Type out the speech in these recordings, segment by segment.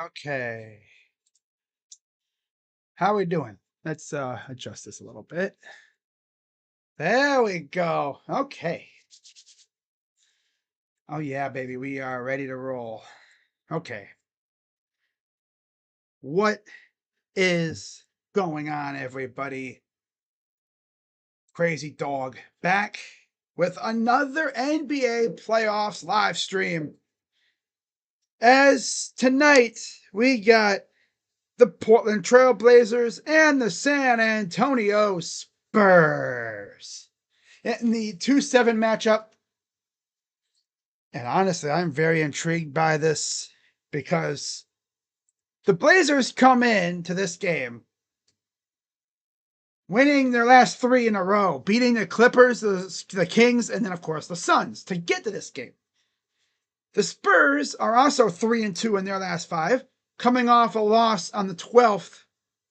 Okay. How we doing? Let's adjust this a little bit. There we go. Okay. Oh yeah, baby, we are ready to roll. Okay. What is going on, everybody? Crazy Dog back with another NBA playoffs live stream. As tonight we got the Portland Trail Blazers and the San Antonio Spurs in the 2-7 matchup. And honestly, I'm very intrigued by this because the Blazers come in to this game winning their last 3 in a row, beating the Clippers, the Kings, and then, of course, the Suns to get to this game. The Spurs are also 3-2 in their last 5, coming off a loss on the 12th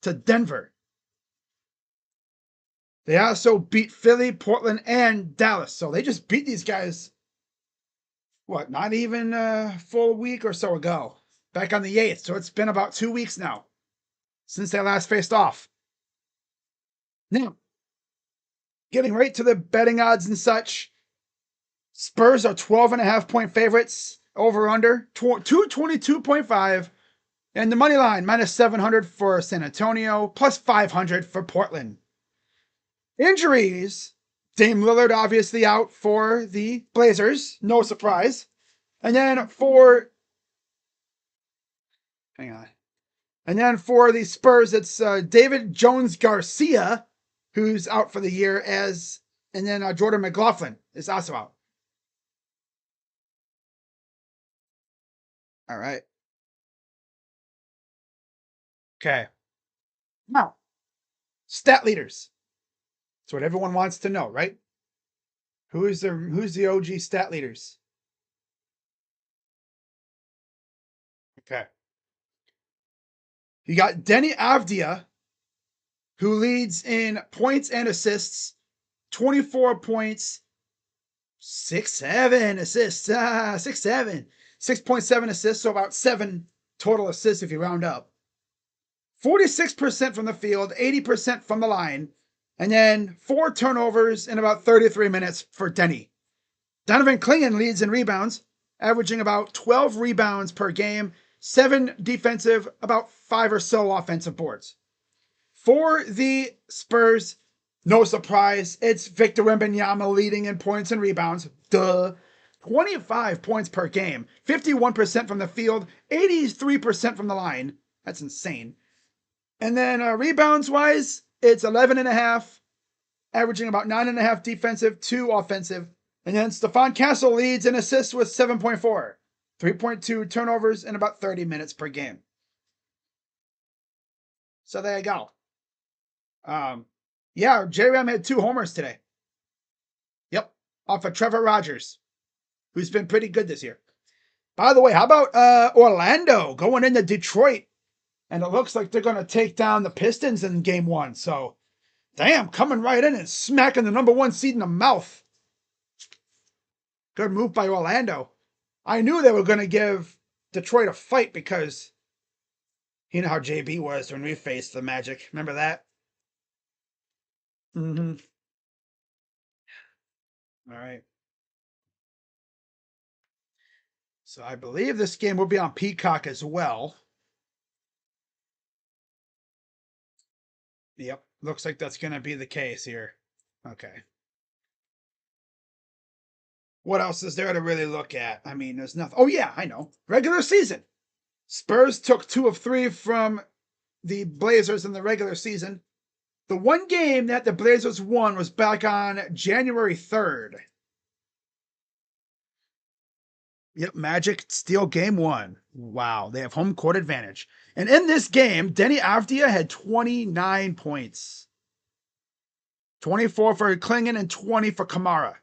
to Denver. They also beat Philly, Portland, and Dallas. So they just beat these guys, what, not even a full week or so ago, back on the 8th. So it's been about 2 weeks now since they last faced off. Now, getting right to the betting odds and such, Spurs are 12.5-point favorites, over under 222.5, and the money line minus 700 for San Antonio, plus 500 for Portland. Injuries, Dame Lillard obviously out for the Blazers, no surprise. And then for the Spurs, it's David Jones Garcia, who's out for the year, and then Jordan McLaughlin is also out. All right. Okay. Now, stat leaders. That's what everyone wants to know, right? Who's the OG stat leaders? Okay. You got Denny Avdia, who leads in points and assists, 24 points, 6.7 assists, 6.7 assists, so about 7 total assists if you round up. 46% from the field, 80% from the line, and then 4 turnovers in about 33 minutes for Denny. Donovan Clingan leads in rebounds, averaging about 12 rebounds per game, 7 defensive, about 5 or so offensive boards. For the Spurs, no surprise, it's Victor Wembanyama leading in points and rebounds. Duh. 25 points per game, 51% from the field, 83% from the line. That's insane. And then rebounds-wise, it's 11.5, averaging about 9.5 defensive, 2 offensive. And then Stephon Castle leads in assists with 7.4, 3.2 turnovers in about 30 minutes per game. So there you go. Yeah, J-Ram had 2 homers today. Yep, off of Trevor Rogers, who's been pretty good this year. By the way, how about Orlando going into Detroit? And it looks like they're going to take down the Pistons in game 1. So, damn, coming right in and smacking the number 1 seed in the mouth. Good move by Orlando. I knew they were going to give Detroit a fight because you know how JB was when we faced the Magic. Remember that? Mm-hmm. All right. So I believe this game will be on Peacock as well. Yep. Looks like that's going to be the case here. Okay. What else is there to really look at? I mean, there's nothing. Oh, yeah, I know. Regular season. Spurs took 2 of 3 from the Blazers in the regular season. The one game that the Blazers won was back on January 3rd. Yep, Magic steal game 1. Wow, they have home court advantage. And in this game, Denny Avdia had 29 points. 24 for Clingan and 20 for Kamara.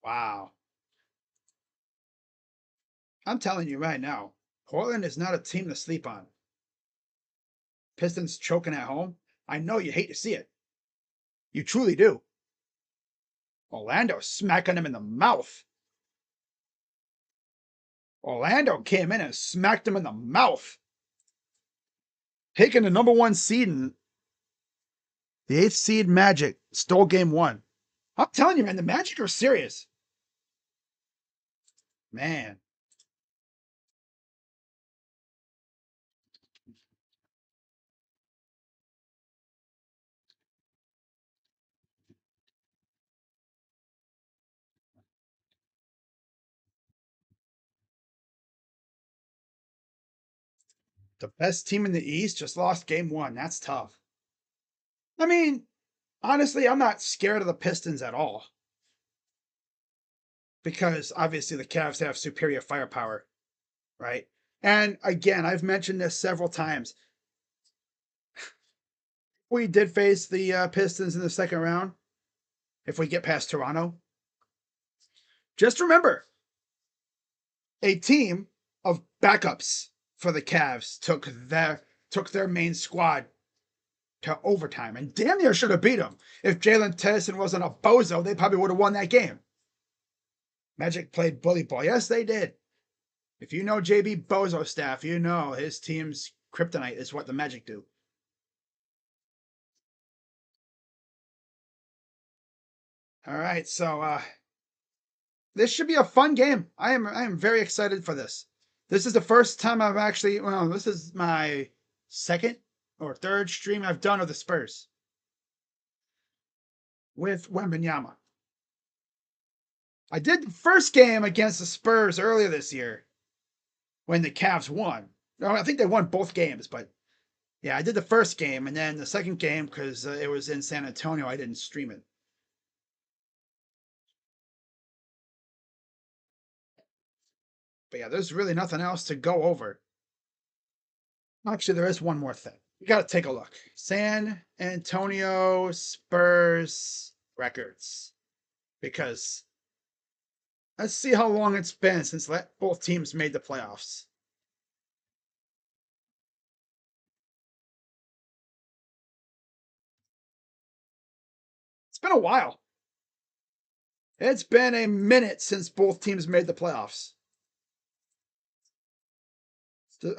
Wow. I'm telling you right now, Portland is not a team to sleep on. Pistons choking at home. I know you hate to see it. You truly do. Orlando smacking them in the mouth. Orlando came in and smacked them in the mouth, taking the number 1 seed, and the 8th seed Magic stole game 1. I'm telling you, man, the Magic are serious. Man. The best team in the East just lost game 1. That's tough. I mean, honestly, I'm not scared of the Pistons at all. Because obviously the Cavs have superior firepower, right? And again, I've mentioned this several times. We did face the Pistons in the second round. If we get past Toronto, just remember a team of backups for the Cavs took their main squad to overtime and damn near should have beat them. If Jalen Tennyson wasn't a bozo, they probably would have won that game. Magic played bully ball. Yes, they did. If you know JB Bozo staff, you know his team's kryptonite is what the Magic do. All right, so this should be a fun game. I am very excited for this. This is the first time I've actually, well, this is my second or third stream I've done of the Spurs with Wembanyama. I did the first game against the Spurs earlier this year when the Cavs won. No, I think they won both games, but yeah, I did the first game, and then the second game, because it was in San Antonio, I didn't stream it. But yeah, there's really nothing else to go over. Actually, there is one more thing. You got to take a look. San Antonio Spurs records. Because let's see how long it's been since both teams made the playoffs. It's been a while. It's been a minute since both teams made the playoffs.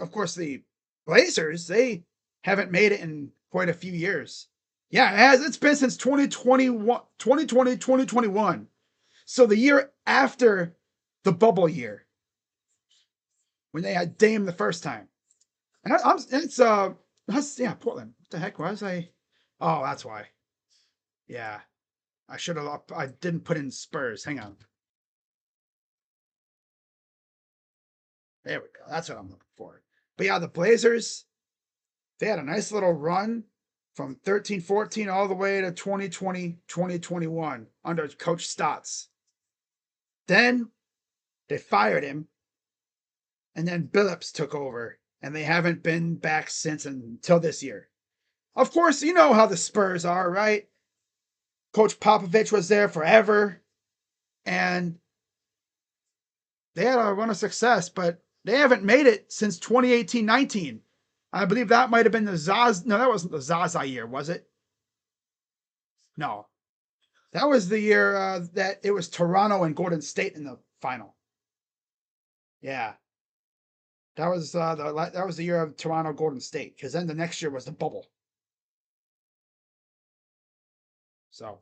Of course, the Blazers, they haven't made it in quite a few years. Yeah, it has. It's been since 2021. So the year after the bubble year, when they had Dame the first time. And yeah, Portland. What the heck was I? Oh, that's why. Yeah, I should have. I didn't put in Spurs. Hang on. There we go. That's what I'm looking for. But yeah, the Blazers, they had a nice little run from 13-14 all the way to 2020-2021 under Coach Stotts. Then they fired him, and then Billups took over, and they haven't been back since until this year. Of course, you know how the Spurs are, right? Coach Popovich was there forever, and they had a run of success, but they haven't made it since 2018-19. I believe that might have been the Zaza. No, that wasn't the Zaza year, was it? No, that was the year that it was Toronto and Golden State in the final. Yeah, that was the year of Toronto Golden State, because then the next year was the bubble. So,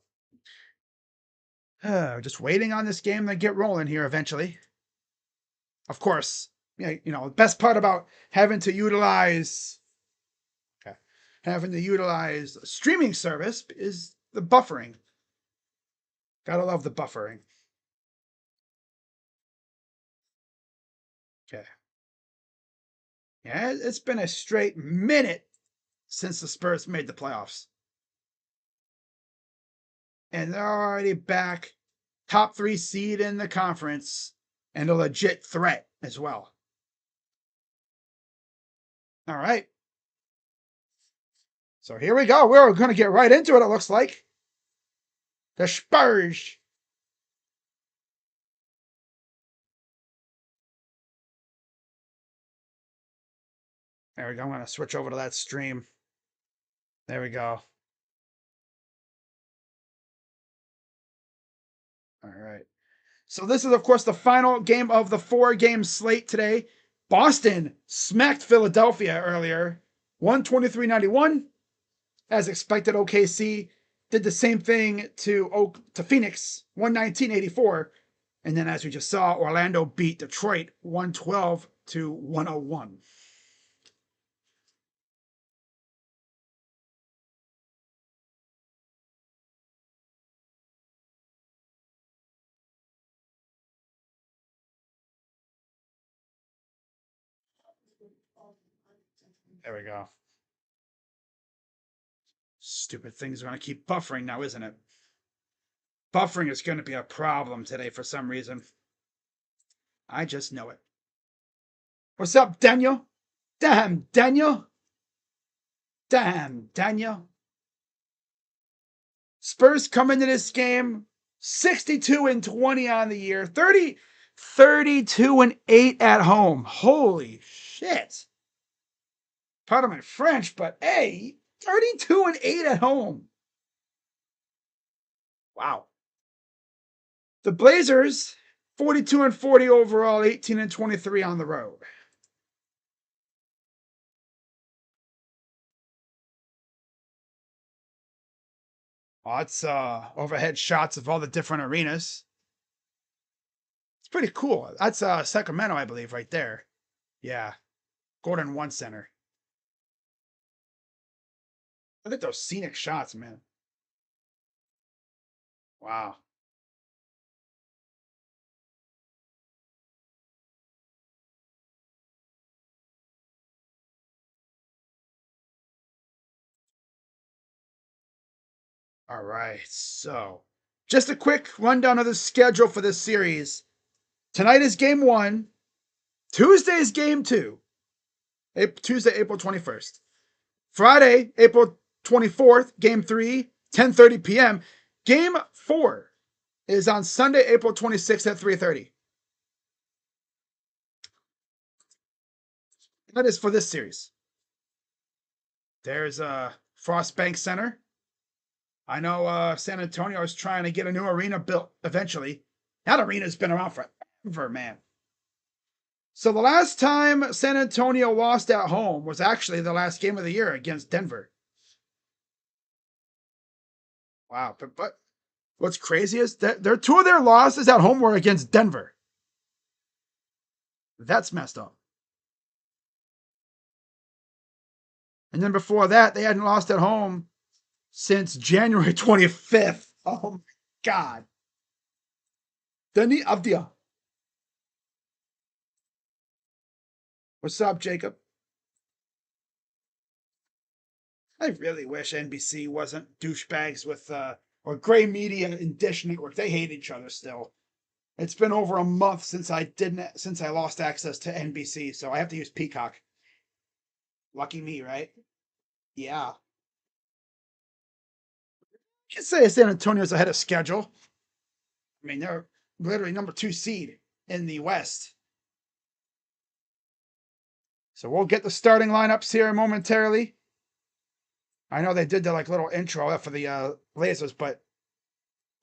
just waiting on this game to get rolling here eventually. Of course, yeah, the best part about having to utilize a streaming service is the buffering. Gotta love the buffering. Okay. Yeah, it's been a straight minute since the Spurs made the playoffs. And they're already back, top 3 seed in the conference, and a legit threat as well. All right. So here we go. We're going to get right into it, it looks like. The Spurs. There we go. I'm going to switch over to that stream. There we go. All right. So this is, of course, the final game of the 4-game slate today. Boston smacked Philadelphia earlier, 123-91. As expected, OKC did the same thing to Phoenix, 119-84. And then, as we just saw, Orlando beat Detroit 112-101. There we go. Stupid things are going to keep buffering now, isn't it? Buffering is going to be a problem today for some reason. I just know it. What's up, Daniel? Damn, Daniel. Damn, Daniel. Spurs come into this game 62-20 on the year, 32-8 at home. Holy shit. Pardon my French, but hey, 32-8 at home. Wow. The Blazers, 42-40 overall, 18-23 on the road. Oh, it's overhead shots of all the different arenas. It's pretty cool. That's Sacramento, I believe, right there. Yeah. Gordon 1 Center. Look at those scenic shots, man. Wow. All right. So, just a quick rundown of the schedule for this series. Tonight is game 1. Tuesday is game 2. Tuesday, April 21st. Friday, April 24th, game 3, 10:30 p.m. Game 4 is on Sunday, April 26th at 3:30. That is for this series. There's Frostbank Center. I know San Antonio is trying to get a new arena built eventually. That arena's been around forever, man. So the last time San Antonio lost at home was actually the last game of the year against Denver. Wow. But what's crazy is that their 2 of their losses at home were against Denver. That's messed up. And then before that, they hadn't lost at home since January 25th. Oh my God. Deni Avdia. What's up, Jacob? I really wish NBC wasn't douchebags with or Gray Media and Dish Network. They hate each other still. It's been over a month since I lost access to NBC, so I have to use Peacock. Lucky me, right? Yeah. You can say San Antonio's ahead of schedule. I mean, they're literally number 2 seed in the West. So we'll get the starting lineups here momentarily. I know they did the little intro for the Blazers, but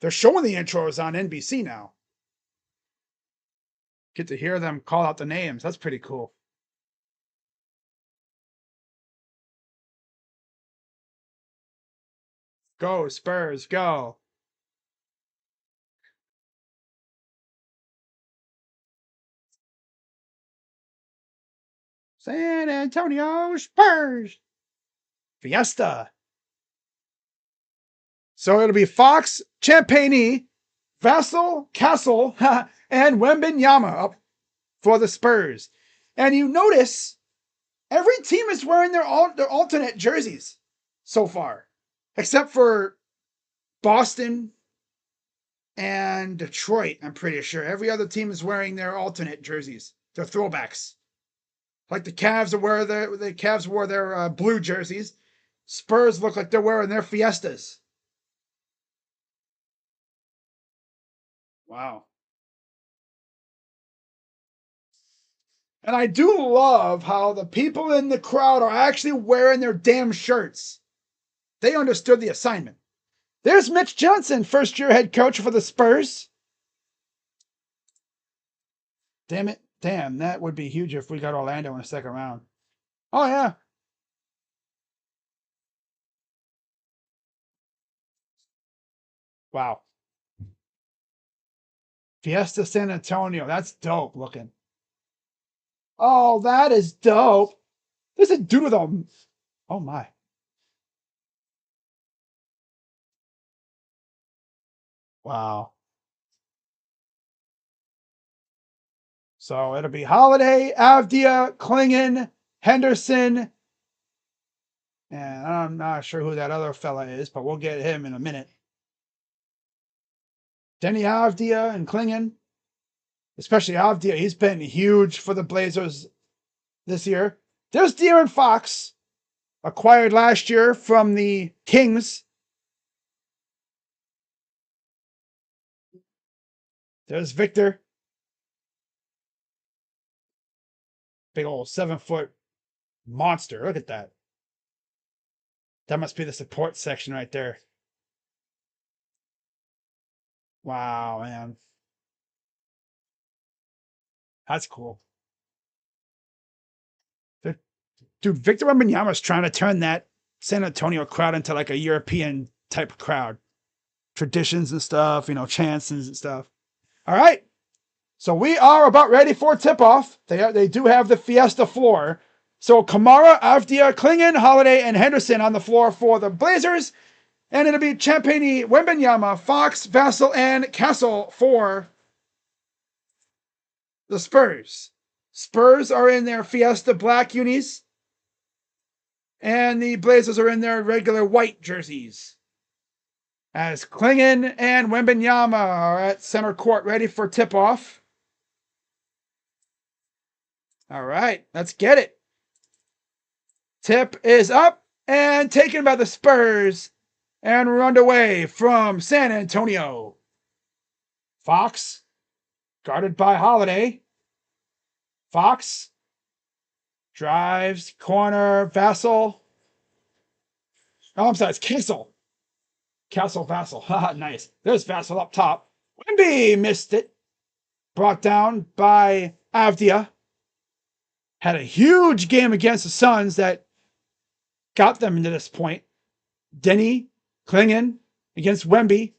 they're showing the intros on NBC now. Get to hear them call out the names. That's pretty cool. Go, Spurs, go. San Antonio Spurs. Fiesta. So it'll be Fox, Champagny, Vassell, Castle, and Wembenyama up for the Spurs. And you notice every team is wearing their alternate jerseys so far, except for Boston and Detroit. I'm pretty sure every other team is wearing their alternate jerseys, their throwbacks. Like the Cavs wore their blue jerseys. Spurs look like they're wearing their Fiestas. Wow. And I do love how the people in the crowd are actually wearing their damn shirts. They understood the assignment. There's Mitch Johnson, first-year head coach for the Spurs. Damn it. Damn, that would be huge if we got Orlando in the second round. Oh, yeah. Wow. Fiesta San Antonio. That's dope looking. Oh, that is dope. There's a dude with a... Oh, my. Wow. So it'll be Holiday, Avdia, Klingon, Henderson, and I'm not sure who that other fella is, but we'll get him in a minute. Denny Avdia and Klingon, especially Avdia. He's been huge for the Blazers this year. There's De'Aaron Fox, acquired last year from the Kings. There's Victor. Big old 7-foot monster. Look at that. That must be the support section right there. Wow, man. That's cool. Dude, Victor Wembanyama is trying to turn that San Antonio crowd into like a European type crowd. Traditions and stuff, chants and stuff. All right. So we are about ready for tip-off. They do have the Fiesta floor. So Kamara, Avdia, Klingon, Holiday, and Henderson on the floor for the Blazers. And it'll be Champagny, Wembanyama, Fox, Vassell, and Castle for the Spurs. Spurs are in their Fiesta black unis. And the Blazers are in their regular white jerseys. As Klingon and Wembanyama are at center court ready for tip-off. All right, let's get it. Tip is up and taken by the Spurs and run away from San Antonio. Fox, guarded by Holiday. Fox drives, corner, Vassell. Oh, I'm sorry, it's Castle. Castle, Vassell. Haha, nice. There's Vassell up top. Wemby missed it. Brought down by Avdia. Had a huge game against the Suns that got them into this point. Denny, Klingon against Wemby.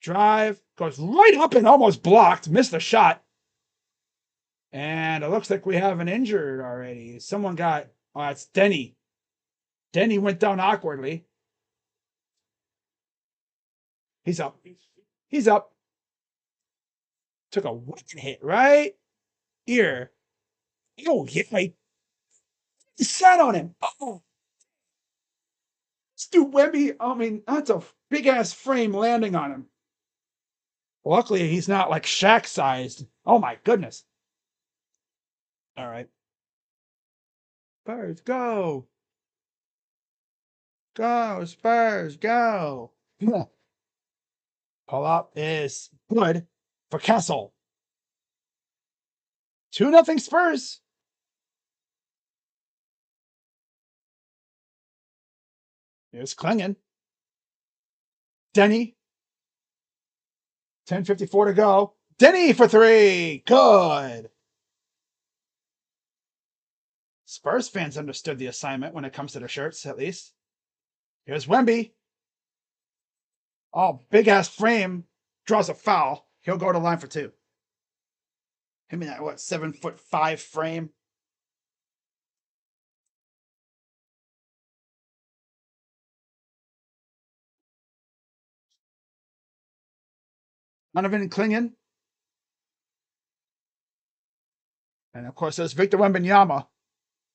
Drive, goes right up and almost blocked. Missed the shot. And it looks like we have an injured already. Someone got, it's Denny. Denny went down awkwardly. He's up. He's up. Took a wicked hit right here. Oh, yeah. He sat on him. Oh. Stu Wemby, that's a big-ass frame landing on him. Luckily, he's not like Shaq-sized. Oh, my goodness. All right. Spurs, go. Go, Spurs, go. Pull up is good for Castle. 2-0 Spurs. Here's Klingon. Denny. 10:54 to go. Denny for 3. Good. Spurs fans understood the assignment when it comes to the shirts, at least. Here's Wemby. Oh, big-ass frame. Draws a foul. He'll go to line for 2. Him in that, 7'5" frame. Donovan Klingon. And of course, there's Victor Wembanyama.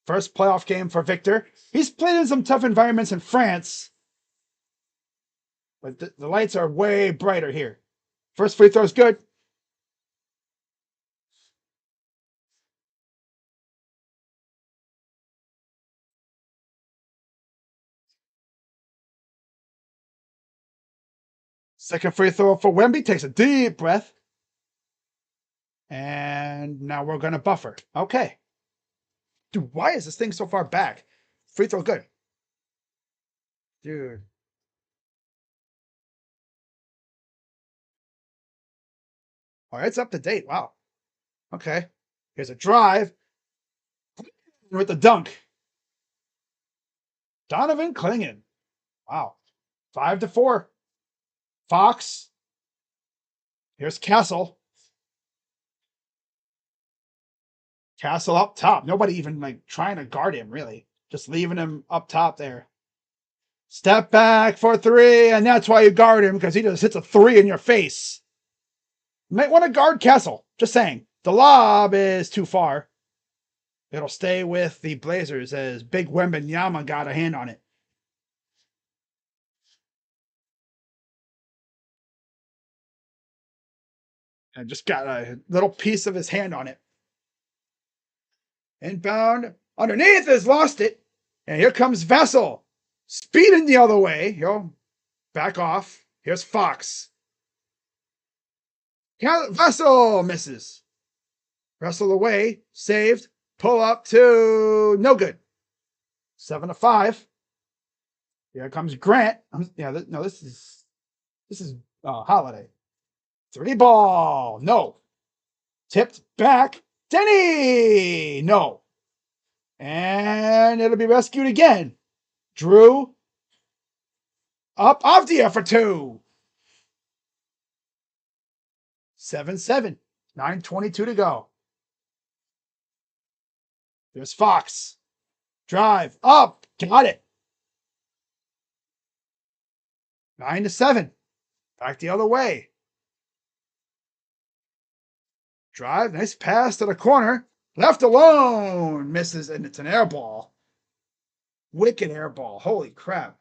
First playoff game for Victor. He's played in some tough environments in France. But the lights are way brighter here. First free throw is good. Second free throw for Wemby. Takes a deep breath. And now we're going to buffer. Okay. Dude, why is this thing so far back? Free throw good. Dude. Oh, it's up to date. Wow. Okay. Here's a drive with the dunk. Donovan Clingan. Wow. 5-4. Fox. Here's Castle. Castle up top. Nobody even like trying to guard him, really. Just leaving him up top there. Step back for 3, and that's why you guard him, because he just hits a 3 in your face. You might want to guard Castle. Just saying. The lob is too far. It'll stay with the Blazers as Big Wembanyama got a hand on it. And just got a little piece of his hand on it. Inbound. Underneath has lost it. And here comes Vessel. Speeding the other way. He'll back off. Here's Fox. Vessel misses. Wrestle away. Saved. Pull up to no good. 7-5. Here comes Grant. This is Holiday. 3 ball. No. Tipped back. Denny. No. And it'll be rescued again. Drew. Up Avdia for 2. 7-7. 9:22 to go. There's Fox. Drive. Up. Got it. 9-7. Back the other way. Drive. Nice pass to the corner. Left alone. Misses, and it's an air ball. Wicked air ball. Holy crap.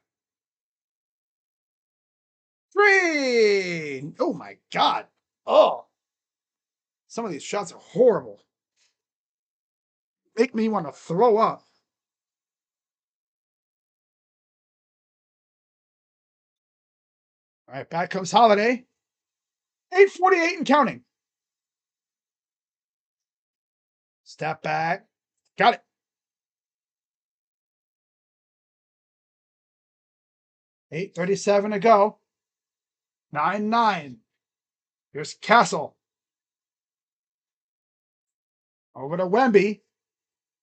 3. Oh my God. Oh. Some of these shots are horrible. Make me want to throw up. All right, back comes Holiday. 8:48 and counting. Step back. Got it. 8:37 to go. 9-9. Here's Castle. Over to Wemby.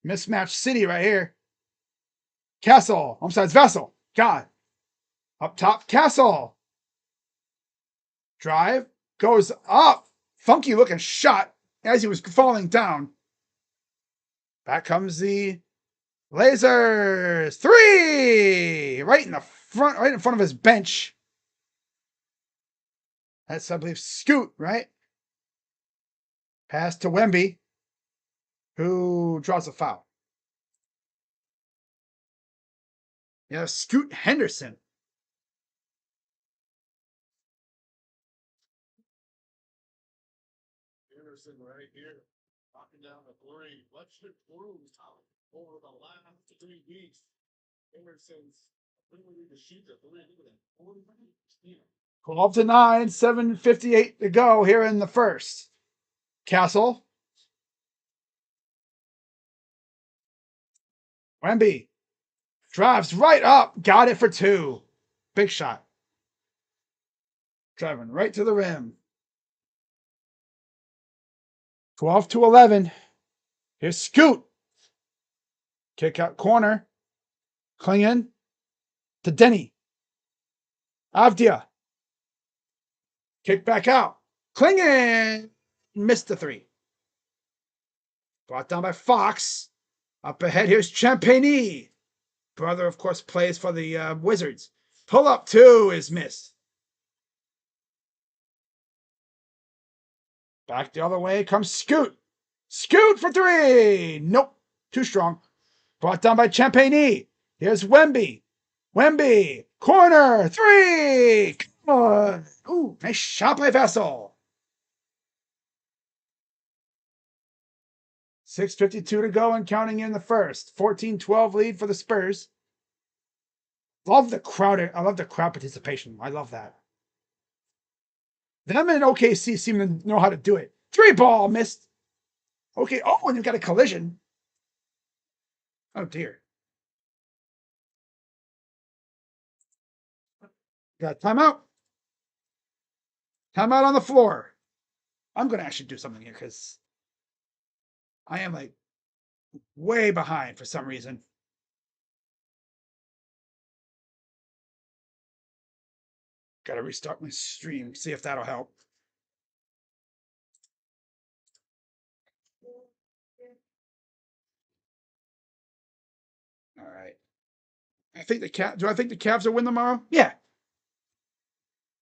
Mismatch city right here. Castle. Homeside's Vessel. God. Up top, Castle. Drive. Goes up. Funky looking shot as he was falling down. Back comes the Blazers. 3. Right in front of his bench. That's, I believe, Scoot, right? Pass to Wemby, who draws a foul. Yeah, Scoot Henderson. Henderson right here, knocking down the 3. Let's improve over the last 3 weeks. Henderson's ability to shoot the 3. Look at that. 40%. 12-9, 7:58 to go here in the first. Castle. Wemby. Drives right up. Got it for 2. Big shot. Driving right to the rim. 12-11. Here's Scoot. Kick out corner. Clingan to Denny. Avdia. Kick back out. Clingan missed the 3. Brought down by Fox. Up ahead, here's Champagny. Brother, of course, plays for the Wizards. Pull up 2 is missed. Back the other way comes Scoot. Scoot for 3. Nope. Too strong. Brought down by Champagny. Here's Wemby. Wemby. Corner. 3. Come on. Ooh, nice shot by Vessel. 6:52 to go and counting in the first. 14-12 lead for the Spurs. Love the crowd. I love the crowd participation. I love that. Them and OKC seem to know how to do it. 3 ball missed. Okay. Oh, and you've got a collision. Oh, dear. Got timeout. Timeout on the floor. I'm going to actually do something here because I am like way behind for some reason. Got to restart my stream, see if that'll help. All right. I think the Cavs. Do I think the Cavs will win tomorrow? Yeah,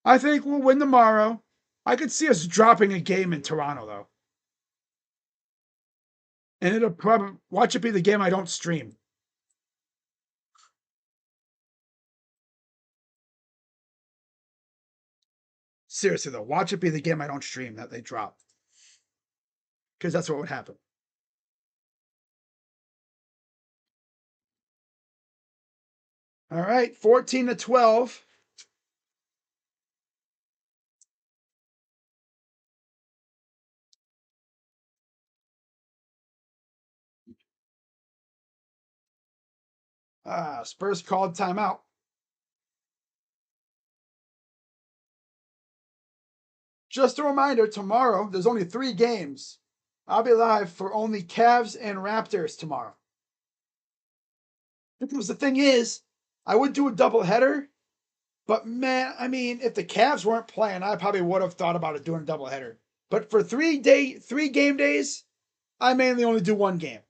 I think we'll win tomorrow. I could see us dropping a game in Toronto though, and it'll probably watch it be the game I don't stream. Seriously though, watch it be the game I don't stream that they drop, because that's what would happen. All right, 14-12. Spurs called timeout. Just a reminder, tomorrow there's only 3 games. I'll be live for only Cavs and Raptors tomorrow. Because the thing is, I would do a doubleheader, but man, I mean, if the Cavs weren't playing, I probably would have thought about it doing a doubleheader. But for 3 game days, I mainly only do 1 game.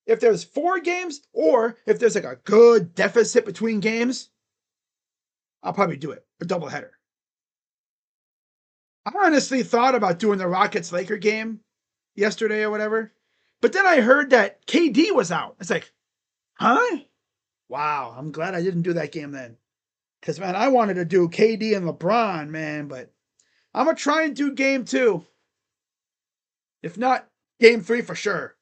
If there's 4 games, or if there's like a good deficit between games, I'll probably do it, a doubleheader. I honestly thought about doing the Rockets Laker game yesterday or whatever, but then I heard that KD was out. It's like, huh? Wow, I'm glad I didn't do that game then. Because, man, I wanted to do KD and LeBron, man, but I'm going to try and do game 2. If not, game 3 for sure.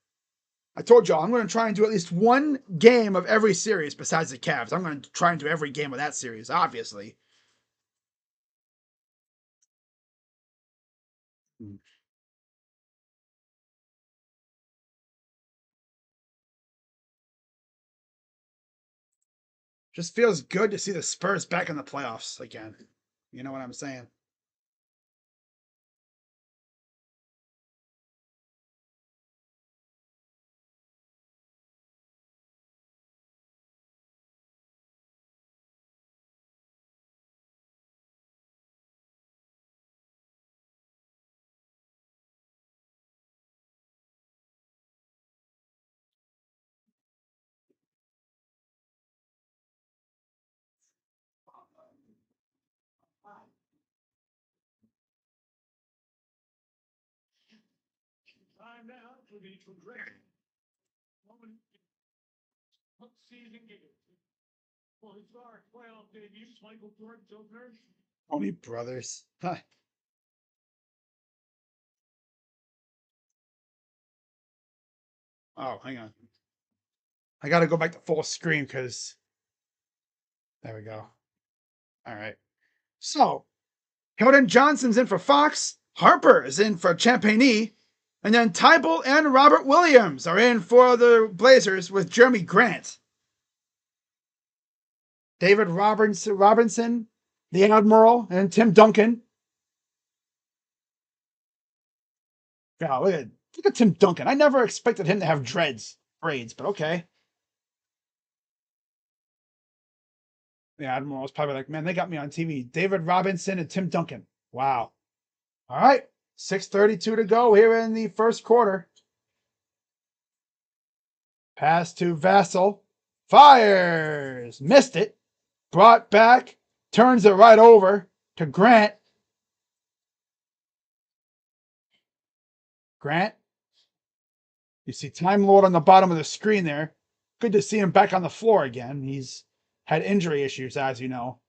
I told y'all I'm going to try and do at least 1 game of every series besides the Cavs. I'm going to try and do every game of that series, obviously. Just feels good to see the Spurs back in the playoffs again. You know what I'm saying? Time now for the progression. Season game. For historic playoff debuts, Michael Jordan's opener. Only brothers. Huh. Oh, hang on. I got to go back to full screen because there we go. All right. So, Keldon Johnson's in for Fox. Harper is in for Champagny. And then Tybalt and Robert Williams are in for the Blazers with Jeremy Grant. David Robinson, the Admiral, and Tim Duncan. Oh, look at Tim Duncan. I never expected him to have braids, but okay. The Admiral was probably like, man, they got me on TV. David Robinson and Tim Duncan. Wow. All right. 6:32 to go here in the first quarter. Pass to Vassell. Fires. Missed it. Brought back. Turns it right over to Grant. Grant. You see Time Lord on the bottom of the screen there. Good to see him back on the floor again. He's had injury issues, as you know.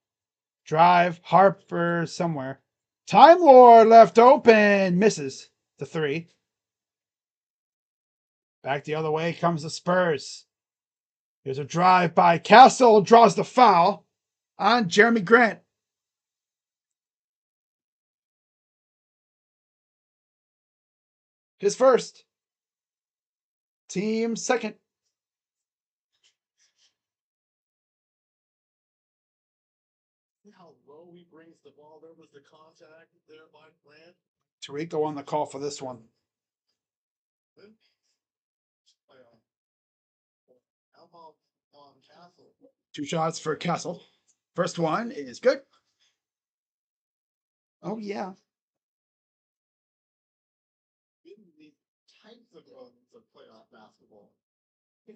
Drive. Harper somewhere. Time Lord left open. Misses the 3. Back the other way comes the Spurs. Here's a drive by Castle. Draws the foul on Jeremy Grant. His first. Team second. How low he brings the ball. There was the contact there by Grant. Tarico on the call for this one. Two shots for Castle. First one is good. Oh, yeah. The types of playoff basketball.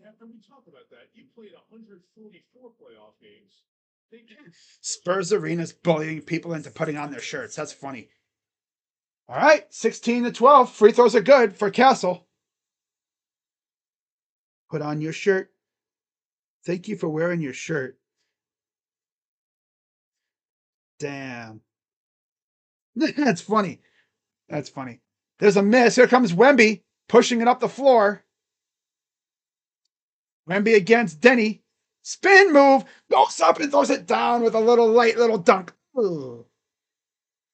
After we talk about that, you played 144 playoff games. Spurs Arena's bullying people into putting on their shirts. That's funny. All right, 16-12. Free throws are good for Castle. Put on your shirt. Thank you for wearing your shirt. Damn. That's funny. That's funny. There's a miss. Here comes Wemby pushing it up the floor. Wemby against Denny. Spin move. Goes up and throws it down with a light little dunk. Ooh.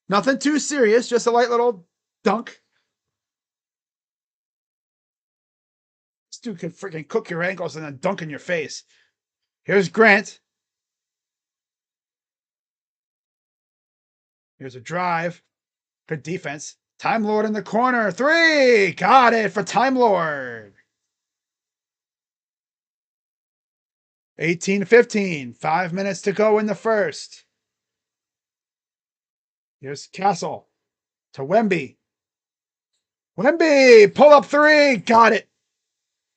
Nothing too serious. Just a light little dunk. This dude can freaking cook your ankles and then dunk in your face. Here's Grant. Here's a drive. Good defense. Time Lord in the corner. Three. Got it for Time Lord. 18-15. 5 minutes to go in the first. Here's Castle to Wemby. Wemby, pull up three. Got it.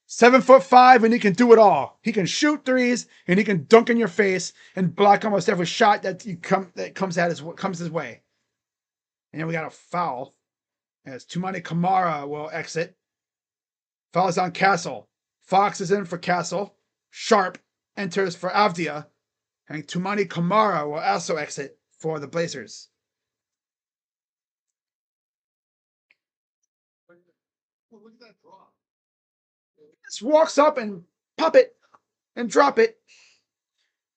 7'5", and he can do it all. He can shoot threes, and he can dunk in your face and block almost every shot that comes his way. And then we got a foul as Tumani Kamara will exit. Foul's on Castle. Fox is in for Castle. Sharp enters for Avdia. And Tumani Kamara will also exit for the Blazers. Look at that drop. Just walks up and pop it and drop it.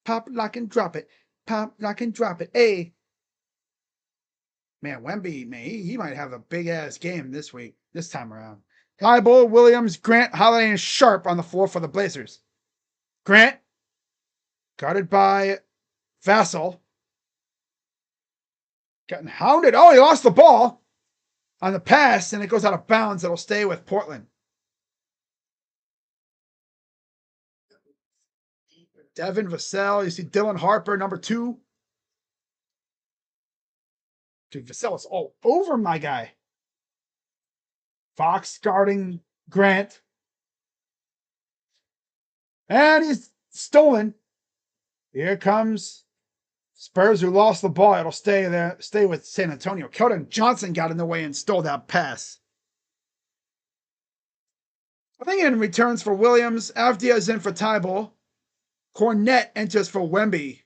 Pop, lock, and drop it. Pop, lock, and drop it. Hey. Man, Wemby, man, he might have a big-ass game this time around. Thibault, Williams, Grant, Holiday, and Sharp on the floor for the Blazers. Grant, guarded by Vassell. Getting hounded. Oh, he lost the ball on the pass, and it goes out of bounds. It'll stay with Portland. Devin Vassell. You see Dylan Harper, number 2. Dude, Vassell is all over my guy. Fox guarding Grant. And he's stolen. Here comes Spurs, who lost the ball. It'll stay there. Stay with San Antonio. Keldon Johnson got in the way and stole that pass. I think in returns for Williams, Avdia is in for Thibault. Cornette enters for Wemby.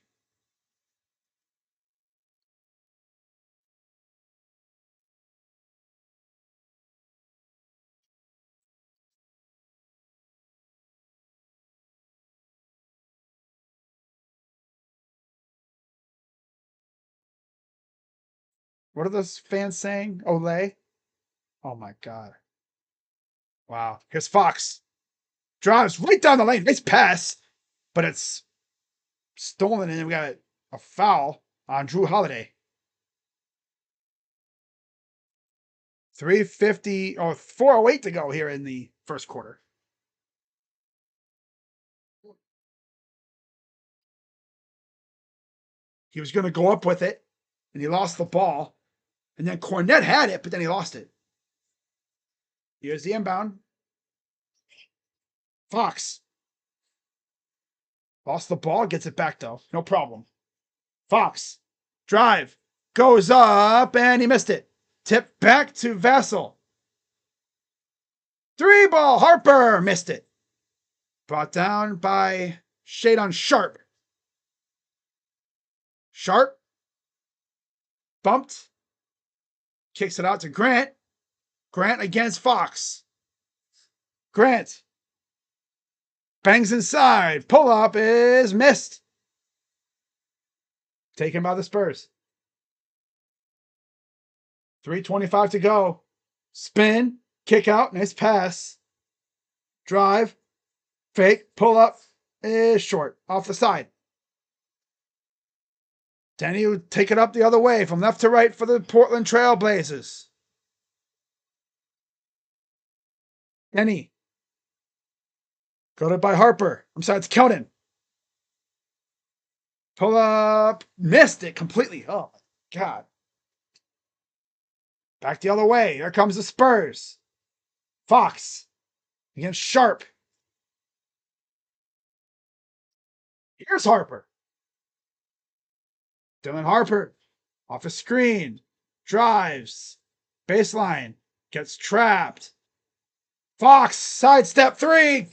What are those fans saying? Olay? Oh my God. Wow. Here's Fox. Drives right down the lane. Nice pass. But it's stolen, and then we got a foul on Drew Holiday. 4:08 to go here in the first quarter. He was going to go up with it, and he lost the ball. And then Cornette had it, but then he lost it. Here's the inbound. Fox. Lost the ball, gets it back though. No problem. Fox. Drive. Goes up, and he missed it. Tip back to Vassell. 3-ball. Harper missed it. Brought down by Shadon Sharp. Sharp. Bumped. Kicks it out to Grant. Grant against Fox. Grant. Bangs inside. Pull up is missed. Taken by the Spurs. 3:25 to go. Spin. Kick out. Nice pass. Drive. Fake. Pull up is short. Off the side. Denny would take it up the other way from left to right for the Portland Trail Blazers. Denny. Got it by Harper. I'm sorry, it's Keldon. Pull up. Missed it completely. Oh, my God. Back the other way. Here comes the Spurs. Fox against Sharp. Here's Harper. Dylan Harper off a screen. Drives. Baseline. Gets trapped. Fox. Sidestep three.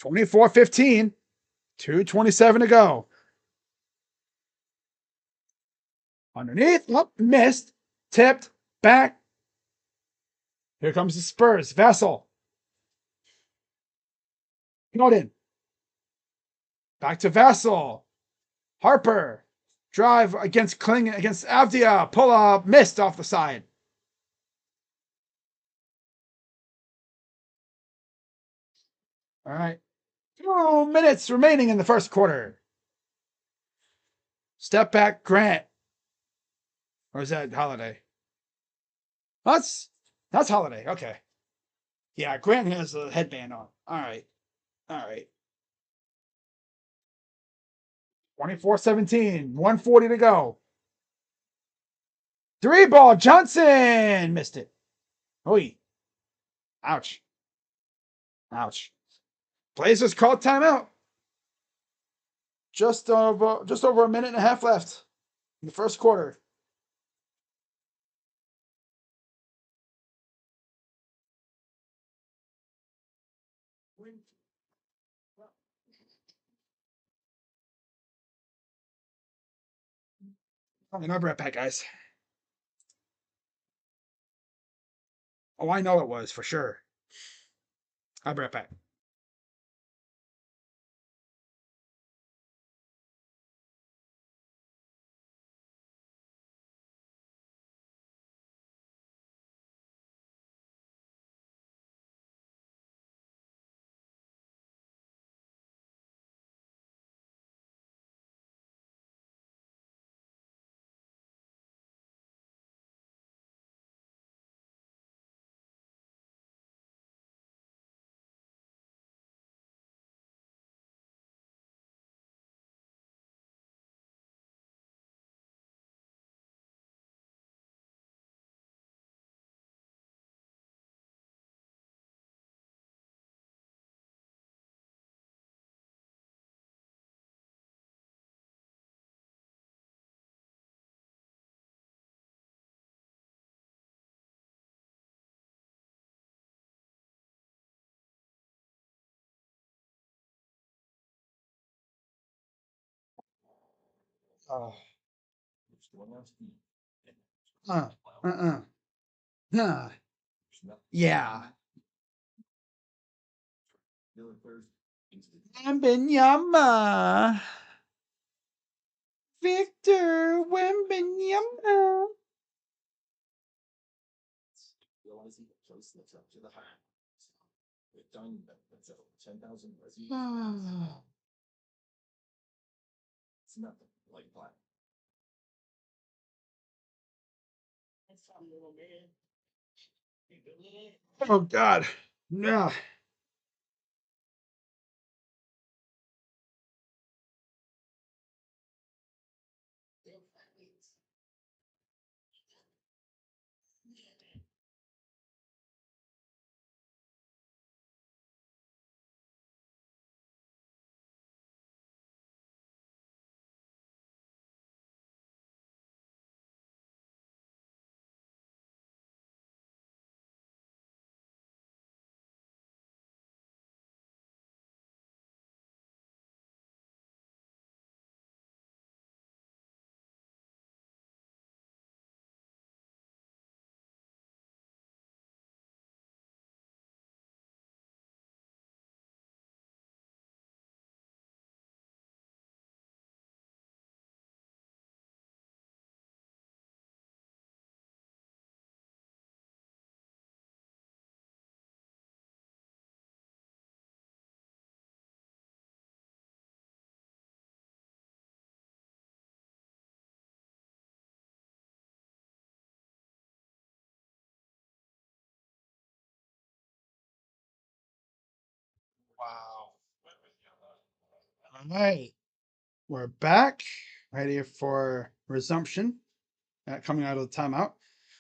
24-15. 2:27 to go. Underneath. Oh, missed. Tipped. Back. Here comes the Spurs. Vessel. Snowden. Back to Vessel. Harper. Drive against Kling against Avdia. Pull up. Missed off the side. All right. 2 minutes remaining in the first quarter. Step back, Grant. Or is that Holiday? That's Holiday. Okay. Yeah, Grant has a headband on. All right. All right. 24-17. 140 to go. 3-ball. Johnson missed it. Oi. Ouch. Ouch. Blazers called timeout. Just over a minute and a half left in the first quarter. I'm gonna be right back, guys. Oh, I know it was for sure. I'll be right back. Oh. Uh, uh-uh. Nah. Yeah. Wembenyama. Victor Wembenyama. Oh God. Yeah. Wow. All right. We're back, ready for resumption. Coming out of the timeout.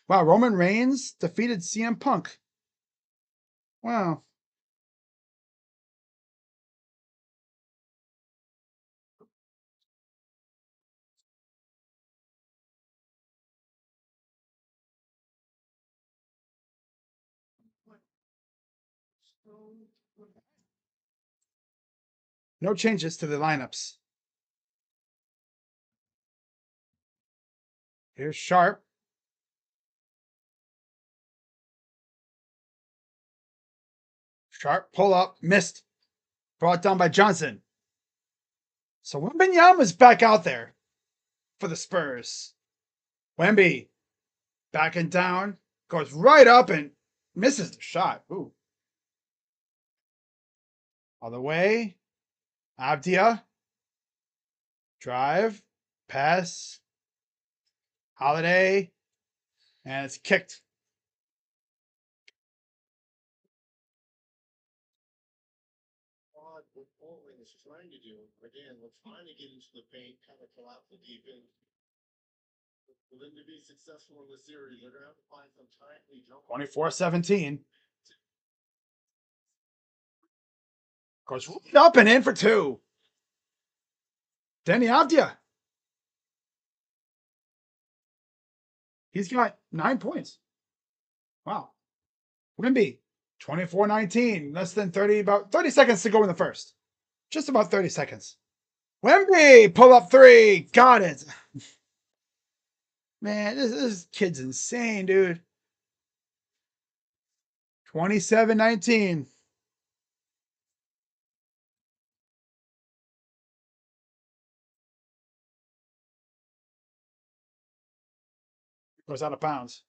Wow, Roman Reigns defeated CM Punk. Wow. No changes to the lineups. Here's Sharp. Sharp pull up, missed. Brought down by Johnson. So Wembenyama's back out there for the Spurs. Wemby backing down, goes right up and misses the shot. Ooh. All the way. Abdia. Drive. Pass. Holiday. And it's kicked. What Portland is trying to do, again, we're trying to get into the paint, kind of collapse the deep end. For them to be successful in the series, they're going to have to find some timely jump. 24-17. Goes right up and in for two. Danny Avdia. He's got 9 points. Wow. Wimby, 24-19. Less than 30, about 30 seconds to go in the first. Just about 30 seconds. Wemby, pull up three. Got it. Man, this kid's insane, dude. 27-19. Goes out of bounds.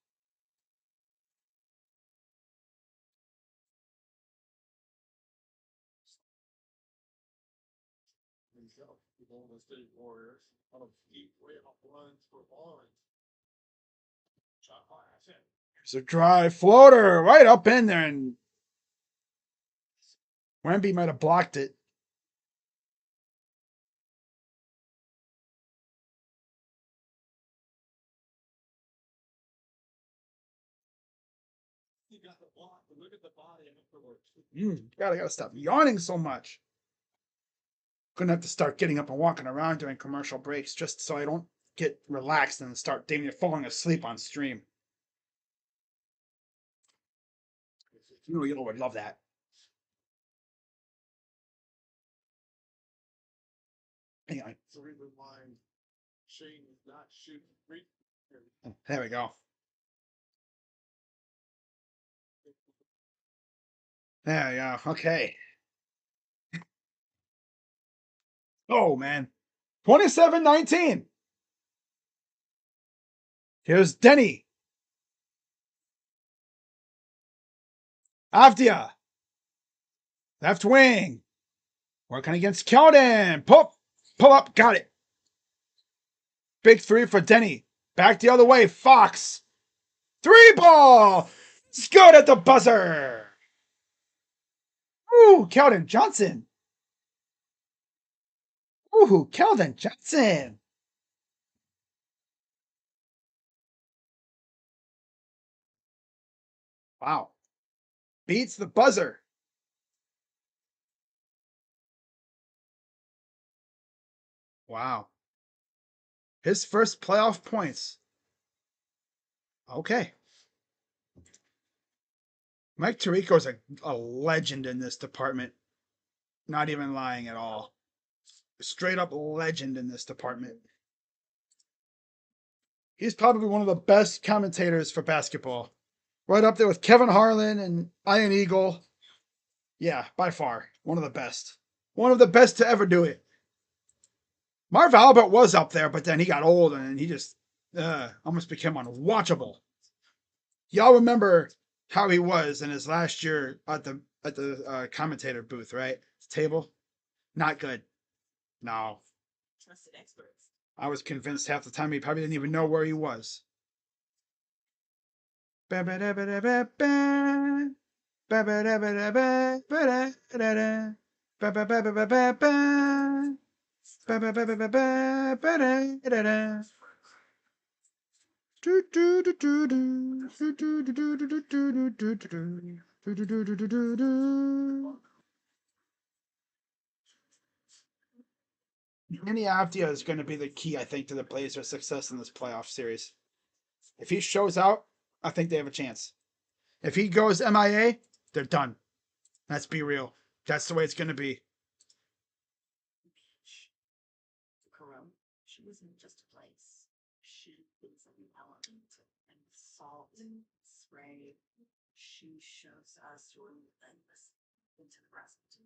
Himself, the Golden State Warriors, on a deep way off runs for Barnes. Shot fire, that's it. There's a dry floater right up in there, and Wemby might have blocked it. He got the block, but look at the body afterwards. Gotta stop yawning so much. Gonna have to start getting up and walking around during commercial breaks just so I don't get relaxed and start damn near falling asleep on stream. You would love that. Hang on. Cerebral mind, Shane is not shooting free. There we go. There we go. Okay. Oh, man. 27-19. Here's Denny. Avdia. Left wing. Working against Keldon. Pull up. Got it. Big three for Denny. Back the other way. Fox. Three ball. It's good at the buzzer. Ooh, Keldon Johnson. Ooh, Keldon Johnson. Wow. Beats the buzzer. Wow. His first playoff points. Okay. Mike Tirico's a legend in this department. Not even lying at all. Straight up legend in this department. He's probably one of the best commentators for basketball. Right up there with Kevin Harlan and Iron Eagle. Yeah, by far. One of the best. One of the best to ever do it. Marv Albert was up there, but then he got old and he just almost became unwatchable. Y'all remember how he was in his last year at the commentator booth, right? Table, not good. No, Trusted experts. I was convinced half the time he probably didn't even know where he was. Ba-ba-da-ba-da-ba-ba. Manny Avdia is going to be the key, I think, to the Blazers' success in this playoff series. If he shows out, I think they have a chance. If he goes MIA, they're done. Let's be real. That's the way it's going to be. Corona. She wasn't just a place. She is an element. And salt and spray. She shows us your endless into the present.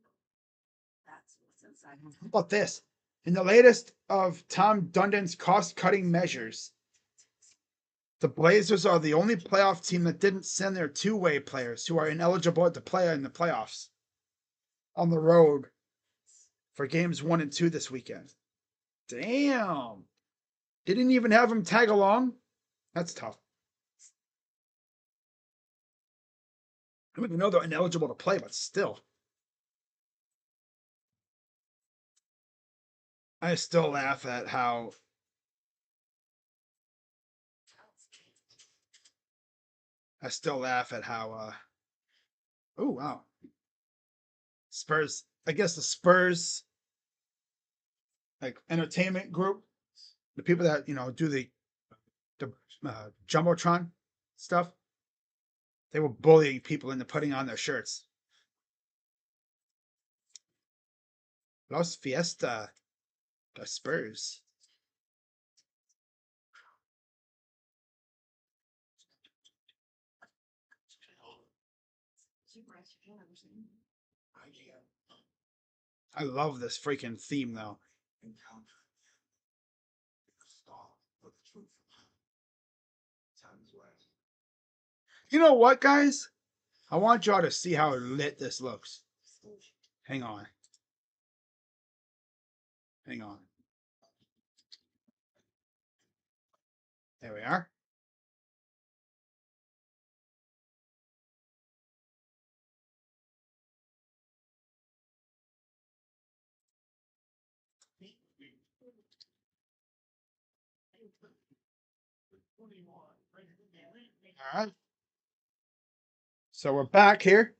That's what's inside. How about this? In the latest of Tom Dundon's cost-cutting measures, the Blazers are the only playoff team that didn't send their two-way players who are ineligible to play in the playoffs on the road for games 1 and 2 this weekend. Damn. Didn't even have them tag along? That's tough. I don't even know they're ineligible to play, but still. I still laugh at how oh wow. Spurs, I guess the Spurs like entertainment group, the people that, do the Jumbotron stuff, they were bullying people into putting on their shirts. Los Fiesta, the Spurs. I love this freaking theme though. You know what, guys? I want y'all to see how lit this looks. Hang on. Hang on. There we are. All right. So we're back here.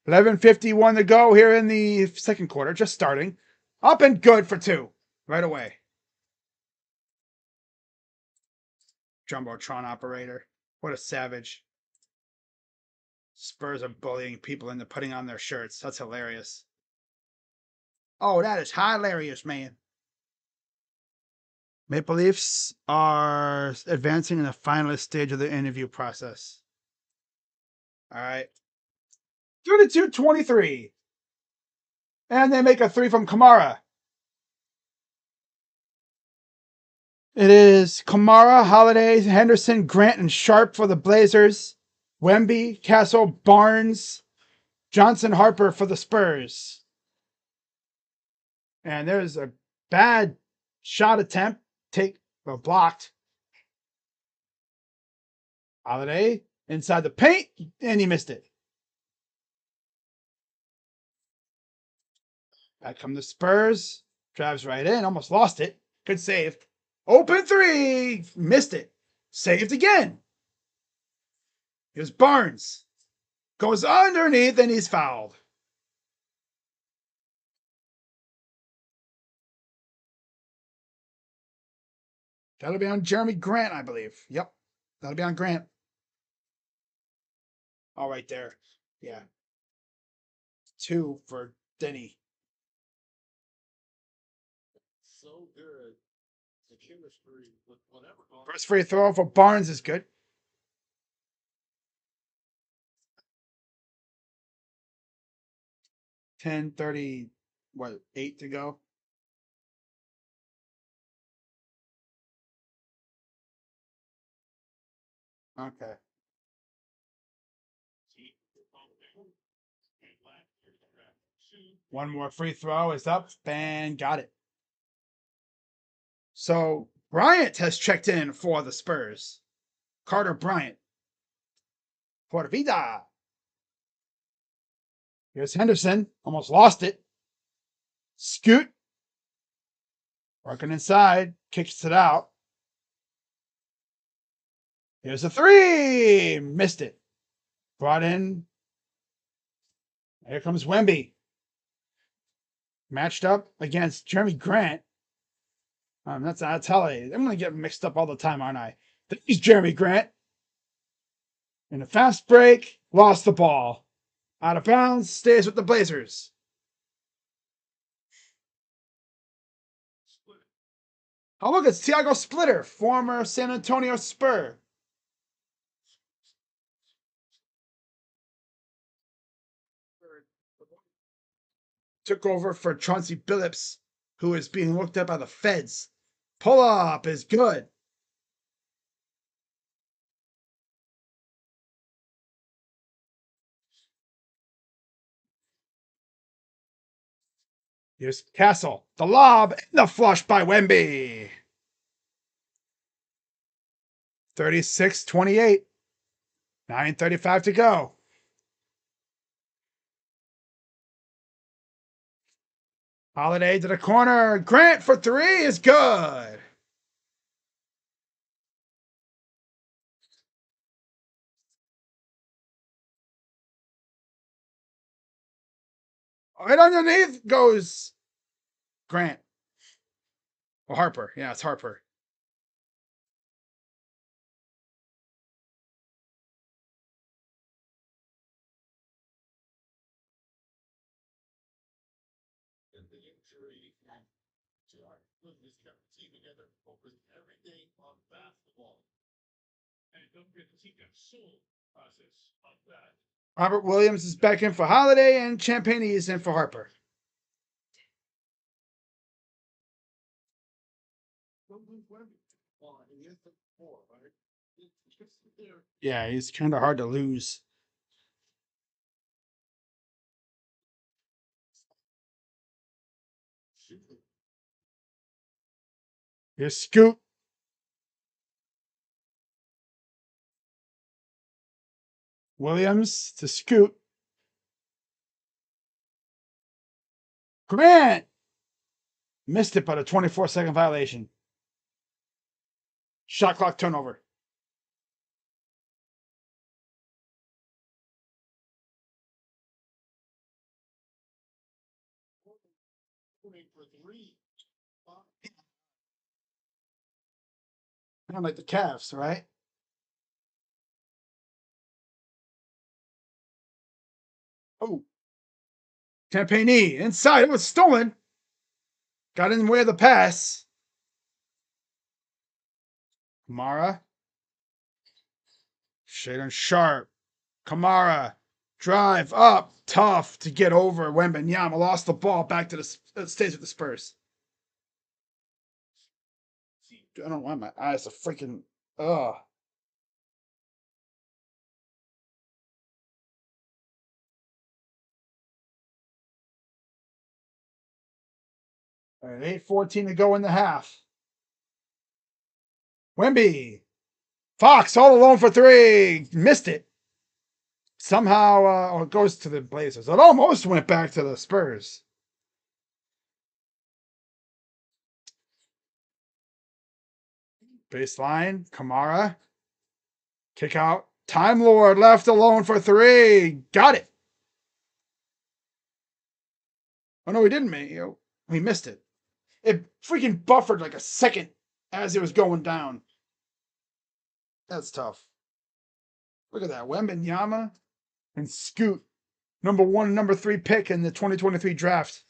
11:51 to go here in the second quarter, just starting. Up and good for 2 right away. Jumbotron operator. What a savage. Spurs are bullying people into putting on their shirts. That's hilarious. Oh, that is hilarious, man. Maple Leafs are advancing in the finalist stage of the interview process. All right. 32-23. And they make a 3 from Kamara. It is Kamara, Holiday, Henderson, Grant, and Sharp for the Blazers. Wemby, Castle, Barnes, Johnson, Harper for the Spurs. And there's a bad shot attempt. Blocked. Holiday inside the paint, and he missed it. Back come the Spurs. Drives right in, almost lost it. Good save. Open 3. Missed it. Saved again. Here's Barnes. Goes underneath, and he's fouled. That'll be on Jeremy Grant, I believe. Yep. That'll be on Grant. All right there. Yeah. 2 for Denny. So good. The chemistry with whatever. First free throw for Barnes is good. 10:30, 8 to go? Okay. One more free throw is up and got it. So Bryant has checked in for the Spurs. Carter Bryant. Por vida. Here's Henderson. Almost lost it. Scoot. Working inside. Kicks it out. Here's a three. Missed it. Brought in. Here comes Wemby. Matched up against Jeremy Grant. I'll tell you. I'm going to get mixed up all the time, aren't I? There's Jeremy Grant. In a fast break. Lost the ball. Out of bounds. Stays with the Blazers. Oh, look, it's Thiago Splitter, former San Antonio Spur. Took over for Chauncey Billups, who is being looked at by the feds. Pull up is good. Here's Castle. The lob and the flush by Wemby. 36-28. 9:35 to go. Holiday to the corner. Grant for three is good. Right underneath goes Grant. Or Harper. Yeah, it's Harper. And the injury to our goodness kept the team together, focused everything on basketball. And don't get to see that soul process of that. Robert Williams is back in for Holiday, and Champagne is in for Harper. Yeah, he's kind of hard to lose. Here's Scoot. Williams to Scoot. Grant! Missed it, but a 24-second violation. Shot clock turnover. Kind of like the Cavs, right? Oh. Champagne inside. It was stolen. Got in the way of the pass. Kamara. Shaden Sharp. Kamara. Drive up. Tough to get over. Wembanyama lost the ball back to the stays with the Spurs. I don't know why my eyes are freaking. Ugh. All right, 8:14 to go in the half. Wemby. Fox all alone for three. Missed it. Somehow, it goes to the Blazers. It almost went back to the Spurs. Baseline. Kamara. Kick out. Time Lord left alone for three. Got it. Oh, no, he didn't, man. He missed it. It freaking buffered like a second as it was going down. That's tough. Look at that. Wembanyama and Scoot. Number 1 and number 3 pick in the 2023 draft.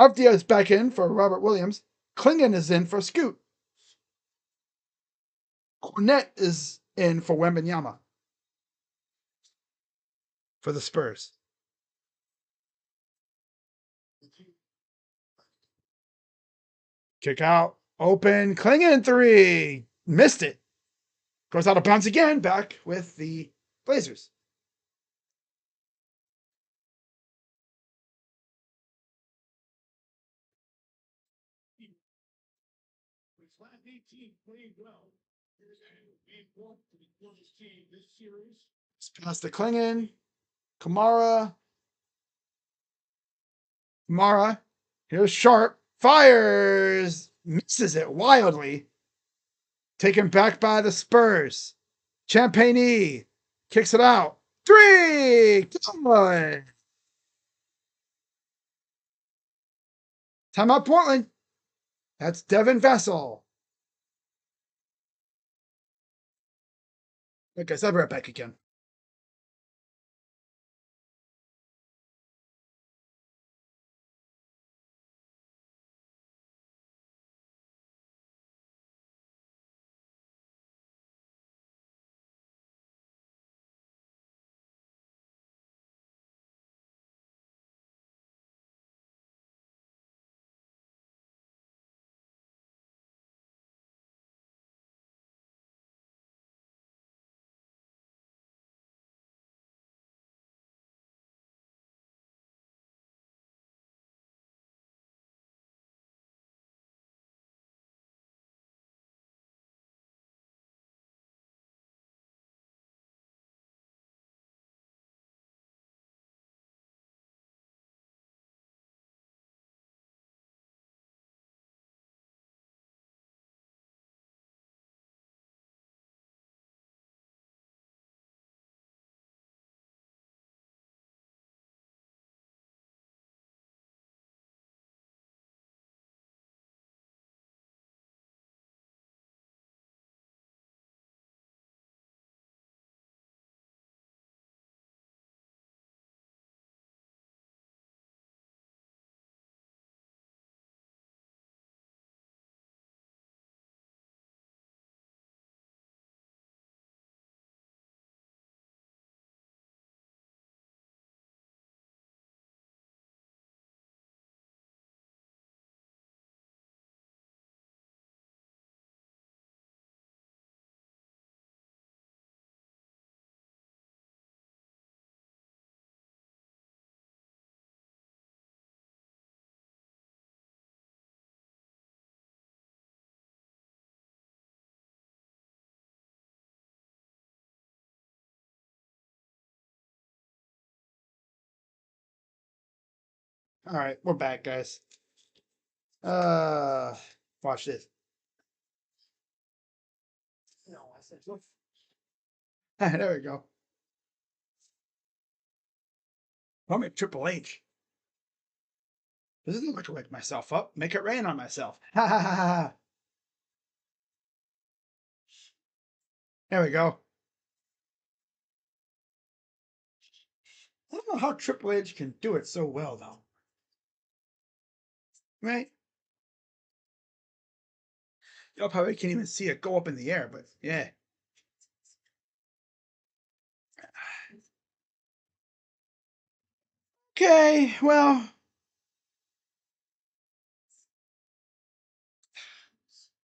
Avdia is back in for Robert Williams. Klingon is in for Scoot. Cornette is in for Wembanyama for the Spurs. Kick out. Open. Klingon three. Missed it. Goes out of bounds again. Back with the Blazers. team played well. And we want to be closest team this series. It's past the Klingon. Kamara. Kamara. Here's Sharp. Fires. Misses it wildly. Taken back by the Spurs. Champagne kicks it out. 3. Come on. Timeout Portland. That's Devin Vessel. Okay, so I'll be right back again. All right, we're back, guys. Watch this. No, I said, look, There we go. I'm at Triple H. This isn't like to wake myself up. Make it rain on myself. Ha ha ha ha. There we go. I don't know how Triple H can do it so well, though. Right? Y'all probably can't even see it go up in the air, but yeah. Okay, well,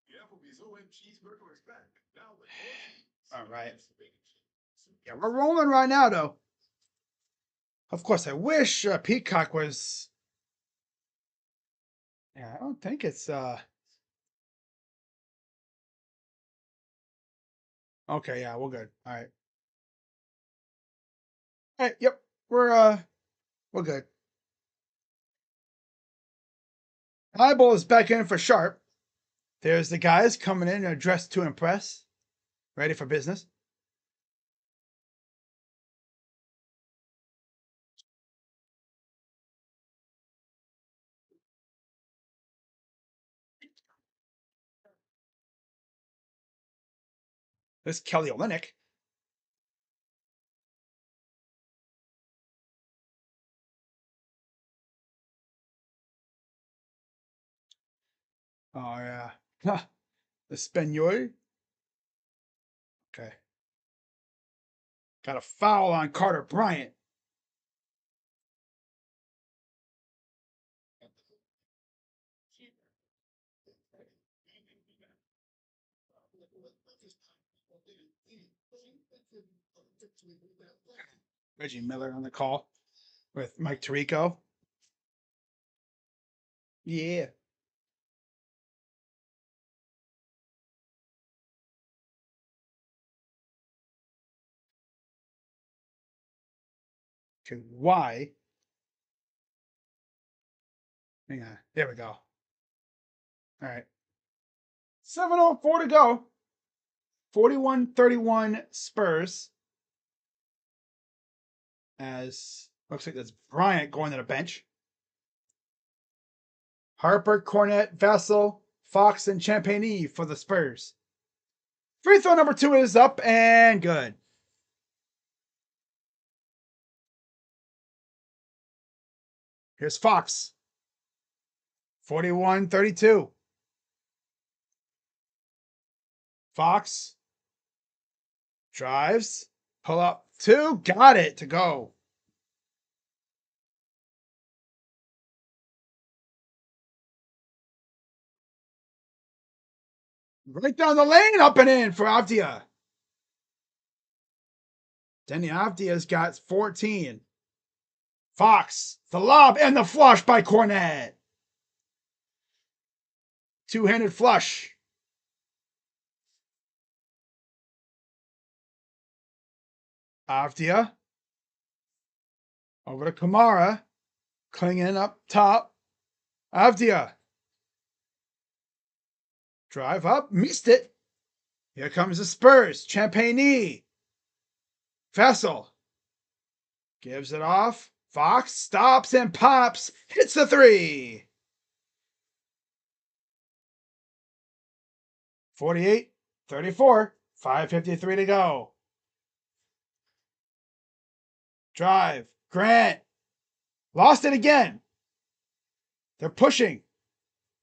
the Applebee's OM cheeseburger is back. Now with more cheese. all right. It's bacon cheese. Yeah, we're rolling right now, though. Of course, I wish Peacock was. Yeah, I don't think it's. Okay, yeah, we're good. All right. All right, yep. We're good. Eyeball is back in for Sharp. There's the guys coming in dressed to impress. Ready for business. This Kelly Olynyk. Oh yeah. The Spaniard. Okay. Got a foul on Carter Bryant. Reggie Miller on the call with Mike Tirico. Yeah. Okay, why? Hang on. There we go. All right. 7:04 to go. 41-31 Spurs. As looks like that's Bryant going to the bench. Harper, Cornette, Vessel, Fox, and Champagny for the Spurs. Free throw number 2 is up and good. Here's Fox. 41-32. Fox drives, pull up 2, got it to go. Right down the lane, up and in for Avdia. Denny Avdia's got 14. Fox, the lob and the flush by Cornette. Two-handed flush. Avdia. Over to Kamara. Clinging up top. Avdia. Drive up, missed it. Here comes the Spurs. Champagny. Vessel. Gives it off. Fox stops and pops. Hits the 3. 48-34. 5:53 to go. Drive. Grant. Lost it again. They're pushing.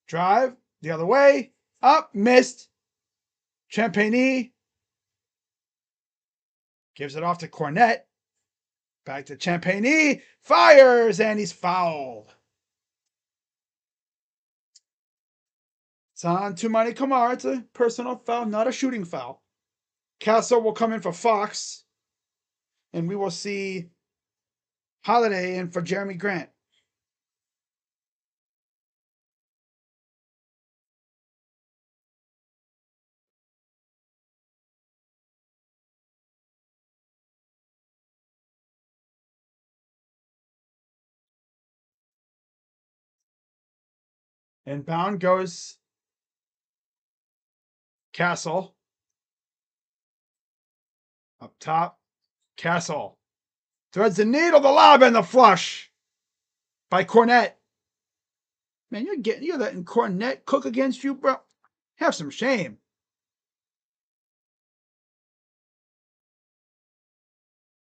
Drive. The other way. Up. Missed. Champagny. Gives it off to Cornette. Back to Champagny. Fires. And he's fouled. It's on Toumani Kamara. It's a personal foul, not a shooting foul. Castle will come in for Fox. And we will see Holiday in for Jeremy Grant. Inbound goes Castle. Up top, Castle. Threads the needle, the lob, and the flush by Cornette. Man, you're letting Cornette cook against you, bro. Have some shame.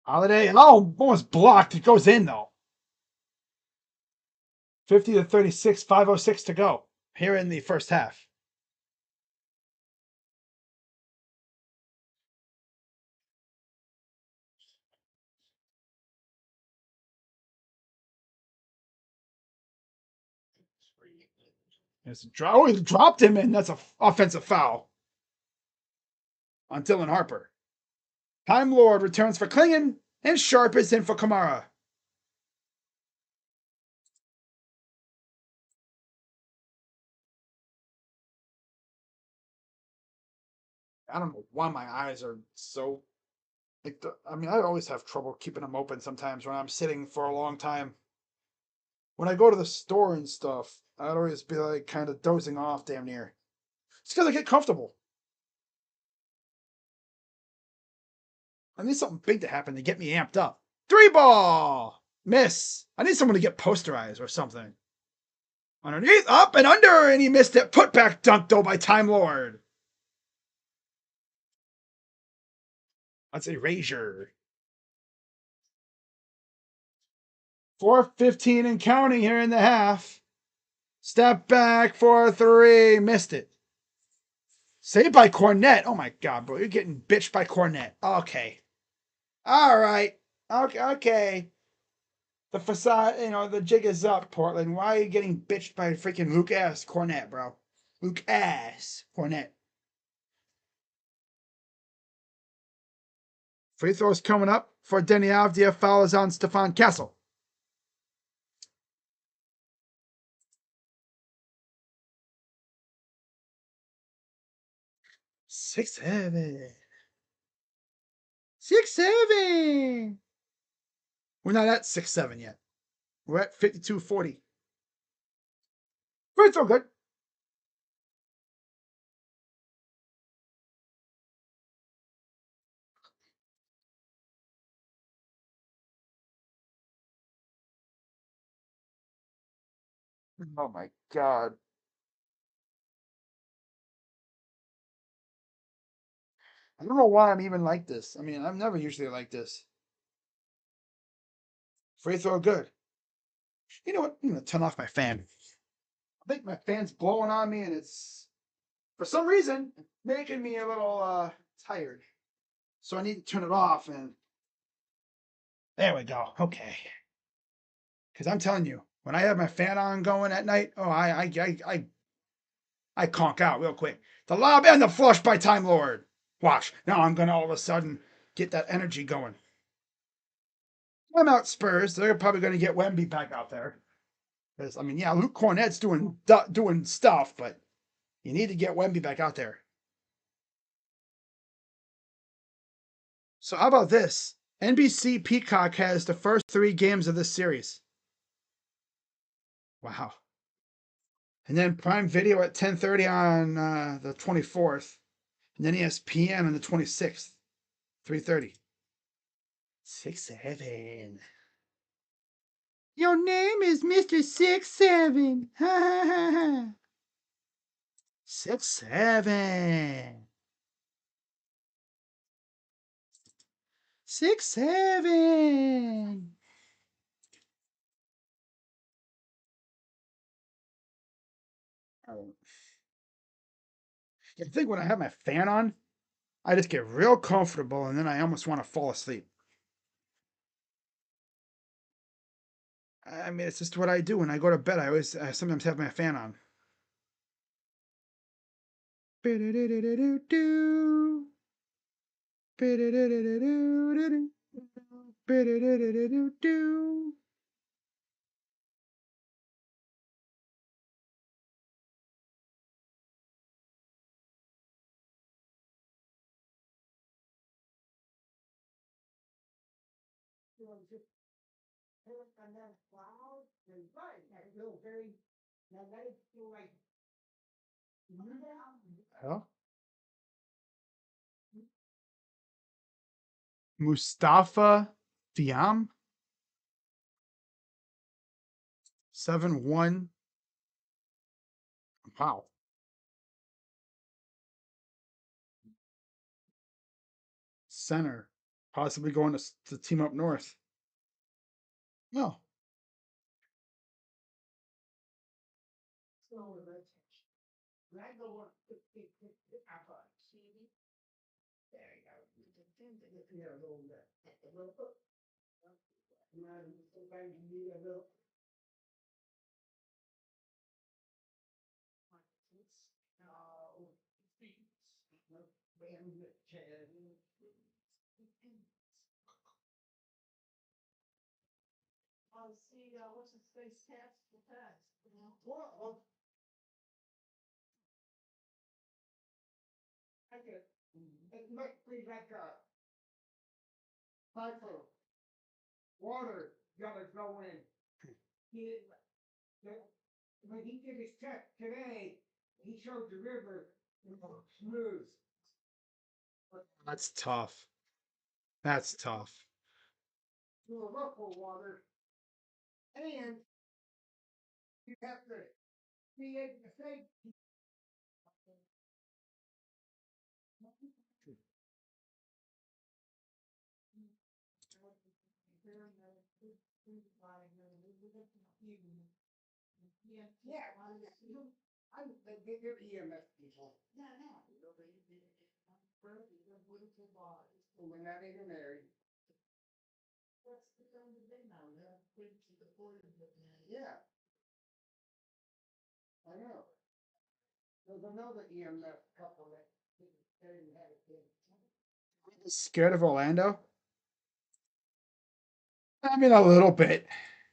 Holiday, almost blocked. It goes in, though. 50-36, 5:06 to go here in the first half. He dropped him in. That's an offensive foul on Dylan Harper. Time Lord returns for Klingon, and Sharp is in for Kamara. I don't know why my eyes are so. I always have trouble keeping them open sometimes when I'm sitting for a long time. When I go to the store and stuff, I'd always be like kind of dozing off damn near. It's because I get comfortable. I need something big to happen to get me amped up. 3-ball! Miss. I need someone to get posterized or something. Underneath, up and under, and he missed it. Put back dunk though by Time Lord. That's erasure. 4:15 and counting here in the half. Step back for 3. Missed it. Saved by Cornette. Oh my God, bro. You're getting bitched by Cornette. Okay. All right. Okay. The facade, the jig is up, Portland. Why are you getting bitched by freaking Luke ass Cornette, bro? Luke ass Cornette. Free throws coming up for Denny Avdia. Foul is on Stefan Castle. Six, seven. We're not at 6-7 yet. We're at 52-40. Free throw good. Oh my god. I don't know why I'm even like this. I mean, I'm never usually like this. Free throw good. You know what? I'm gonna turn off my fan. I think my fan's blowing on me and it's for some reason making me a little tired. So I need to turn it off and there we go. Okay. Because I'm telling you, when I have my fan on going at night, oh I conk out real quick. The lob and the flush by Time Lord. Watch. Now I'm gonna all of a sudden get that energy going. I'm out Spurs. They're probably gonna get Wemby back out there. Because I mean, yeah, Luke Cornett's doing stuff, but you need to get Wemby back out there. So how about this? NBC Peacock has the first 3 games of this series. Wow. And then Prime Video at 10:30 on the 24th, and then ESPN on the 26th, 3:30. 6-7. Your name is Mr. 6-7. Ha ha ha ha. 6-7. 6-7. I think when I have my fan on, I just get real comfortable and then I almost want to fall asleep. I mean, it's just what I do when I go to bed. I sometimes have my fan on. Huh? Mustafa Diam, 7-1. Wow. Center, possibly going to team up north. No. Water gotta go in. When he did his check today, he showed the river smooth. That's tough. That's tough. Water, and you have to be able to say. Yeah, they're EMS people. We're not even married. Yeah, I know. There's another EMS couple that didn't have a kid. Scared of Orlando? I mean, a little bit.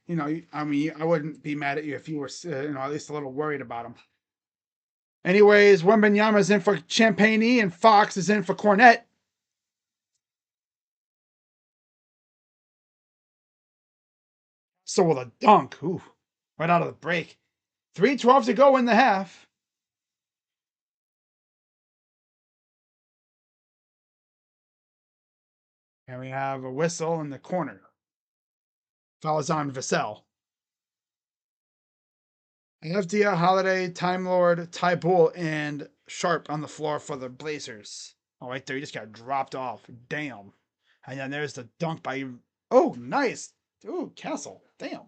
You know, I mean, I wouldn't be mad at you if you were, at least a little worried about him. Anyways, Wembenyama's in for Champagne and Fox is in for Cornette. So with a dunk. Ooh, right out of the break. 3:12 to go in the half. And we have a whistle in the corner. Fouls on Vassell. Avdia, Holiday, Time Lord, Ty Bull, and Sharp on the floor for the Blazers. Oh, right there. He just got dropped off. Damn. And then there's the dunk by. Oh, nice. Ooh, Castle. Damn.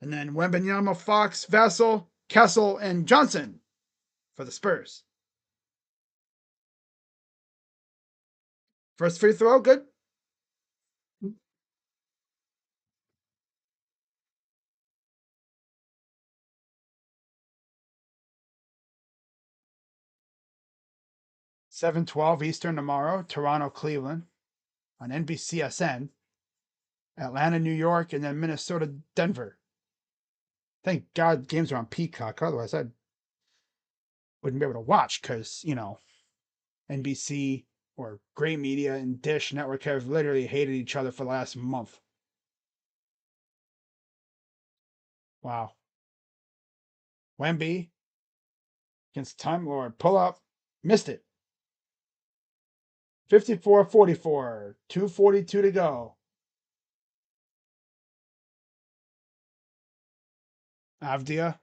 And then Wembenyama, Fox, Vassell, Castle, and Johnson for the Spurs. First free throw, good. 7:12 Eastern tomorrow. Toronto, Cleveland on NBCSN. Atlanta, New York, and then Minnesota, Denver. Thank God games are on Peacock. Otherwise, I wouldn't be able to watch because, NBC or Gray Media and Dish Network have literally hated each other for the last month. Wow. Wemby against Time Lord. Pull up. Missed it. 54-44. 2:42 to go. Avdia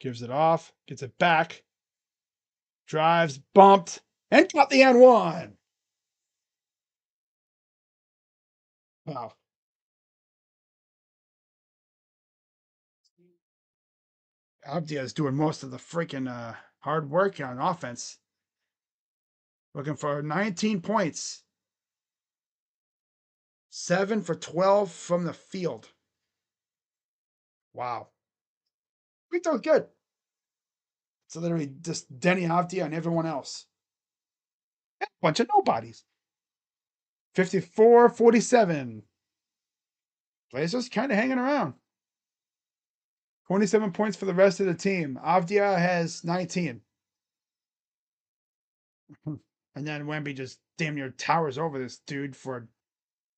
gives it off. Gets it back. Drives. Bumped. And got the N1. Wow. Avdia is doing most of the freaking hard work on offense. Looking for 19 points. 7 for 12 from the field. Wow. Free throw's good. It's literally just Denny Avdia and everyone else. A bunch of nobodies. 54-47. Blazers kind of hanging around. 27 points for the rest of the team. Avdia has 19. And then Wemby just damn near towers over this dude for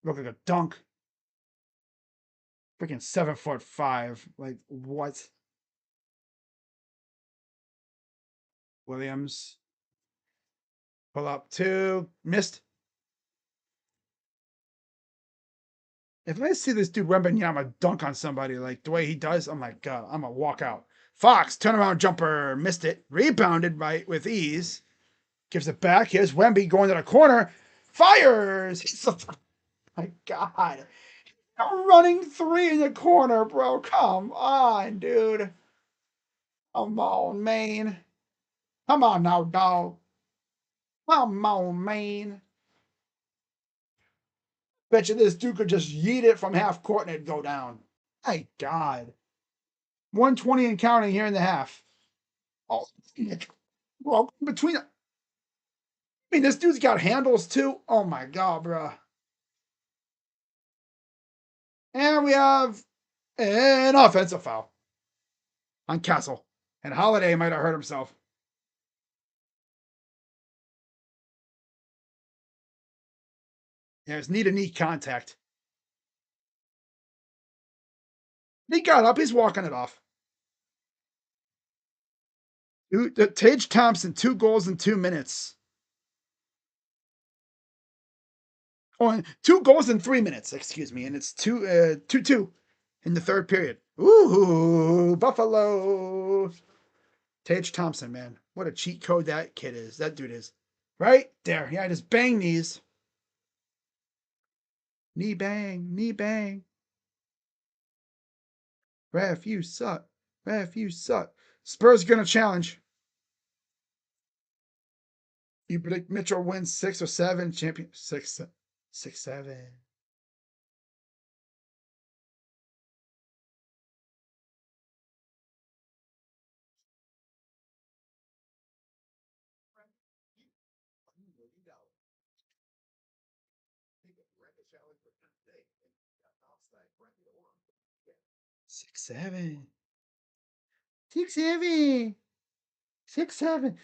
look like a dunk. Freaking 7'5". Like what? Williams. Pull up two. Missed. If I see this dude Wembenyama dunk on somebody like the way he does, oh my god, I'm gonna walk out. Fox, turnaround jumper, missed it. Rebounded right with ease. Gives it back. Here's Wemby going to the corner. Fires! My god. A running three in the corner, bro. Come on, dude. Come on, man. Come on now, dog. Come on, man. Bet you this dude could just yeet it from half court and it'd go down. My god. 120 and counting here in the half. Oh, well, between. I mean, this dude's got handles too. Oh my god, bro. And we have an offensive foul on Castle. And Holiday might have hurt himself. There's knee-to-knee contact. He got up. He's walking it off. Tage Thompson, 2 goals in 2 minutes. Oh, 2 goals in 3 minutes, excuse me. And it's 2-2 in the third period. Ooh, Buffalo. Tage Thompson, man. What a cheat code that kid is. That dude is. Right there. Yeah, just bang knees. Knee bang, knee bang. Ref, you suck. Ref, you suck. Spurs gonna challenge. You predict Mitchell wins 6 or 7 champion 6 7. Six, 7. 6 7. 6 7.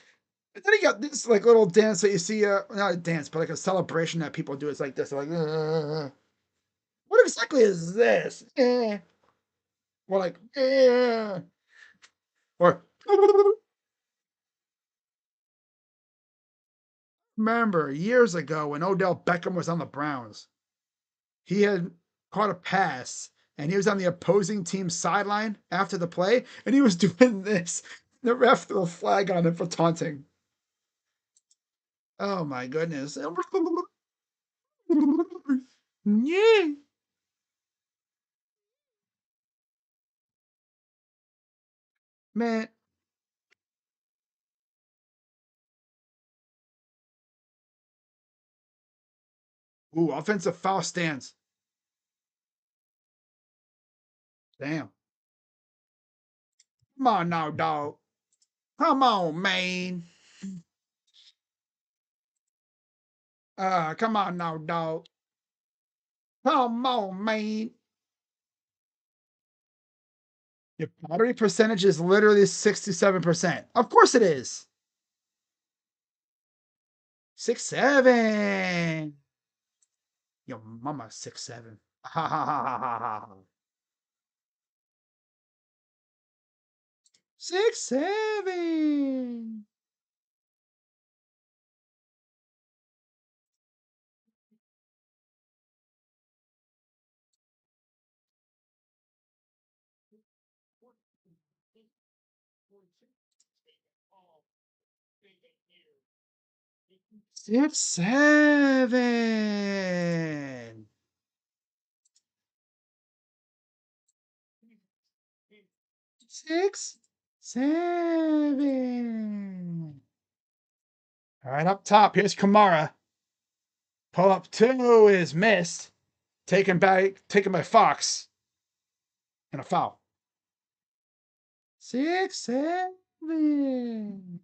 And then he got this like little dance that you see, not a dance, but like a celebration that people do. It's like this, like, what exactly is this? Or like, or remember years ago when Odell Beckham was on the Browns, he had caught a pass and he was on the opposing team's sideline after the play, and he was doing this. The ref threw a flag on him for taunting. Oh my goodness. Yeah. Man. Ooh, offensive foul stance. Damn. Come on now, dog. Come on, man. Come on now, dog. Come on, man. Your battery percentage is literally 67%. Of course it is. 6'7". Your mama 6'7". Ha ha ha ha ha ha. 6'7". Six, 7. 6, 7. All right, up top, here's Kamara. Pull up 2 is missed. Taken by Fox. And a foul. 6, 7.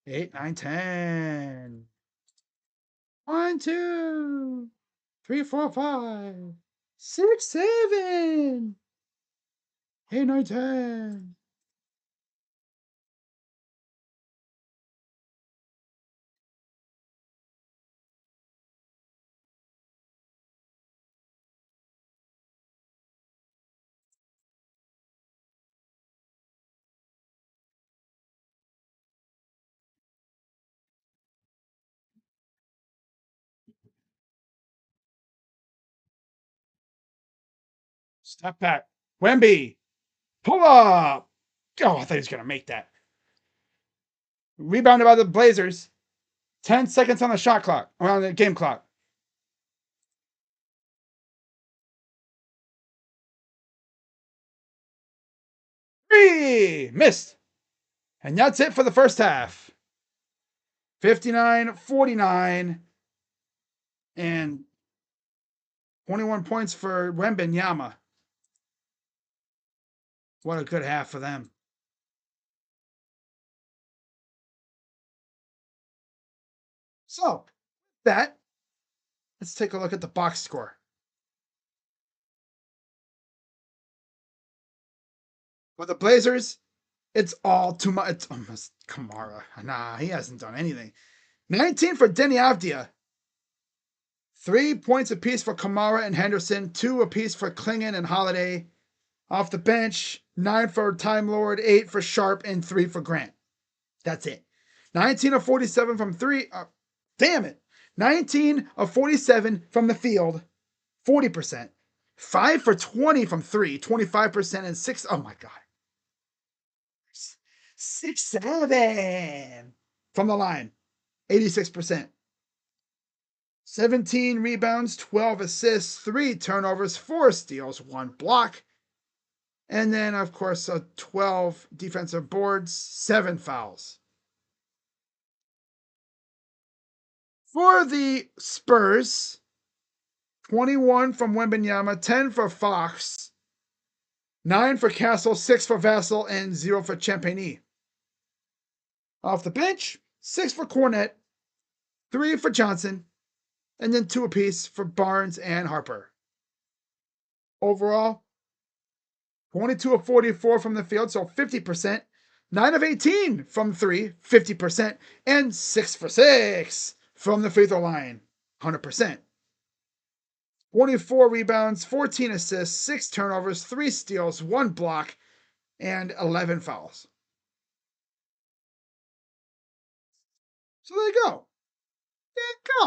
8, 9, 10. 1, 2, 3, 4, 5. 6, 7. 8, 9, 10. Step back. Wemby. Pull up. Oh, I thought he was going to make that. Rebounded by the Blazers. 10 seconds on the shot clock, or on the game clock. Three! Missed. And that's it for the first half. 59-49. And 21 points for Wembanyama. What a good half for them. So, that, let's take a look at the box score. For the Blazers, it's all too much. It's almost Kamara. Nah, he hasn't done anything. 19 for Denny Avdia. 3 points apiece for Kamara and Henderson. 2 apiece for Klingon and Holiday. Off the bench, 9 for Time Lord, 8 for Sharp, and 3 for Grant. That's it. 19 of 47 from 3. Damn it. 19 of 47 from the field, 40%. 5 for 20 from 3, 25%, and 6. Oh my God. 6, 7 from the line, 86%. 17 rebounds, 12 assists, 3 turnovers, 4 steals, 1 block. And then, of course, 12 defensive boards, 7 fouls. For the Spurs, 21 from Wembanyama, 10 for Fox, 9 for Castle, 6 for Vassell, and 0 for Champagny. Off the bench, 6 for Cornette, 3 for Johnson, and then 2 apiece for Barnes and Harper. Overall, 22 of 44 from the field, so 50%. 9 of 18 from 3, 50%, and 6 for 6 from the free throw line, 100%. 24 rebounds, 14 assists, 6 turnovers, 3 steals, 1 block, and 11 fouls. So there you go. There you go.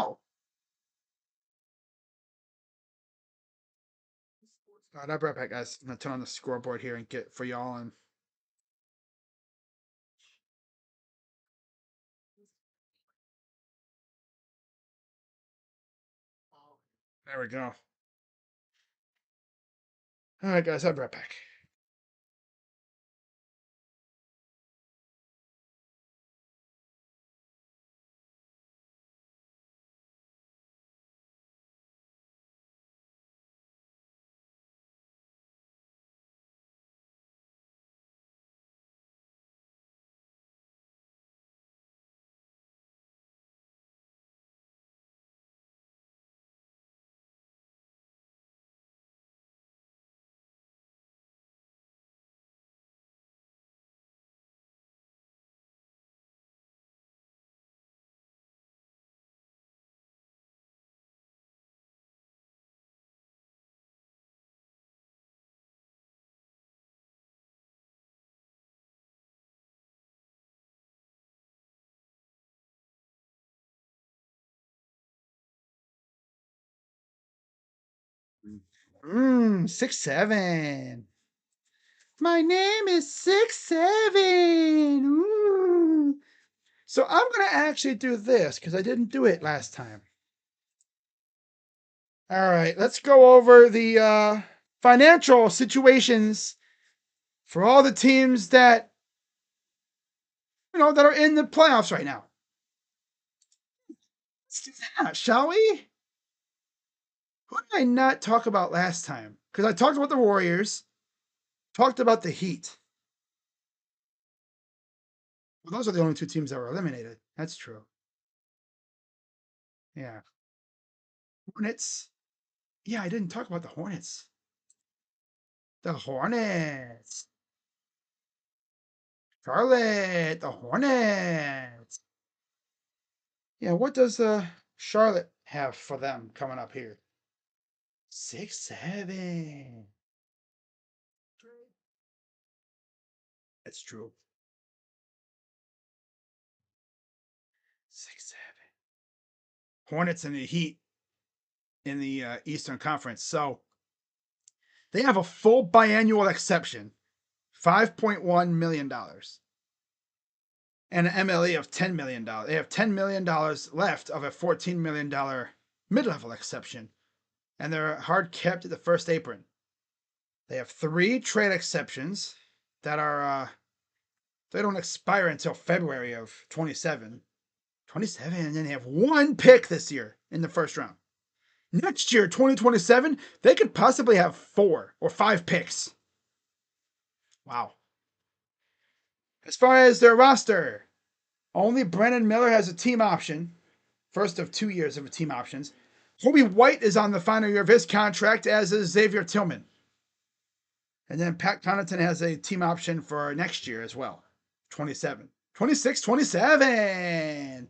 All right, I'll be right back, guys. I'm going to turn on the scoreboard here and get for y'all. And there we go. All right, guys, I'll be right back. Mm, 6'7". My name is 6'7". Ooh. So I'm going to actually do this because I didn't do it last time. All right, let's go over the financial situations for all the teams that that are in the playoffs right now. Let's do that, shall we? Who did I not talk about last time? Because I talked about the Warriors, talked about the Heat. Well, those are the only 2 teams that were eliminated. That's true. Yeah. Hornets. Yeah, I didn't talk about the Hornets. The Hornets. Charlotte. The Hornets. Yeah, what does Charlotte have for them coming up here? 6'7". That's true. 6'7". Hornets and the Heat in the Eastern Conference. So they have a full biannual exception, $5.1 million, and an MLE of $10 million. They have $10 million left of a $14 million mid-level exception, and they're hard kept at the first apron. They have 3 trade exceptions that are they don't expire until February of 27. 27, and then they have 1 pick this year in the first round. Next year, 2027, they could possibly have 4 or 5 picks. Wow. As far as their roster, only Brandon Miller has a team option. First of 2 years of team options. Kobe White is on the final year of his contract, as is Xavier Tillman. And then Pat Connaughton has a team option for next year as well. 27. 26, 27.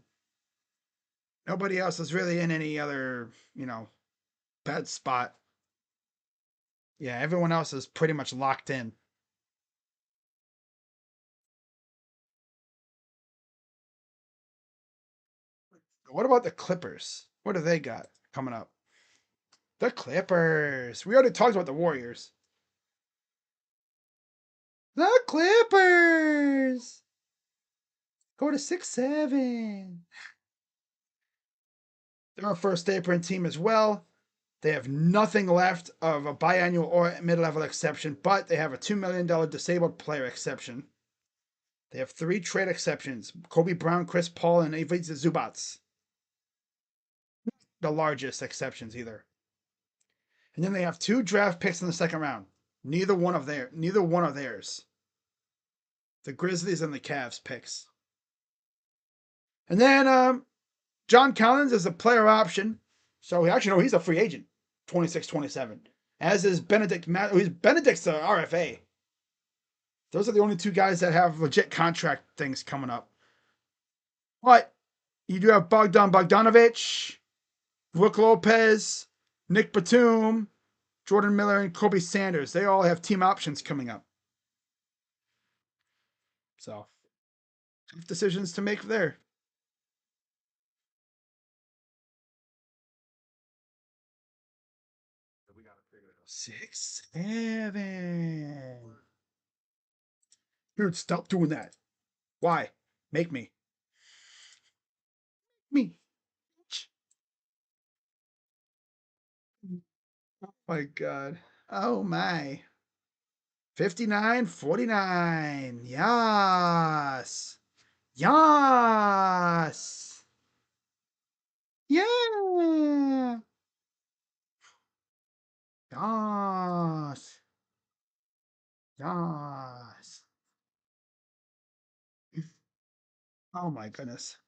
Nobody else is really in any other, bad spot. Yeah, everyone else is pretty much locked in. What about the Clippers? What do they got coming up? The Clippers. We already talked about the Warriors. The Clippers. Go to 6'7". They're a first apron team as well. They have nothing left of a biannual or mid-level exception, but they have a $2 million disabled player exception. They have 3 trade exceptions: Kobe Brown, Chris Paul, and Ivica Zubats. The largest exceptions either. And then they have 2 draft picks in the second round. Neither one of theirs. The Grizzlies and the Cavs picks. And then John Collins is a player option. So he's a free agent. 26-27. As is Benedict's RFA. Those are the only two guys that have legit contract things coming up. But you do have Bogdan Bogdanovic, Brook Lopez, Nick Batum, Jordan Miller, and Kobe Sanders. They all have team options coming up. So, tough decisions to make there. We gotta figure it out. 6'7". Dude, stop doing that. Why? Make me. Me. Oh my god. Oh my. 59-49. Yes. Yes. Yeah. Yes. Yes. Oh my goodness.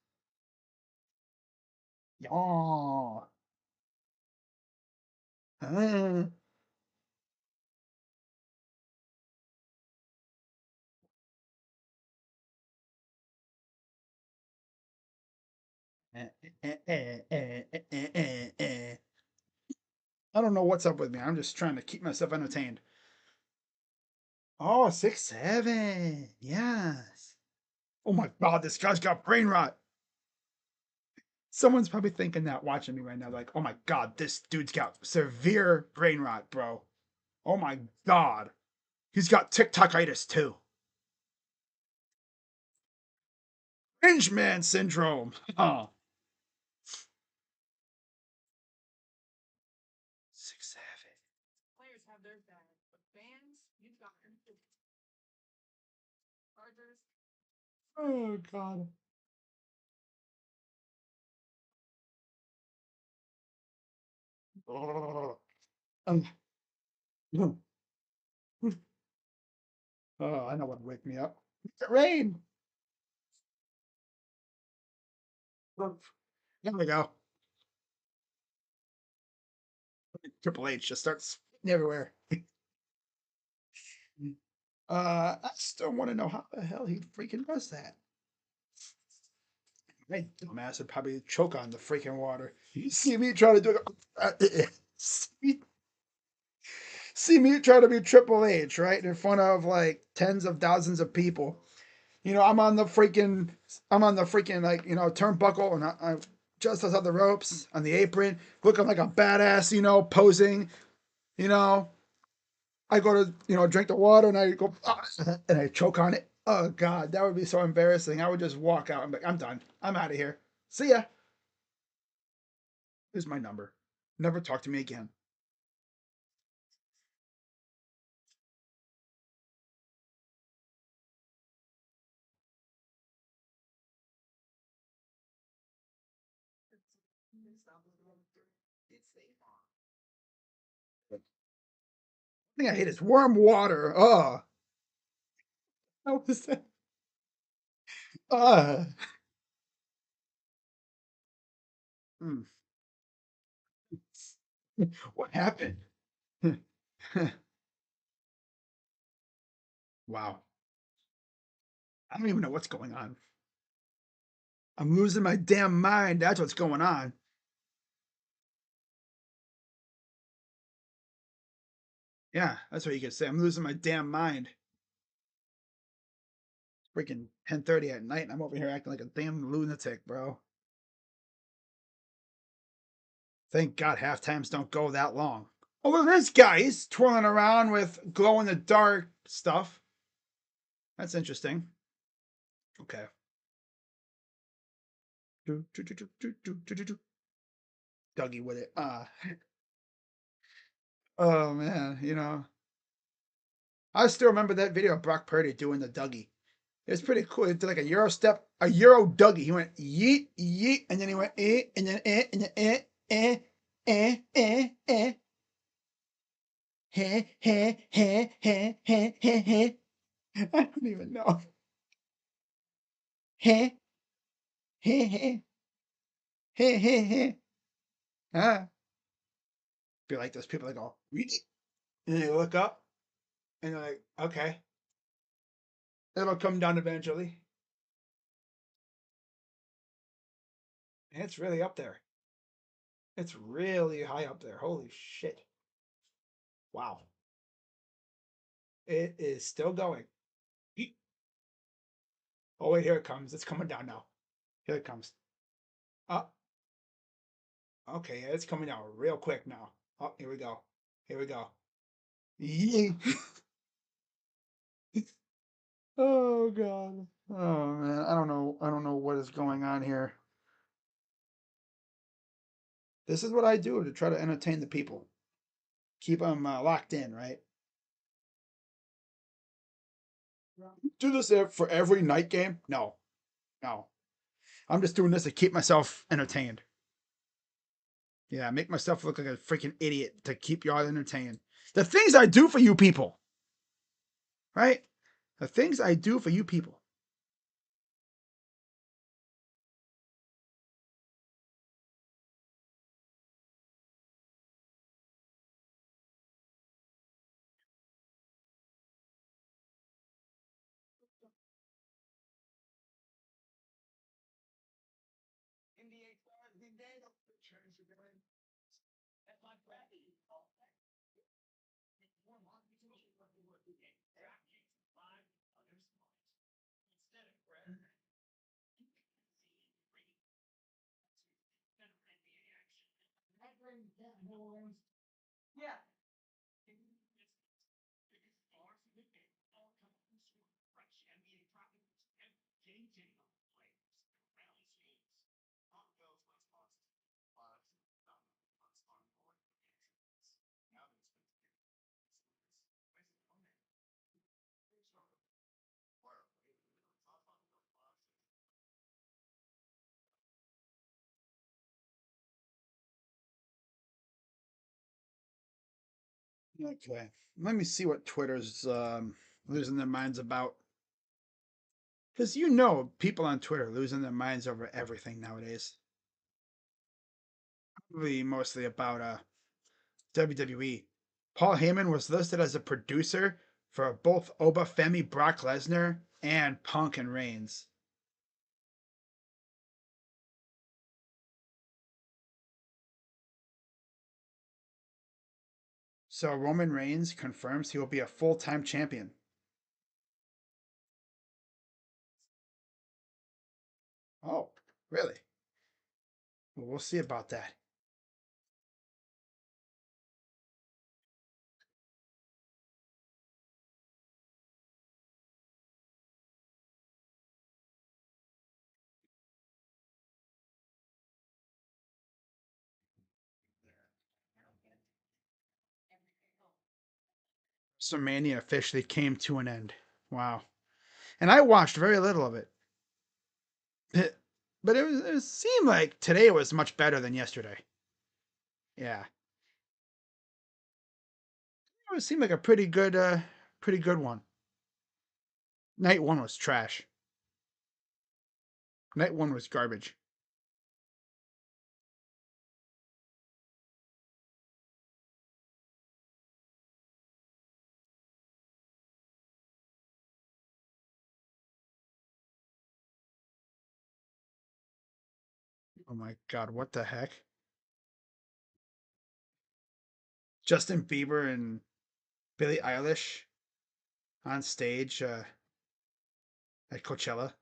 Yeah. Uh, I don't know what's up with me. I'm just trying to keep myself entertained. Oh, 6'7". Yes. Oh my god, this guy's got brain rot. Someone's probably thinking that watching me right now, like, oh my god, this dude's got severe brain rot, bro. Oh my god. He's got TikTokitis too. Binge man syndrome. Huh. 6'7". Players have their bag, but fans, you've got your Chargers. Oh god. Um, oh, I know what would wake me up. Rain. There we go. Triple H just starts everywhere. I still want to know how the hell he freaking does that. My dumbass would probably choke on the freaking water. You see me try to do it. See me try to be Triple H, right? In front of like tens of thousands of people. You know, I'm on the freaking like, turnbuckle and I'm just on the ropes on the apron, looking like a badass, posing, you know. I go to, drink the water and I go, "Ah," and I choke on it. Oh God, that would be so embarrassing. I would just walk out. I'm like, I'm done. I'm out of here. See ya. Here's my number. Never talk to me again. The thing I hate is warm water. Oh, how was that? Uh, hmm. What happened? Wow. I don't even know what's going on. I'm losing my damn mind. That's what's going on. Yeah, that's what you could say. I'm losing my damn mind. Freaking 10:30 at night, and I'm over here acting like a damn lunatic, bro. Thank God half times don't go that long. Oh, look at this guy. He's twirling around with glow in the dark stuff. That's interesting. Okay. Dougie with it. Oh man, I still remember that video of Brock Purdy doing the Dougie. It was pretty cool. He did like a Euro step, a Euro Dougie. He went yeet, yeet, and then he went and then and then heh, heh, heh, heh, heh, heh, heh. I don't even know. Heh, heh, heh, heh, heh, heh. Ah. Be like those people that go, "Yeet," and they look up and they're like, okay. It'll come down eventually. And it's really up there. It's really high up there. Holy shit. Wow. It is still going. Oh, wait, here it comes. It's coming down now. Here it comes. Oh, okay. It's coming down real quick now. Oh, here we go. Here we go. Yee. Oh, God. Oh, man. I don't know. I don't know what is going on here. This is what I do to try to entertain the people. Keep them locked in, right? Do this for every night game? No, no. I'm just doing this to keep myself entertained. Yeah, make myself look like a freaking idiot to keep y'all entertained. The things I do for you people, right? The things I do for you people. Okay, let me see what Twitter's losing their minds about. Because you know, people on Twitter losing their minds over everything nowadays. Probably mostly about WWE. Paul Heyman was listed as a producer for both Obafemi Brock Lesnar and Punk and Reigns. So Roman Reigns confirms he will be a full-time champion. Oh, really? Well, we'll see about that. So Mania officially came to an end. Wow. And I watched very little of it. But it seemed like today was much better than yesterday. Yeah. It seemed like a pretty good one. Night one was trash. Night one was garbage. Oh my god, what the heck? Justin Bieber and Billie Eilish on stage at Coachella.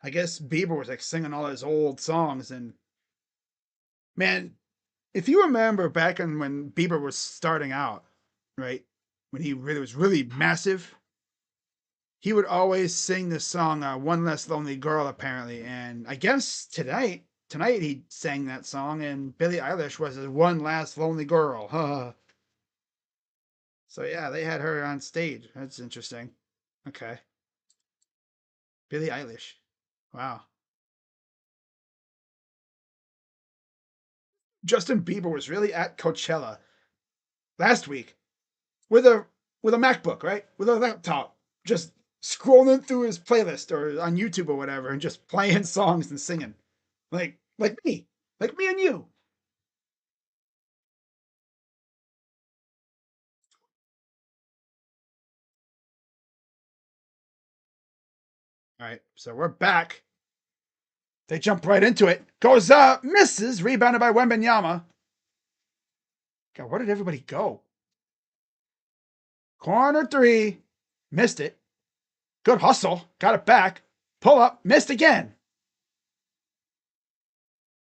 I guess Bieber was like singing all his old songs, and man, if you remember back in when Bieber was starting out, right? When he really was really massive, he would always sing this song, "One Less Lonely Girl," apparently. And I guess tonight he sang that song, and Billie Eilish was his "One Last Lonely Girl." So yeah, they had her on stage. That's interesting. Okay, Billie Eilish. Wow. Justin Bieber was really at Coachella last week with a MacBook, right? With a laptop, just scrolling through his playlist or on YouTube or whatever, and just playing songs and singing, like me and you. All right, so we're back. They jump right into it. Goes up, misses, rebounded by Wembenyama. God, where did everybody go? Corner three, missed it. Good hustle, got it back. Pull up, missed again.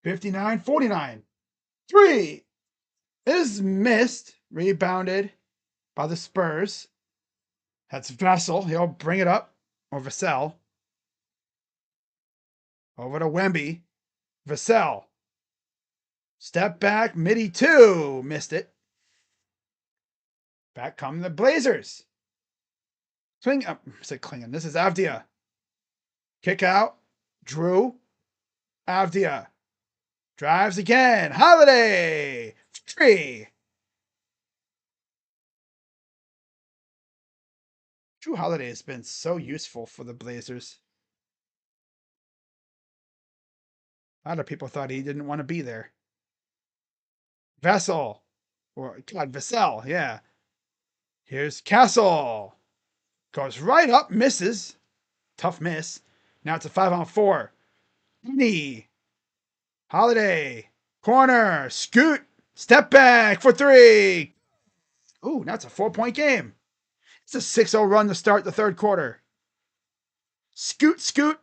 59-49. Three is missed, rebounded by the Spurs. That's Vessel. He'll bring it up. Or Vassell. Over to Wemby. Vassell. Step back. Midi two. Missed it. Back come the Blazers. Swing up. I said Klingon. This is Avdia. Kick out. Drew. Avdia. Drives again. Holiday. Three. Drew Holiday has been so useful for the Blazers. A lot of people thought he didn't want to be there. Vessel. Or, God, Vassell. Yeah. Here's Castle. Goes right up, misses. Tough miss. Now it's a 5-on-4. Knee. Holiday. Corner. Scoot. Step back for three. Ooh, now it's a 4-point game. It's a 6-0 run to start the third quarter. Scoot, scoot.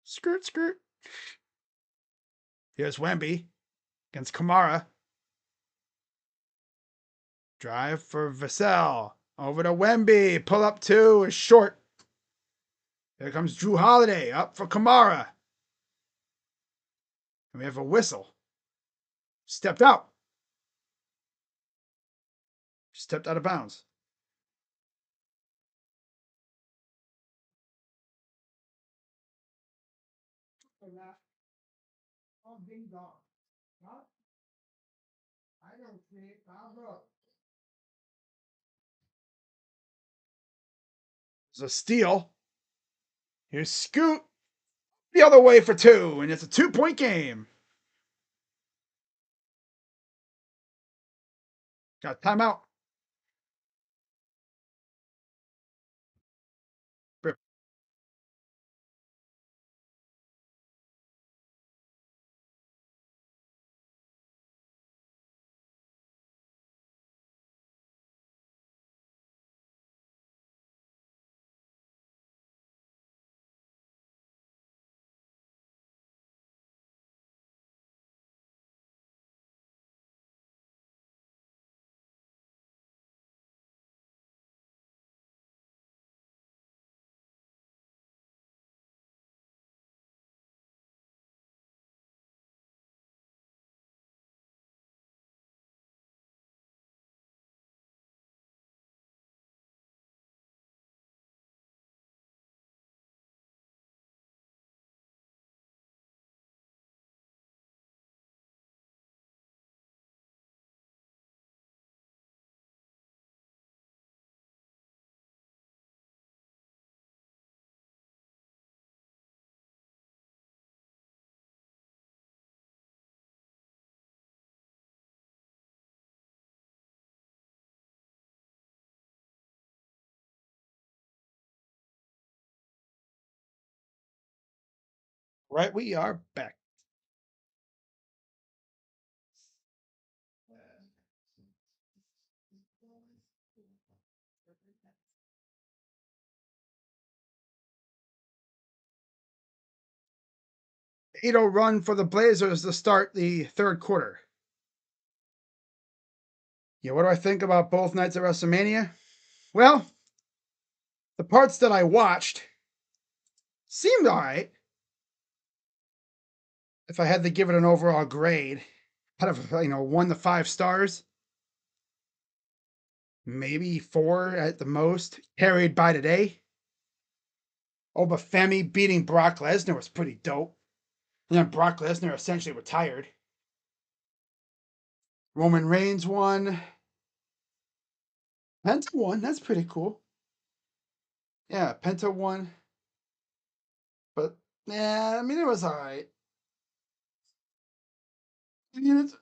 Skirt, skirt. Here's Wemby against Kamara. Drive for Vassell. Over to Wemby. Pull up two is short. Here comes Drew Holiday. Up for Kamara. And we have a whistle. Stepped out. Stepped out of bounds. It's a steal. Here's Scoot the other way for two, and it's a 2-point game. Got timeout. Right, we are back. It'll run for the Blazers to start the third quarter. Yeah, what do I think about both nights of WrestleMania? Well, the parts that I watched seemed all right. If I had to give it an overall grade, out of 1 to 5 stars, maybe 4 at the most. Carried by today. Obafemi beating Brock Lesnar was pretty dope. And then Brock Lesnar essentially retired. Roman Reigns won. Penta won. That's pretty cool. Yeah, Penta won. But yeah, I mean it was alright. I mean it's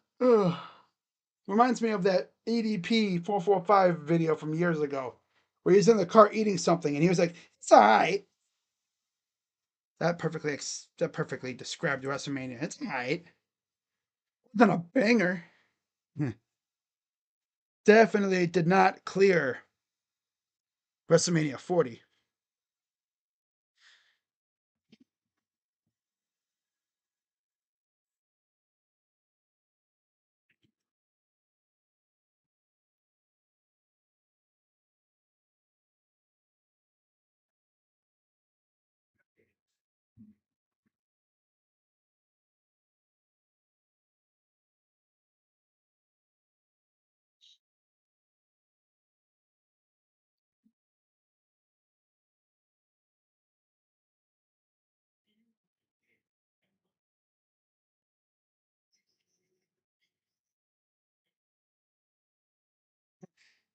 reminds me of that ADP 445 video from years ago where he's in the car eating something and he was like, "It's all right." That perfectly described WrestleMania. It's all right. Wasn't a banger. Definitely did not clear WrestleMania 40.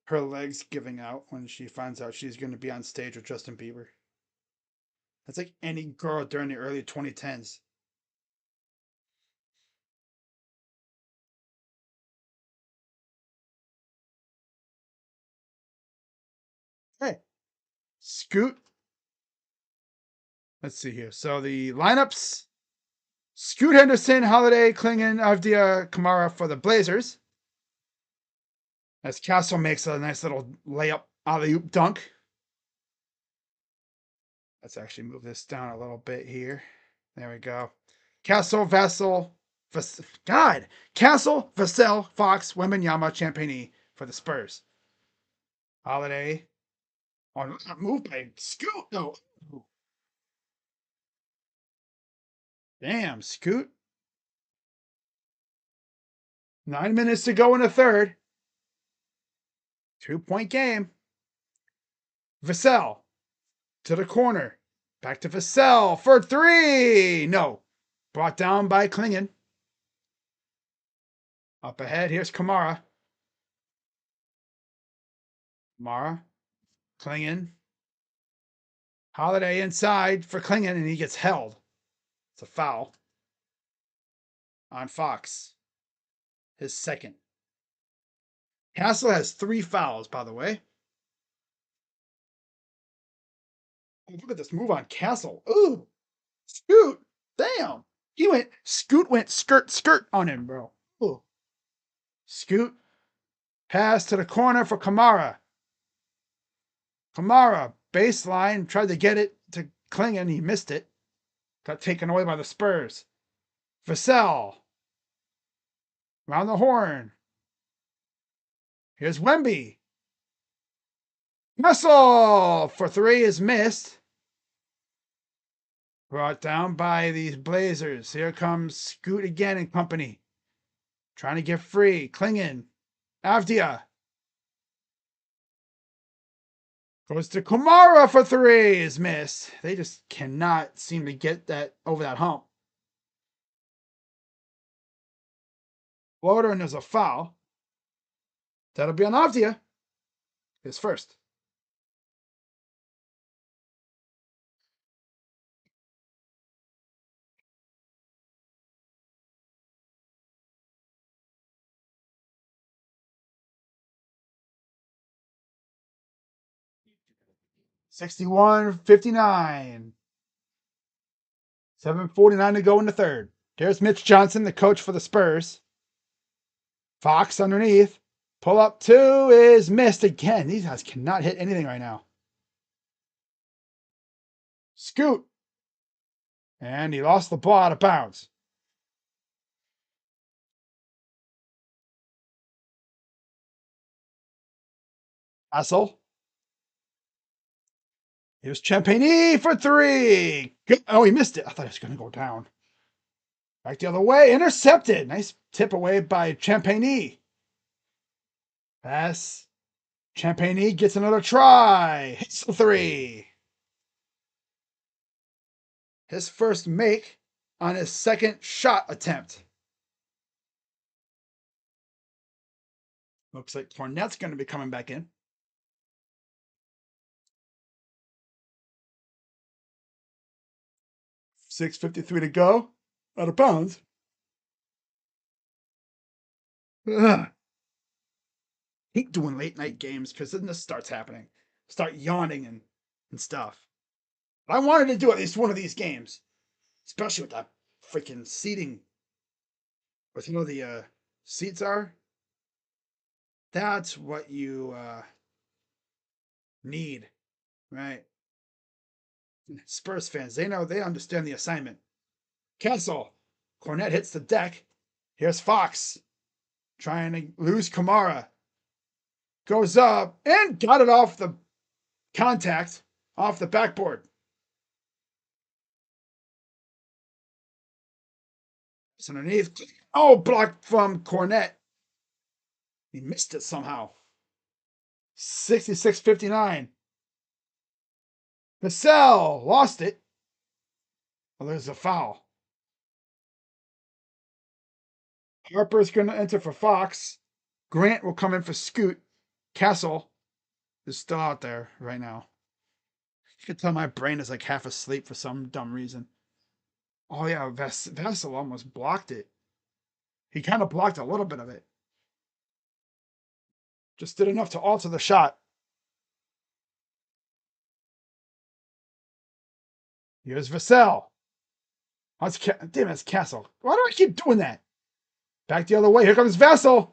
Her legs giving out when she finds out she's going to be on stage with Justin Bieber. That's like any girl during the early 2010s. Hey, Scoot. Let's see here. So the lineups: Scoot Henderson, Holiday, Klingon, Avdia, Kamara for the Blazers. As Castle makes a nice little layup alley-oop dunk. Let's actually move this down a little bit here. There we go. Castle, Vassell, God! Castle, Vassell, Fox, Wembanyama, Champagny for the Spurs. Holiday. On move by Scoot. No. Damn, Scoot. 9 minutes to go in the third. 2-point game. Vassell to the corner. Back to Vassell for three. No. Brought down by Klingon. Up ahead, here's Kamara. Kamara. Klingon. Holiday inside for Klingon, and he gets held. It's a foul on Fox. His second. Castle has 3 fouls, by the way. Look at this move on Castle. Ooh. Scoot. Damn. Scoot went skirt on him, bro. Ooh. Scoot. Pass to the corner for Kamara. Kamara, baseline, tried to get it to Klingon. He missed it. Got taken away by the Spurs. Vassell. Round the horn. Here's Wemby. Muscle for 3 is missed. Brought down by these Blazers. Here comes Scoot again and company. Trying to get free. Klingon. Avdia. Goes to Kamara for 3 is missed. They just cannot seem to get that over that hump. Floater, and there's a foul. That'll be on Avdia. His first. $61-59. 7:49 to go in the third. There's Mitch Johnson, the coach for the Spurs. Fox underneath. Pull up 2 is missed again. These guys cannot hit anything right now. Scoot. And he lost the ball out of bounds. Hassel. Here's Champagny for 3. Oh, he missed it. I thought it was going to go down. Back the other way. Intercepted. Nice tip away by Champagny. Pass. Champagny gets another try. Hits the 3. His first make on his second shot attempt. Looks like Fournette's going to be coming back in. 6:53 to go. Out of bounds. Ugh. hate doing late night games because then this starts happening. Start yawning and stuff. But I wanted to do at least one of these games, especially with that freaking seating. With the seats are. That's what you need, right? Spurs fans, they understand the assignment. Kessel, Cornet hits the deck. Here's Fox trying to lose Kamara. Goes up and got it off the contact, off the backboard. It's underneath. Oh, blocked from Cornet. He missed it somehow. 66-59. Vassell lost it. Well, there's a foul. Harper's going to enter for Fox. Grant will come in for Scoot. Castle is still out there right now. You can tell my brain is like half asleep for some dumb reason. Oh yeah, Vassell almost blocked it. He kind of blocked a little bit of it. Just did enough to alter the shot. Here's Vassell. Damn, it's Castle. Why do I keep doing that? Back the other way. Here comes Vassell.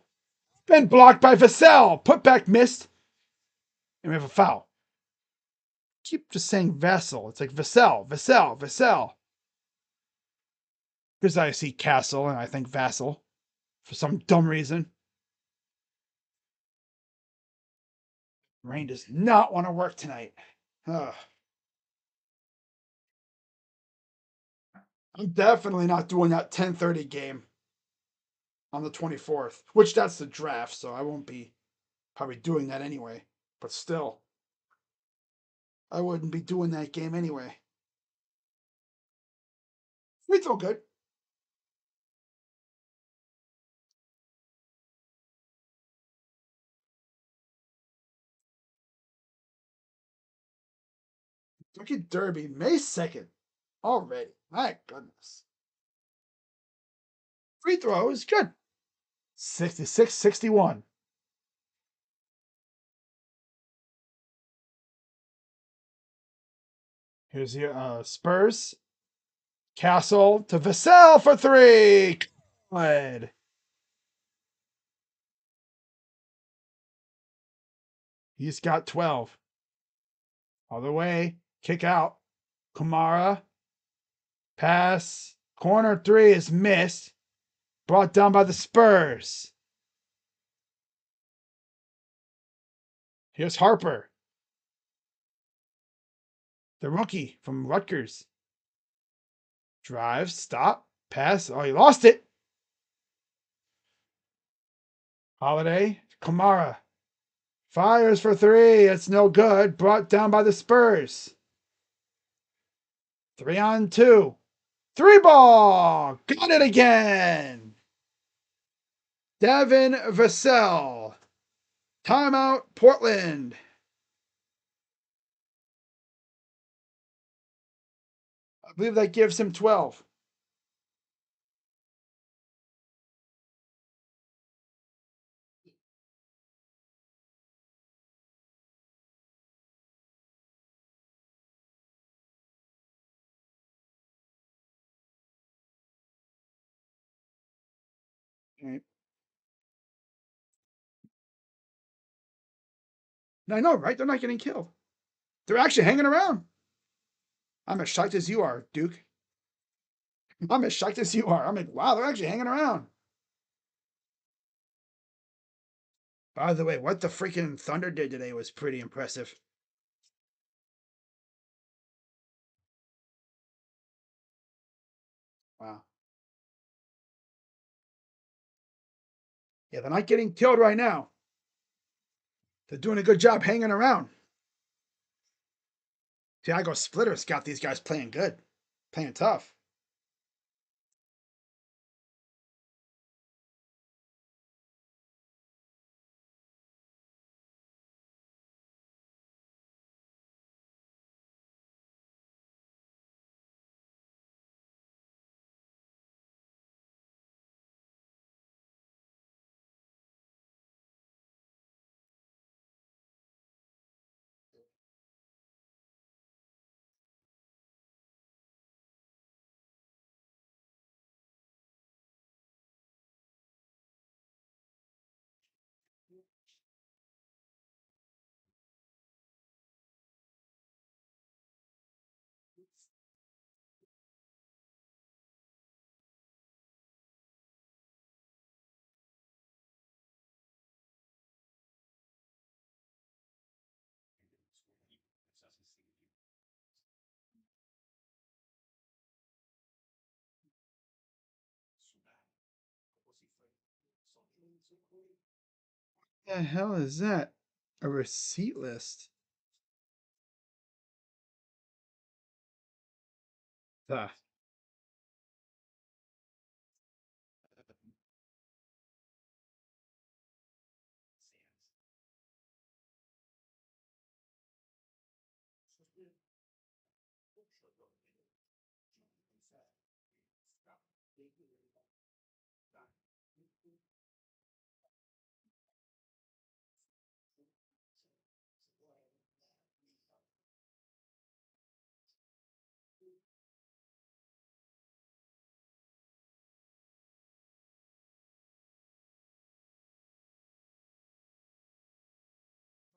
Been blocked by Vassell. Put back missed. And we have a foul. Keep just saying Vassell. It's like Vassell, Vassell, Vassell. Because I see Castle and I think Vassell for some dumb reason. Rain does not want to work tonight. Ugh. I'm definitely not doing that 10:30 game on the 24th, which that's the draft, so I won't be probably doing that anyway. But still, I wouldn't be doing that game anyway. Free throw good. Kentucky Derby, May 2nd. Already. My goodness. Free throw is good. 66-61. Here's your Spurs. Castle to Vassell for three. Good. He's got 12. Other way. Kick out. Kamara. Pass. Corner three is missed. Brought down by the Spurs. Here's Harper. The rookie from Rutgers. Drive. Stop. Pass. Oh, he lost it. Holiday. Kamara. Fires for three. It's no good. Brought down by the Spurs. 3-on-2. Three ball. Got it again. Devin Vassell. Timeout, Portland. I believe that gives him 12. Right. I know, right? They're not getting killed. They're actually hanging around. I'm as shocked as you are, Duke. I'm as shocked as you are. I'm like, wow, they're actually hanging around. By the way, what the freaking Thunder did today was pretty impressive. Wow. Yeah, they're not getting killed right now. They're doing a good job hanging around. Tiago Splitter's got these guys playing good, playing tough. The hell is that? A receipt list. The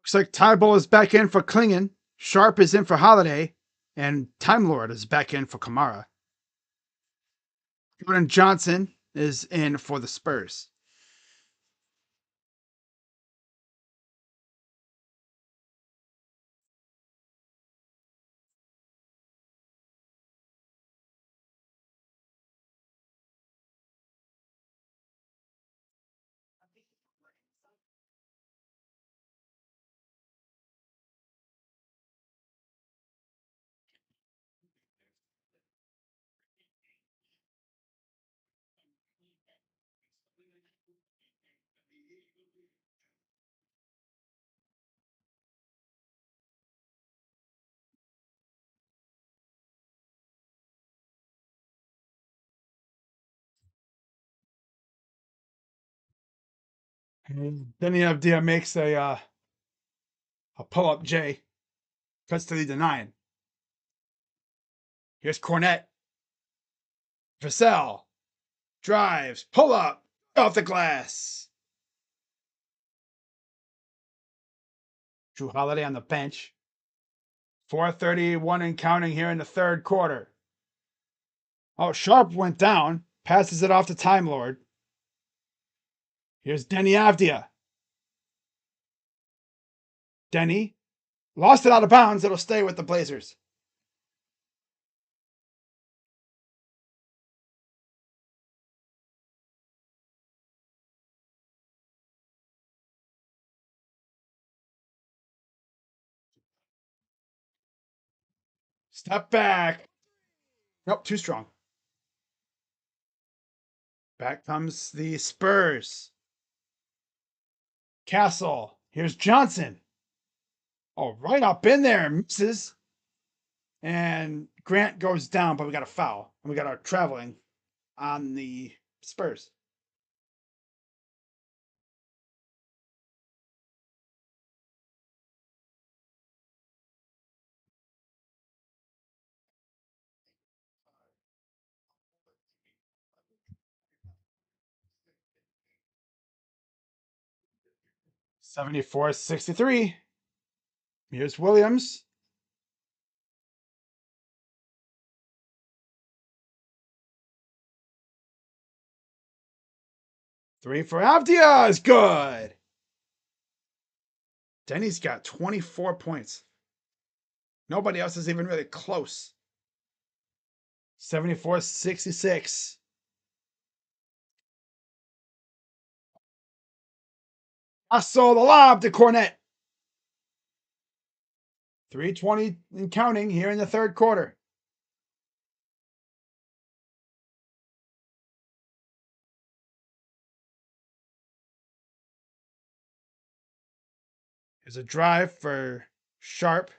looks like Tybalt is back in for Klingen. Sharp is in for Holiday, and Time Lord is back in for Kamara. Jordan Johnson is in for the Spurs. Then Avdia makes a pull up J, cuts to lead to 9. Here's Cornette. Vassell drives, pull up, off the glass. Drew Holiday on the bench. 4:31 and counting here in the third quarter. Oh, Sharp went down, passes it off to Time Lord. Here's Denny Avdia. Denny lost it out of bounds. It'll stay with the Blazers. Step back. Nope, too strong. Back comes the Spurs. Castle. Here's Johnson. Oh, right up in there. Misses. And Grant goes down, but we got a foul. And we got our traveling on the Spurs. $74-63. Here's Williams. Three for Avdia is good. Denny's got 24 points. Nobody else is even really close. 74-66. I saw the lob to Cornette. 3:20 and counting here in the third quarter. There's a drive for Sharp.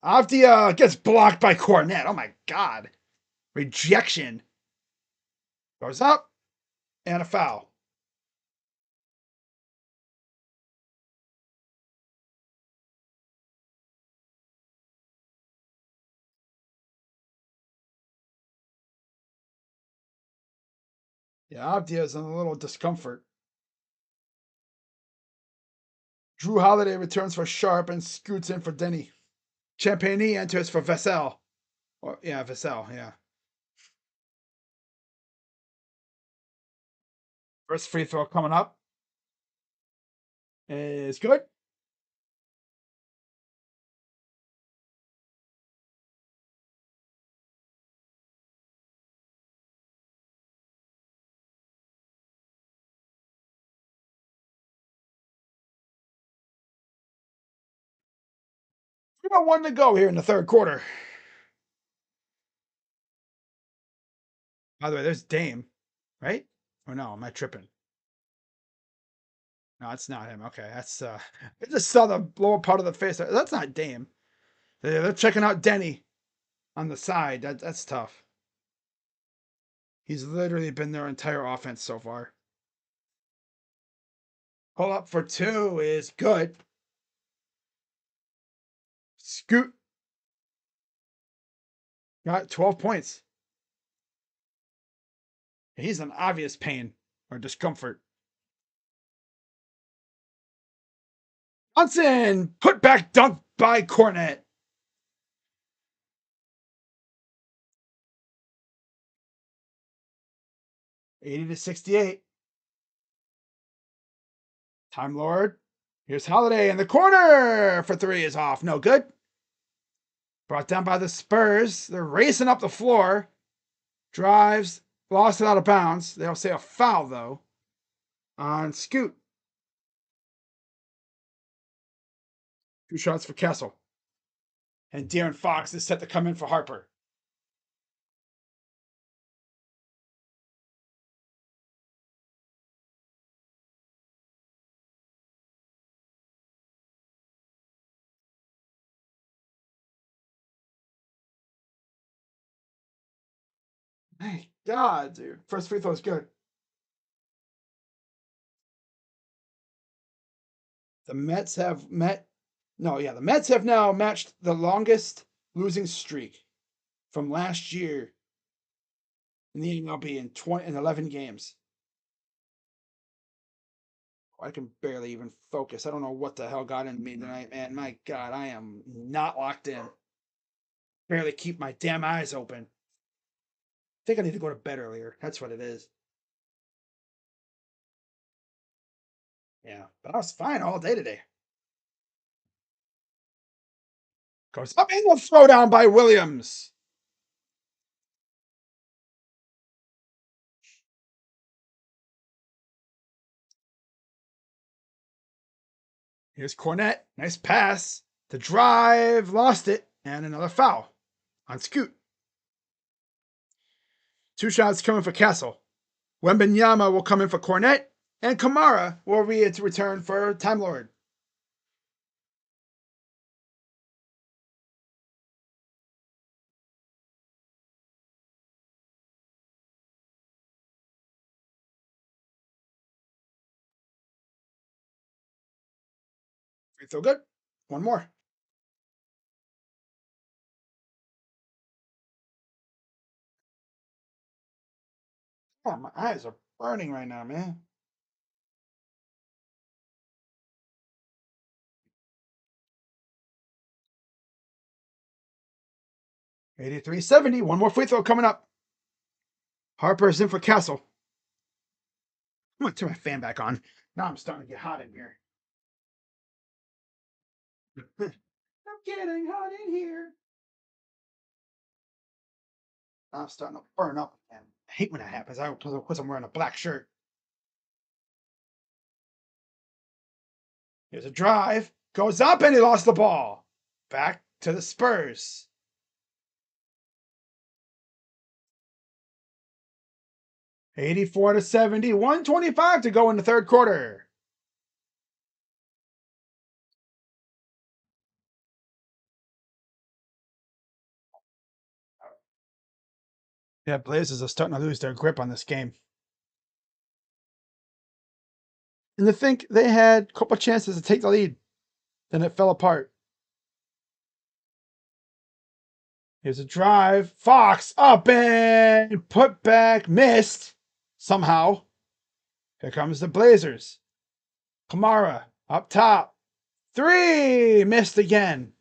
Avdia gets blocked by Cornette. Oh my God. Rejection. Goes up and a foul. Yeah, Avdia's in a little discomfort. Drew Holiday returns for Sharp and scoots in for Denny. Champagny enters for Vassell. Vassell, yeah. First free throw coming up is good. 1:01 to go here in the third quarter. By the way, there's Dame, right? Or no, am I tripping? No, it's not him. Okay, that's I just saw the lower part of the face. That's not Dame. They're checking out Denny on the side. That's tough. He's literally been their entire offense so far. Pull up for two is good. Scoot. Got 12 points. He's an obvious pain or discomfort. Johnson, put back dunk by Cornette. $80-68. Time Lord. Here's Holiday in the corner for three is off. No good. Brought down by the Spurs. They're racing up the floor. Drives. Lost it out of bounds. They'll say a foul, though, on Scoot. 2 shots for Kessel. And De'Aaron Fox is set to come in for Harper. My God, dude. First free throw is good. The Mets have the Mets have now matched the longest losing streak from last year in the MLB in 11 games. I can barely even focus. I don't know what the hell got into me tonight, man. My God, I am not locked in. Barely keep my damn eyes open. I think I need to go to bed earlier. That's what it is. Yeah, but I was fine all day today. Goes up in the throwdown by Williams. Here's Cornette. Nice pass. The drive. Lost it. And another foul on Scoot. 2 shots coming for Castle. Wembenyama will come in for Cornette. And Kamara will be its return for Time Lord. Free throw good. One more. Oh, my eyes are burning right now, man. $83-70. One more free throw coming up. Harper's in for Castle. I'm going to turn my fan back on. Now I'm starting to get hot in here. I'm getting hot in here. I'm starting to burn up. And I hate when that happens. Because I'm wearing a black shirt. Here's a drive. Goes up and he lost the ball. Back to the Spurs. $84-70. 125 to go in the third quarter. Yeah, Blazers are starting to lose their grip on this game. And to think they had a couple chances to take the lead. Then it fell apart. Here's a drive. Fox up and put back. Missed somehow. Here comes the Blazers. Kamara up top. 3. Missed again.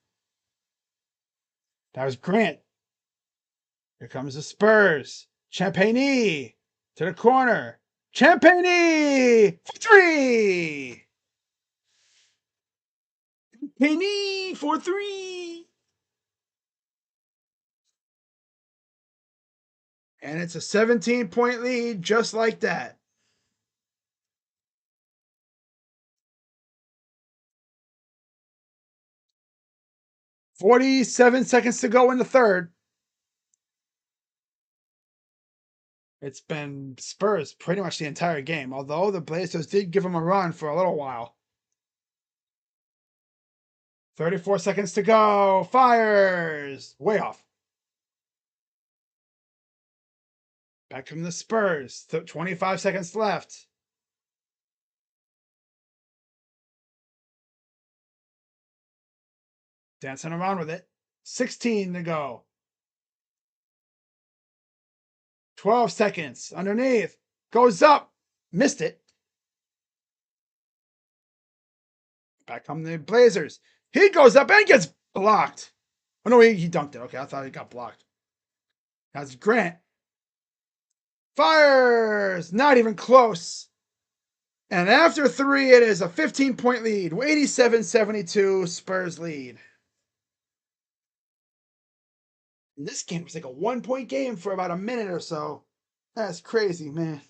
That was Grant. Here comes the Spurs. Champagny to the corner. Champagny for 3. Champagny for 3. And it's a 17-point lead just like that. 47 seconds to go in the third. It's been Spurs pretty much the entire game, although the Blazers did give them a run for a little while. 34 seconds to go. Fires. Way off. Back from the Spurs. 25 seconds left. Dancing around with it. 16 to go. 12 seconds. Underneath. Goes up. Missed it. Back come the Blazers. He goes up and gets blocked. Oh, no, he dunked it. Okay, I thought he got blocked. That's Grant. Fires. Not even close. And after 3, it is a 15-point lead. 87-72 Spurs lead. And this game was like a 1-point game for about a minute or so. That's crazy, man.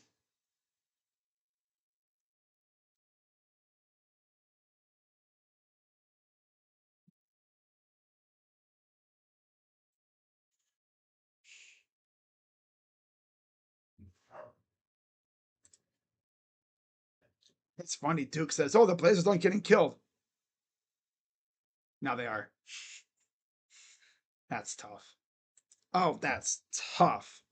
It's funny. Duke says, "Oh, the Blazers aren't getting killed." Now they are. That's tough. Oh, that's tough.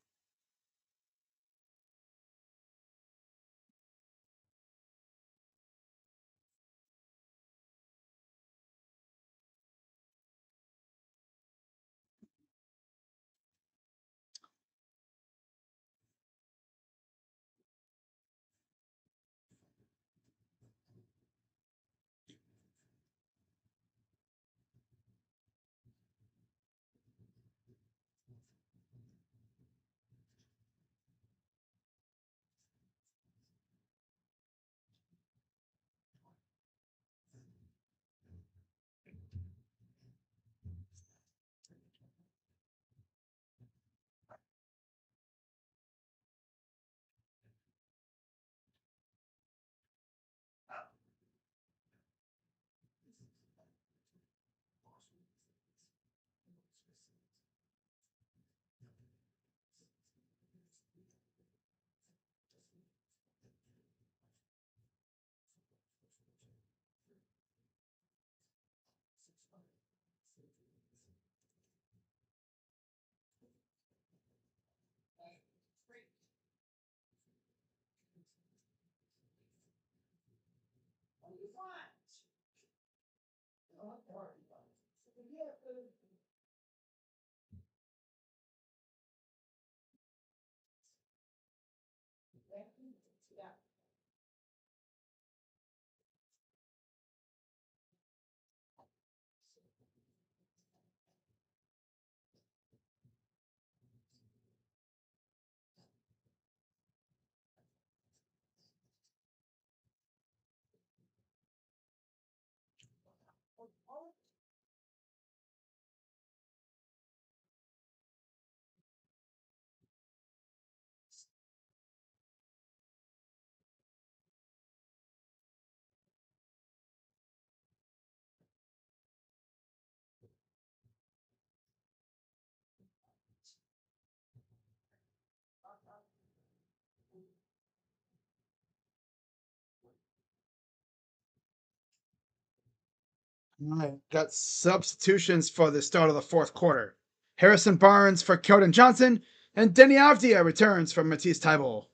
All right, got substitutions for the start of the fourth quarter. Harrison Barnes for Keldon Johnson, and Denny Avdia returns for Matisse Thybulle.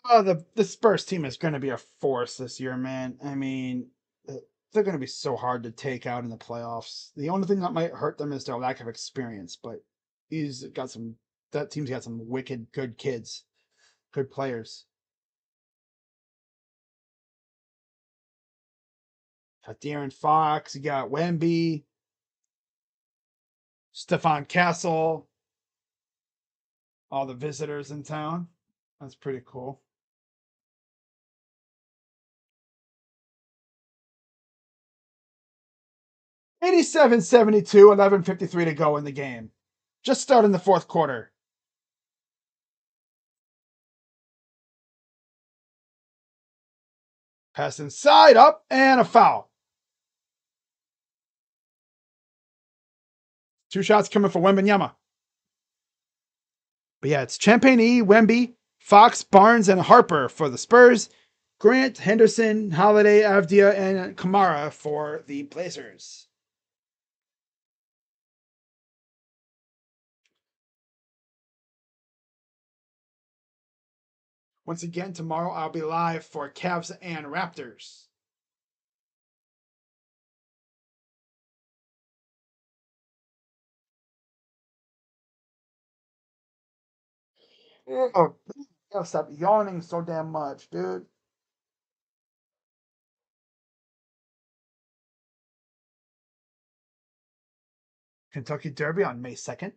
Oh, the Spurs team is going to be a force this year, man. I mean, they're going to be so hard to take out in the playoffs. The only thing that might hurt them is their lack of experience, but that team's got some wicked good kids, good players. Got De'Aaron Fox, you got Wemby, Stephon Castle, all the visitors in town. That's pretty cool. 87-72, 11:53 to go in the game. Just starting the fourth quarter. Pass inside, up, and a foul. 2 shots coming for Wembanyama. But yeah, it's Champagny, Wemby, Fox, Barnes, and Harper for the Spurs. Grant, Henderson, Holiday, Avdia, and Kamara for the Blazers. Once again, tomorrow I'll be live for Cavs and Raptors. Oh, gotta stop yawning so damn much, dude. Kentucky Derby on May 2nd.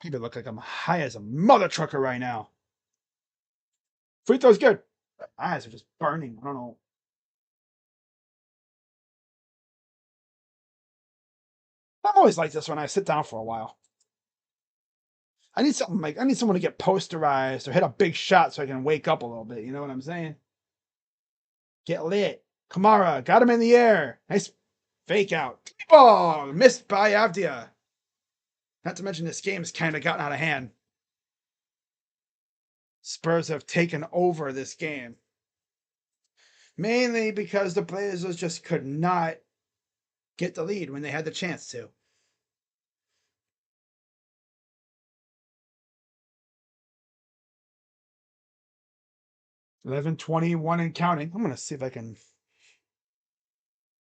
People look like I'm high as a mother trucker right now. Free throw's good. My eyes are just burning. I don't know. I'm always like this when I sit down for a while. I need something like I need someone to get posterized or hit a big shot so I can wake up a little bit. You know what I'm saying? Get lit. Kamara got him in the air. Nice fake out. Oh, missed by Avdia. Not to mention this game's kind of gotten out of hand. Spurs have taken over this game. Mainly because the Blazers just could not get the lead when they had the chance to. $11, 21 and counting. I'm gonna see if I can.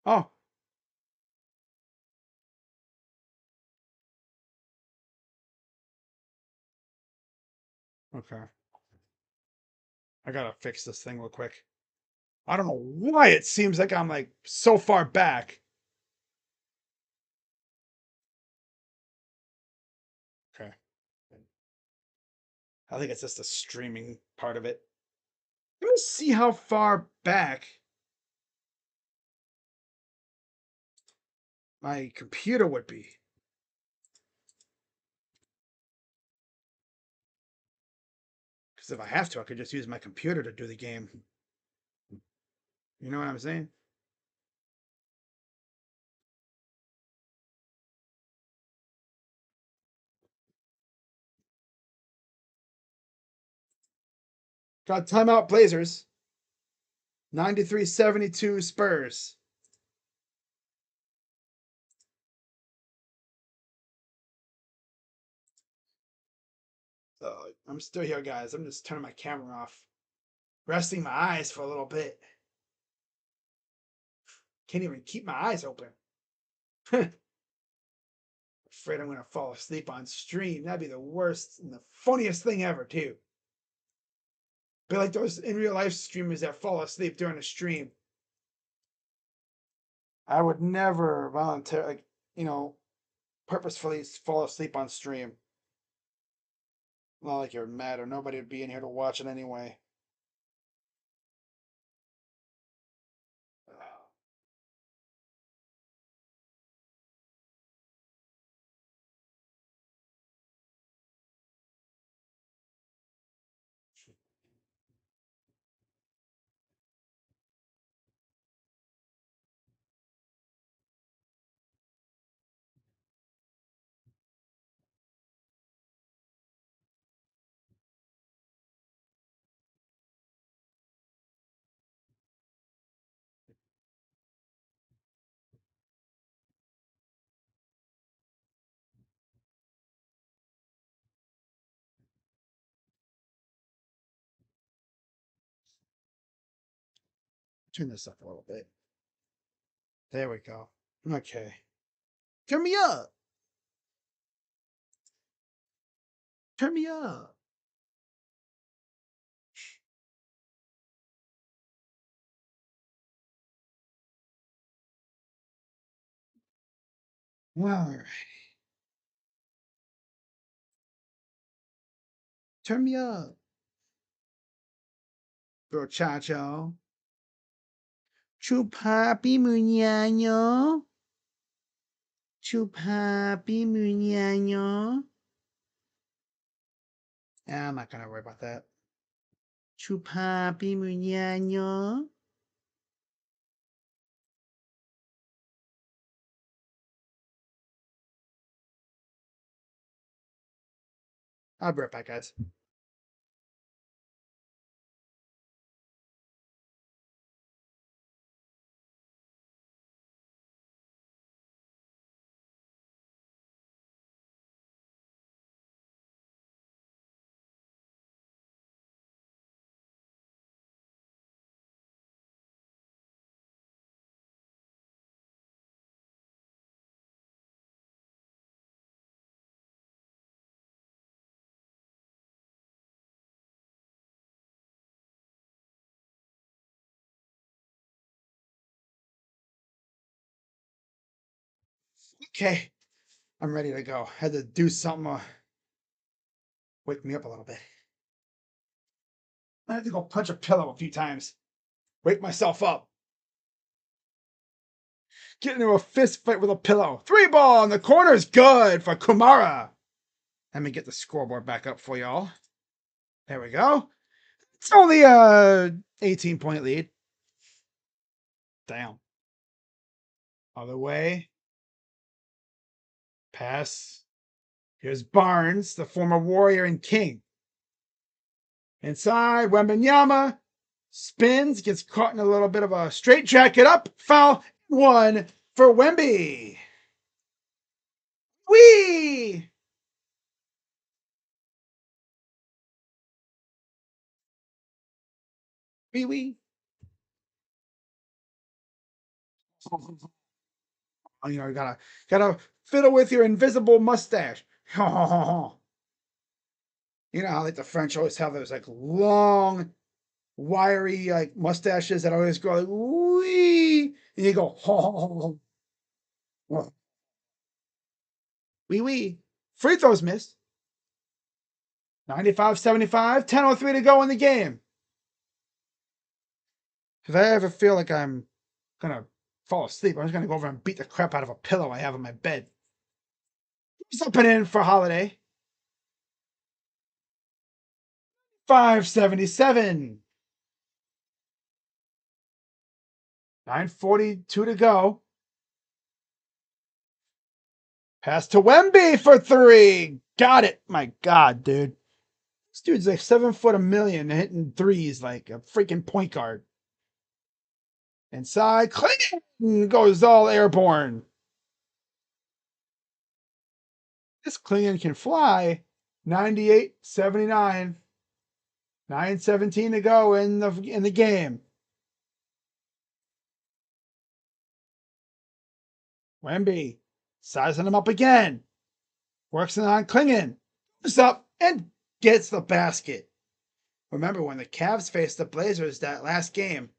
Oh. Okay. I gotta fix this thing real quick. I don't know why it seems like I'm like so far back. Okay. I think it's just the streaming part of it. Let me see how far back my computer would be. Because if I have to, I could just use my computer to do the game. You know what I'm saying? Got timeout Blazers. 93-72 Spurs. I'm still here, guys. I'm just turning my camera off. Resting my eyes for a little bit. Can't even keep my eyes open. Afraid I'm going to fall asleep on stream. That'd be the worst and the funniest thing ever, too. Be like those in real life streamers that fall asleep during a stream. I would never voluntarily, purposefully fall asleep on stream. Not like you're mad or nobody would be in here to watch it anyway. Turn this up a little bit. There we go. Okay. Turn me up. Turn me up. All right. Turn me up. Brochacho. Chupapi muñaño. Chupapi muñeño. I'm not gonna worry about that. Chupapi muñeño. I'll be right back, guys. Okay, I'm ready to go. Had to do something wake me up a little bit. I had to go punch a pillow a few times. Wake myself up. Get into a fist fight with a pillow. 3-ball in the corner's good for Kumara. Let me get the scoreboard back up for y'all. There we go. It's only a 18-point lead. Damn. Other way. Pass. Here's Barnes, the former Warrior and King. Inside, Wembanyama spins, gets caught in a little bit of a straight jacket up. Foul. 1 for Wemby. Whee! Wee wee. You know, you gotta fiddle with your invisible mustache. You know how like the French always have those like long, wiry like mustaches that always go like wee, and you go wee wee. Free throws missed. 95-75, 10:03 to go in the game. If I ever feel like I'm gonna fall asleep, I'm just gonna go over and beat the crap out of a pillow I have in my bed. He's up and in for Holiday. 577. 9:42 to go. Pass to Wemby for 3. Got it. My God, dude. This dude's like 7 foot a million hitting threes like a freaking point guard. Inside, Klingon goes all airborne. This Klingon can fly. 98-79. 9:17 to go in the game. Wemby sizing him up again. Works it on Klingon. Moves up and gets the basket. Remember when the Cavs faced the Blazers that last game,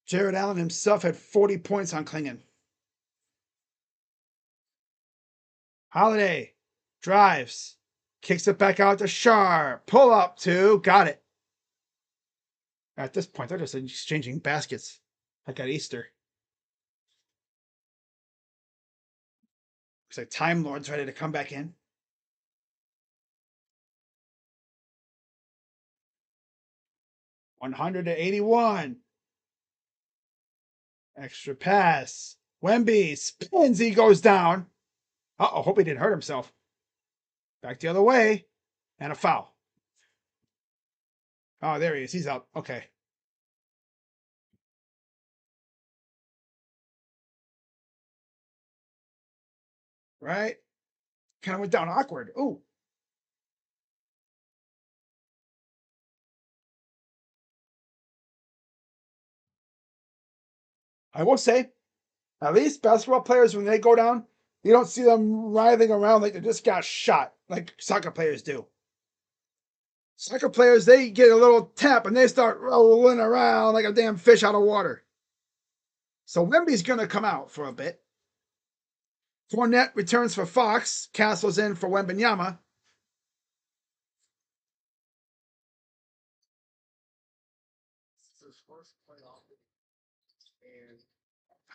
Jared Allen himself had 40 points on Klingon. Holiday drives, kicks it back out to Shar. Pull up two, got it. At this point, they're just exchanging baskets like at Easter. Looks like Time Lord's ready to come back in. $181. Extra pass. Wemby spins. He goes down. Uh-oh, hope he didn't hurt himself. Back the other way. And a foul. Oh, there he is. He's up. Okay. Right? Kind of went down awkward. Ooh. I will say, at least basketball players, when they go down, you don't see them writhing around like they just got shot, like soccer players do. Soccer players, they get a little tap and they start rolling around like a damn fish out of water. So Wemby's going to come out for a bit. Fournette returns for Fox. Castle's in for Wembanyama.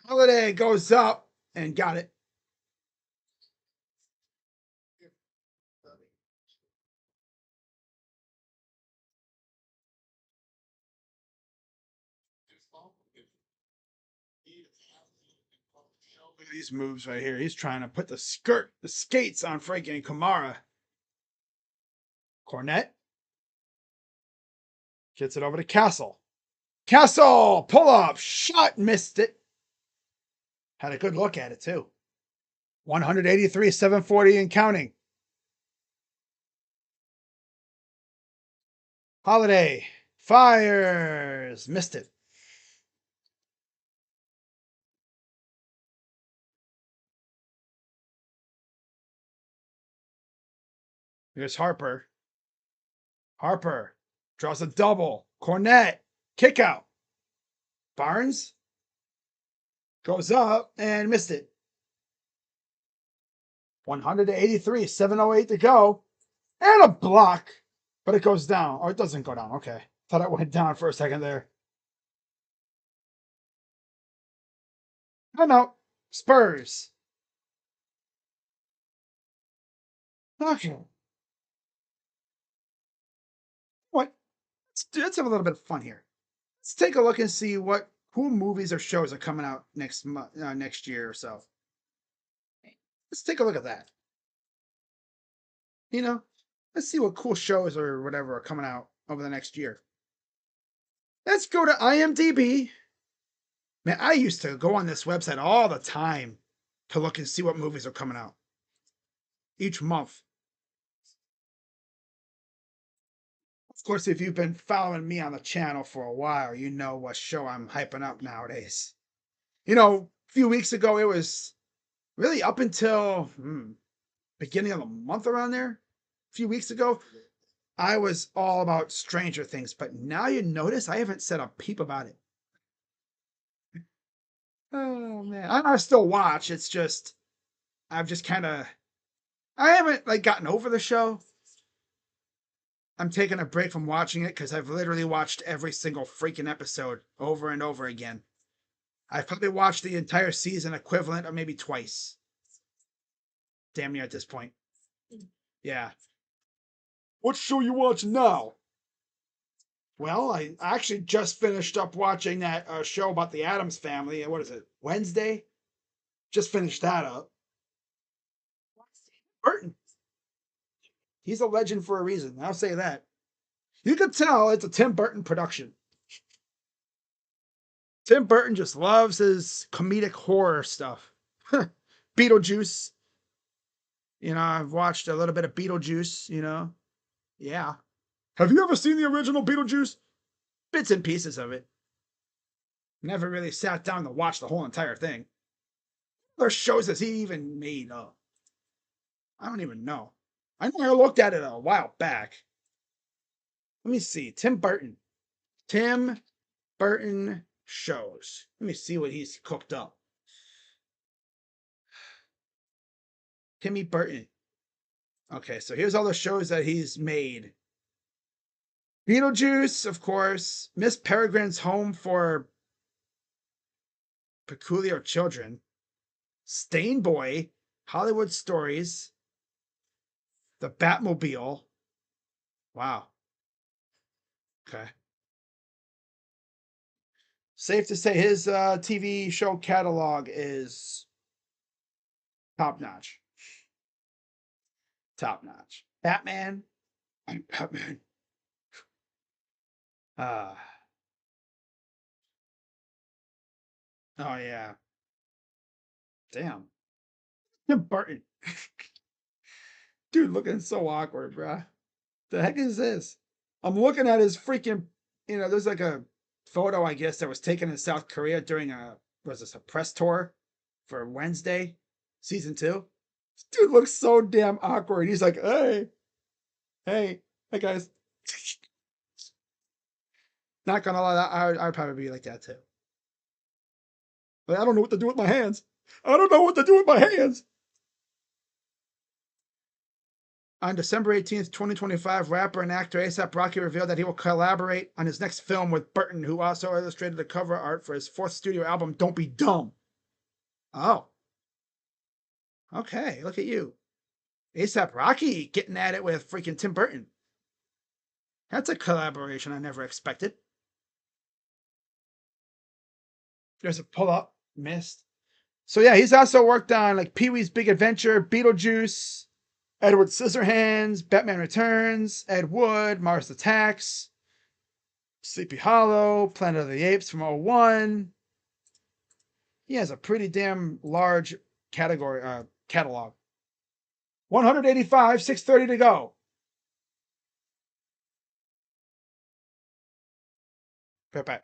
Holiday goes up and got it. Look at these moves right here. He's trying to put the skates on freaking Kamara. Cornette gets it over to Castle. Castle, pull up, shot, missed it. Had a good look at it too. 183, 740 and counting. Holiday fires, missed it. Here's Harper. Harper draws a double. Cornette, kick out. Barnes goes up and missed it. 183, 708 to go. And a block, but it goes down. Or it doesn't go down. Okay. Thought it went down for a second there. Oh no. Spurs. Okay. What? Let's have a little bit of fun here. Let's take a look and see who movies or shows are coming out next year or so. Let's take a look at that. You know, let's see what cool shows or whatever are coming out over the next year. Let's go to IMDb. Man, I used to go on this website all the time to look and see what movies are coming out each month. Of course, if you've been following me on the channel for a while, you know what show I'm hyping up nowadays. A few weeks ago, it was really up until beginning of the month around there. A few weeks ago, I was all about Stranger Things, but now you notice I haven't said a peep about it. Oh man, I still watch. It's just I haven't gotten over the show. I'm taking a break from watching it because I've literally watched every single freaking episode over and over again. I've probably watched the entire season equivalent of maybe twice. Damn near at this point. Yeah. What show you watching now? Well, I actually just finished up watching that show about the Addams family. What is it? Wednesday? Just finished that up. Burton. He's a legend for a reason. I'll say that. You can tell it's a Tim Burton production. Tim Burton just loves his comedic horror stuff. Beetlejuice. I've watched a little bit of Beetlejuice, Yeah. Have you ever seen the original Beetlejuice? Bits and pieces of it. Never really sat down to watch the whole entire thing. What shows has he even made up? I don't even know. I know I looked at it a while back. Let me see. Tim Burton. Tim Burton shows. Let me see what he's cooked up. Timmy Burton. Okay, so here's all the shows that he's made. Beetlejuice, of course. Miss Peregrine's Home for Peculiar Children. Stain Boy. Hollywood Stories. The Batmobile. Wow. Okay. Safe to say his TV show catalog is top notch. Top notch. Batman. I'm Batman. Oh yeah. Damn. Tim Burton. Dude, looking so awkward, bruh. The heck is this? I'm looking at his freaking, there's like a photo, I guess, that was taken in South Korea during a press tour for Wednesday, season 2. This dude looks so damn awkward. He's like, hey guys. Not gonna lie, I'd probably be like that too. But I don't know what to do with my hands. I don't know what to do with my hands. On December 18th, 2025, rapper and actor A$AP Rocky revealed that he will collaborate on his next film with Burton, who also illustrated the cover art for his 4th studio album, Don't Be Dumb. Oh. Okay, look at you. A$AP Rocky getting at it with freaking Tim Burton. That's a collaboration I never expected. There's a pull-up. Missed. So yeah, he's also worked on like Pee-wee's Big Adventure, Beetlejuice, Edward Scissorhands, Batman Returns, Ed Wood, Mars Attacks, Sleepy Hollow, Planet of the Apes from '01. He has a pretty damn large catalog. 185, 630 to go. Bye-bye.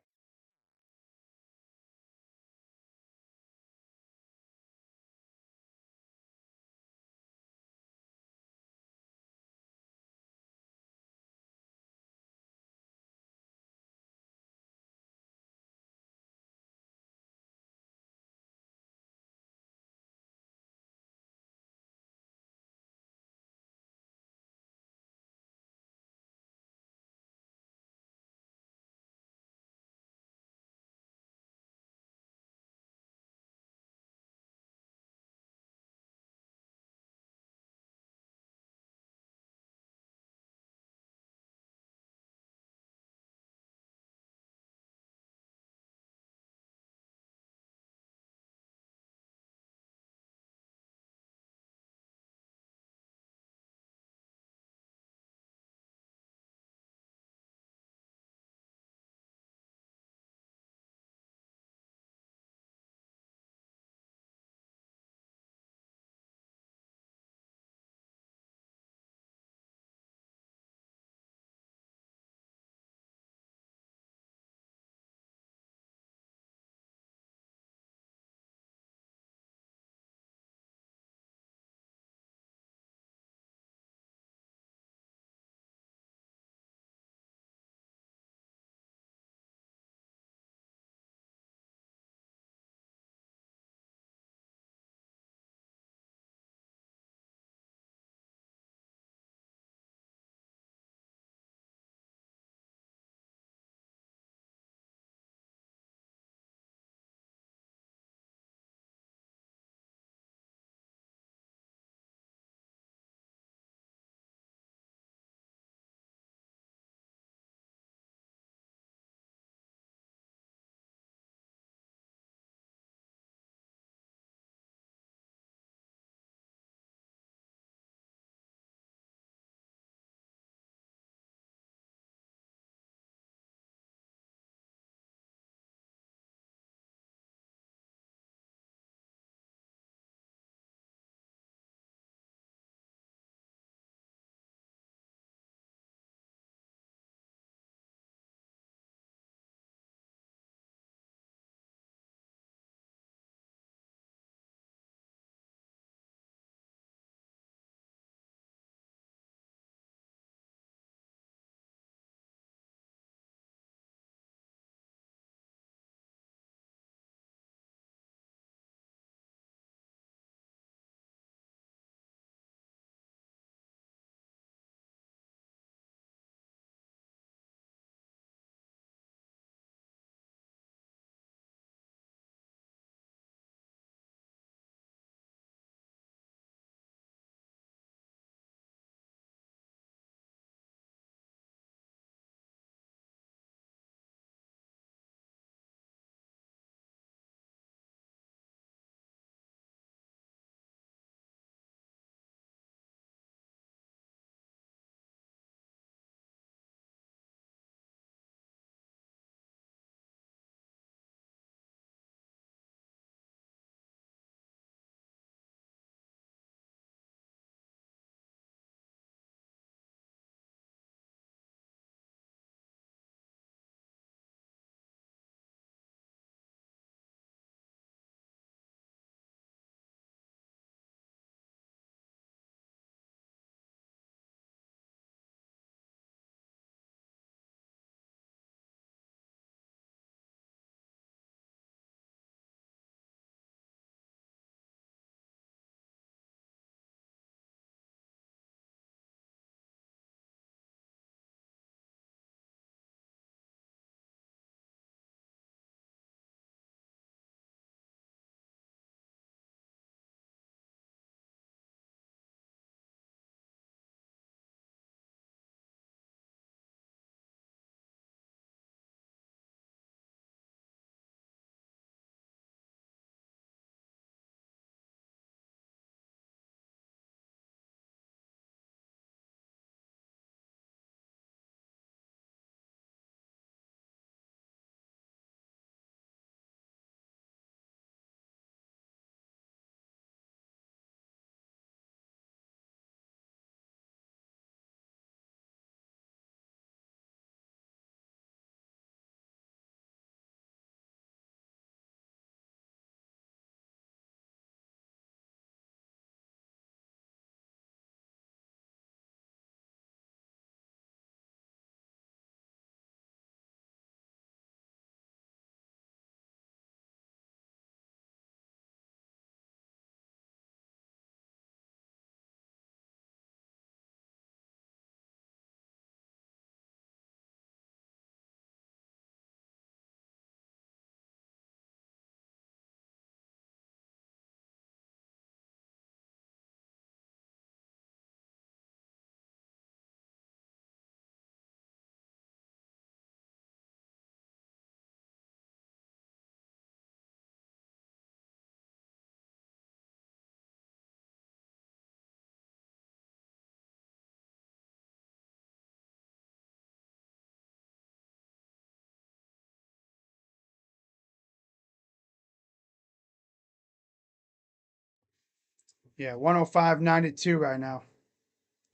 Yeah, 105.92 right now.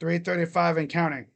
335 and counting.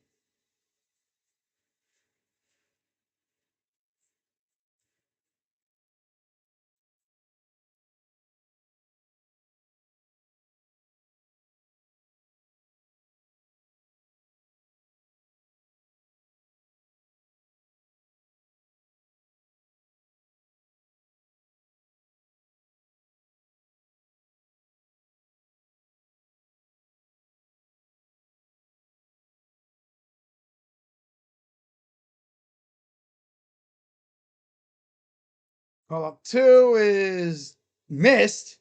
Call up 2 is missed.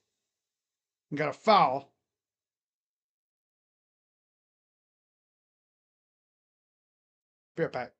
Got a foul. Be right back.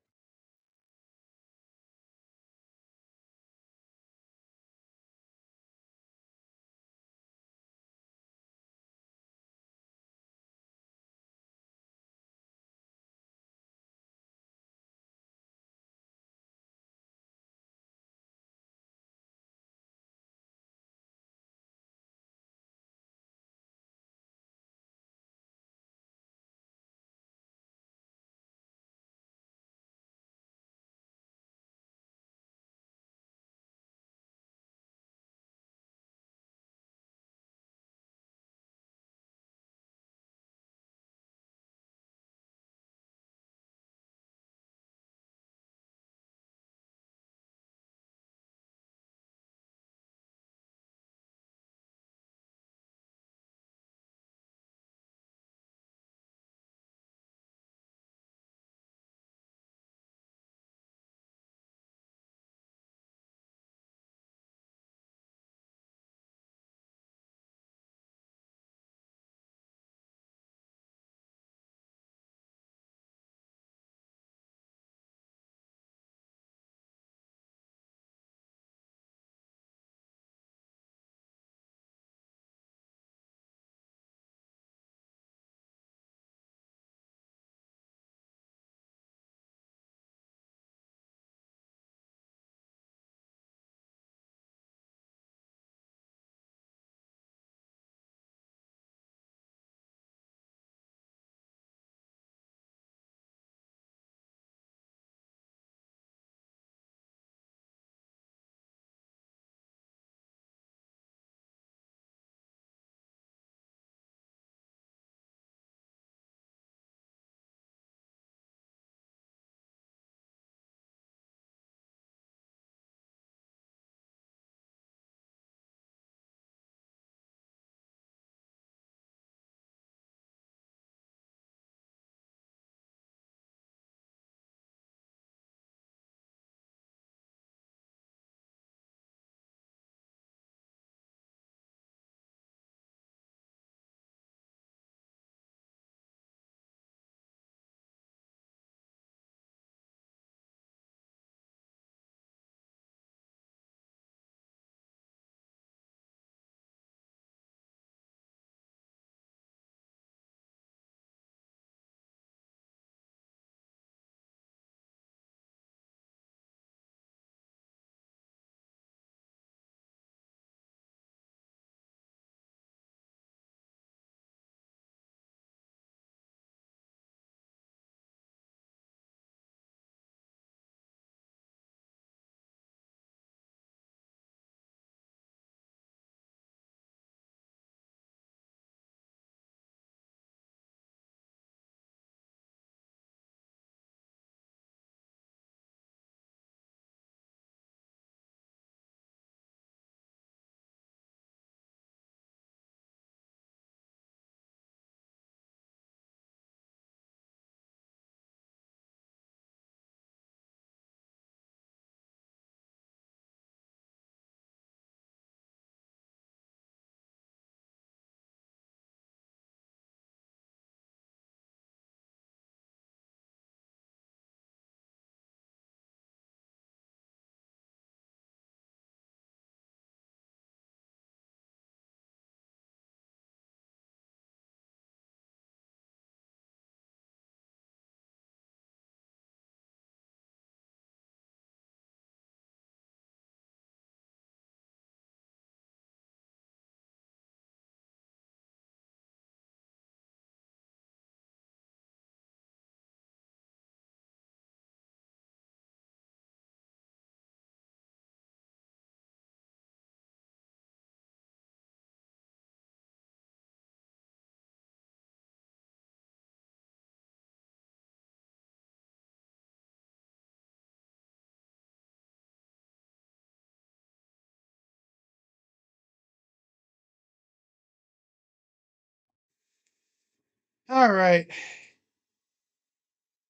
All right.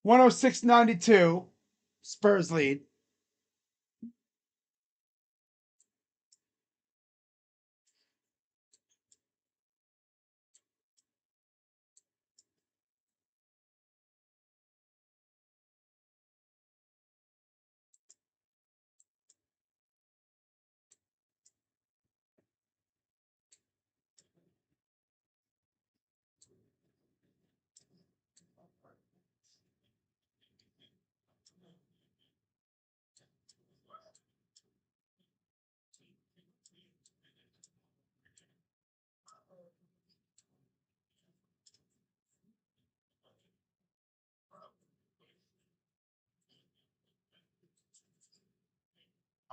106-92. Spurs lead.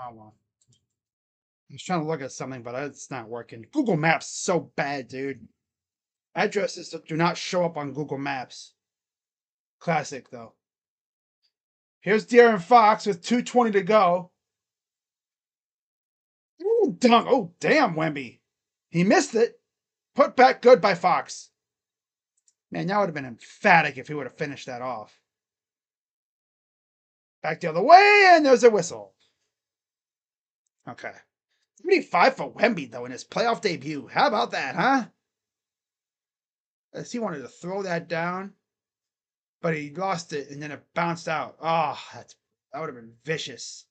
Oh well. I was trying to look at something, but it's not working. Google Maps is so bad, dude. Addresses do not show up on Google Maps. Classic though. Here's De'Aaron Fox with 2:20 to go. Ooh, dunk. Oh, damn, Wemby. He missed it. Put back good by Fox. Man, that would have been emphatic if he would have finished that off. Back the other way, and there's a whistle. Okay. 35 for Wemby, though, in his playoff debut. How about that, huh? He wanted to throw that down, but he lost it, and then it bounced out. Oh, that would have been vicious.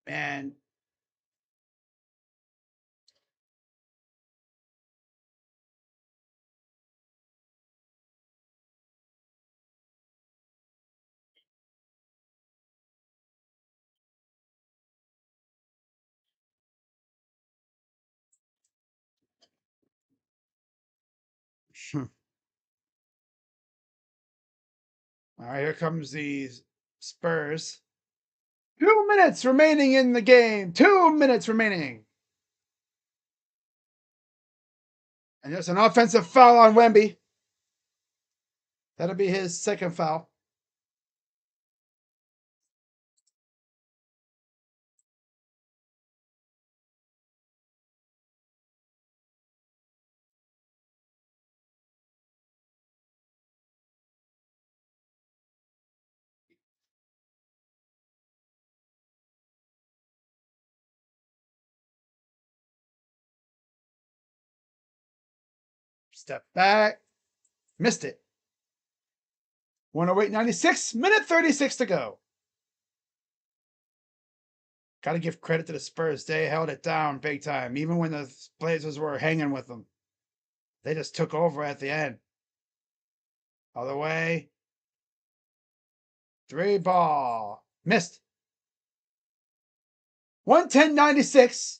Man. All right, here comes the Spurs. 2 minutes remaining in the game. 2 minutes remaining. And there's an offensive foul on Wemby. That'll be his second foul. Step back. Missed it. 108.96. Minute 36 to go. Got to give credit to the Spurs. They held it down big time. Even when the Blazers were hanging with them. They just took over at the end. Other way. 3 ball. Missed. 110.96.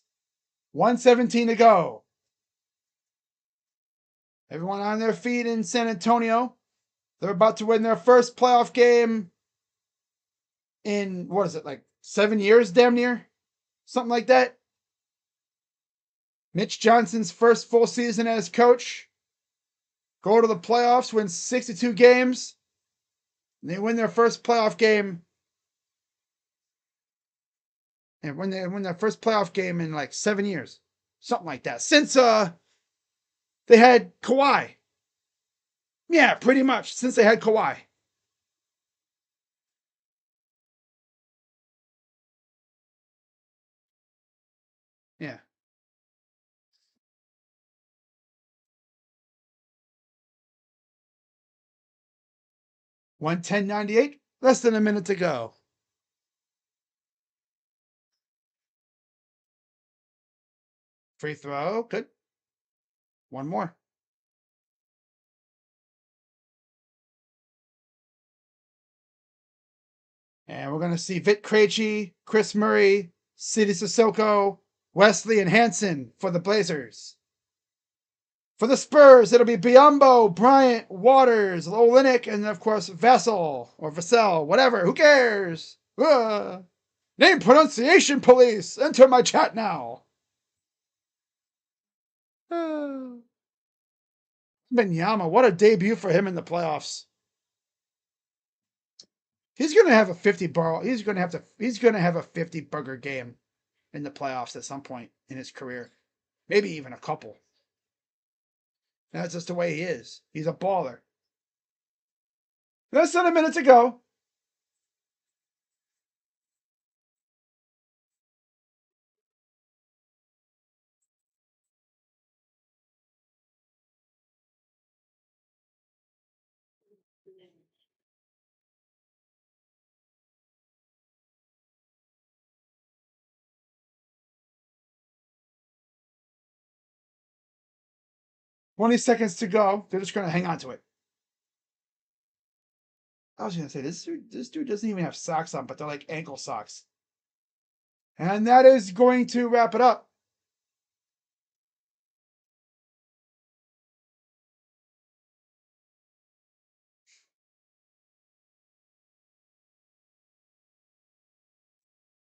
117 to go. Everyone on their feet in San Antonio. They're about to win their first playoff game in, what is it, like 7 years, damn near? Something like that. Mitch Johnson's first full season as coach. Go to the playoffs, win 62 games. And they win their first playoff game. And when they win their first playoff game in like 7 years. Something like that. Since they had Kawhi. Yeah, pretty much. Since they had Kawhi. Yeah. $110.98. Less than a minute to go. Free throw. Good. One more. And we're going to see Vit Krejci, Chris Murray, Sidi Sissoko, Wesley, and Hansen for the Blazers. For the Spurs, it'll be Biyombo, Bryant, Waters, Olynyk, and of course Vassell or Vassell, whatever. Who cares? Name pronunciation police. Enter my chat now. Benyama, what a debut for him in the playoffs. He's gonna have a 50 bar. He's gonna have a 50 burger game in the playoffs at some point in his career. Maybe even a couple. That's just the way he is. He's a baller. Less than a minute to go. Mm. 20 seconds to go. They're just going to hang on to it. I was going to say, this dude doesn't even have socks on, but they're like ankle socks. And that is going to wrap it up.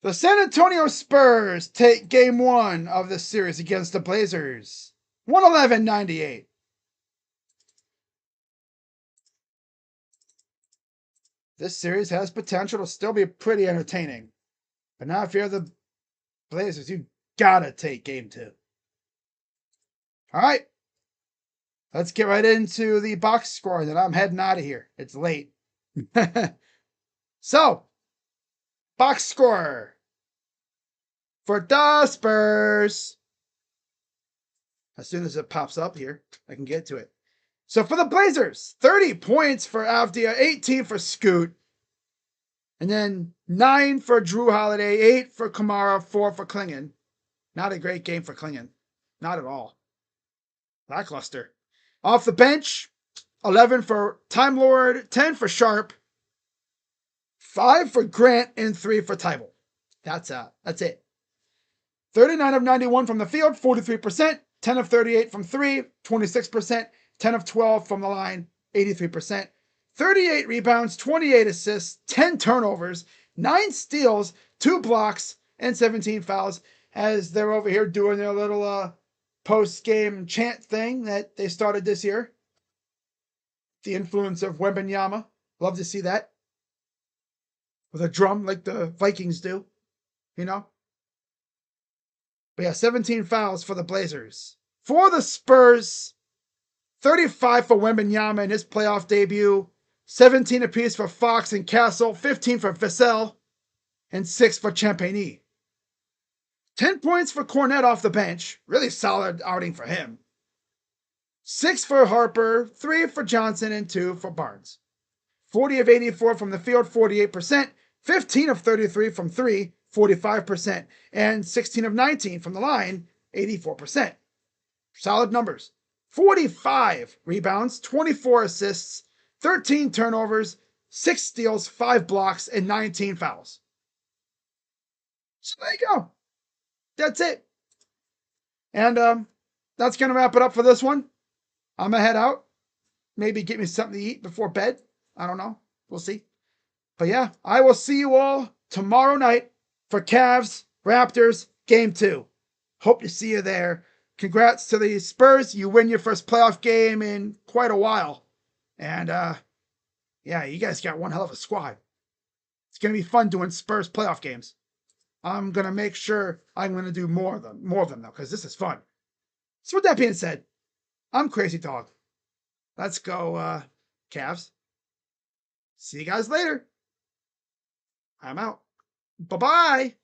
The San Antonio Spurs take game 1 of this series against the Blazers. 111-98. This series has potential to still be pretty entertaining. But now if you're the Blazers, you gotta take game 2. All right. Let's get right into the box score, and then I'm heading out of here. It's late. So, box score for the Spurs. As soon as it pops up here, I can get to it. So for the Blazers, 30 points for Avdia, 18 for Scoot, and then 9 for Drew Holiday, 8 for Kamara, 4 for Klingon. Not a great game for Klingon. Not at all. Lackluster. Off the bench, 11 for Time Lord, 10 for Sharp, 5 for Grant, and 3 for Tybal. That's it. 39 of 91 from the field, 43%, 10 of 38 from 3, 26%, 10 of 12 from the line, 83%, 38 rebounds, 28 assists, 10 turnovers, 9 steals, 2 blocks, and 17 fouls as they're over here doing their little post-game chant thing that they started this year. The influence of Wembanyama. Love to see that. With a drum like the Vikings do, you know? But yeah, 17 fouls for the Blazers. For the Spurs, 35 for Wembanyama in his playoff debut, 17 apiece for Fox and Castle, 15 for Vassell, and 6 for Champagny. 10 points for Cornette off the bench. Really solid outing for him. 6 for Harper, 3 for Johnson, and 2 for Barnes. 40 of 84 from the field, 48%. 15 of 33 from 3, 45%. And 16 of 19 from the line, 84%. Solid numbers. 45 rebounds, 24 assists, 13 turnovers, 6 steals, 5 blocks, and 19 fouls. So there you go. That's it. And that's going to wrap it up for this one. I'm going to head out. Maybe get me something to eat before bed. I don't know. We'll see. But yeah, I will see you all tomorrow night for Cavs Raptors Game 2. Hope to see you there. Congrats to the Spurs. You win your first playoff game in quite a while. And yeah, you guys got one hell of a squad. It's going to be fun doing Spurs playoff games. I'm going to make sure I'm going to do more of them though, because this is fun. So with that being said, I'm Crazy Dog. Let's go, Cavs. See you guys later. I'm out. Bye-bye.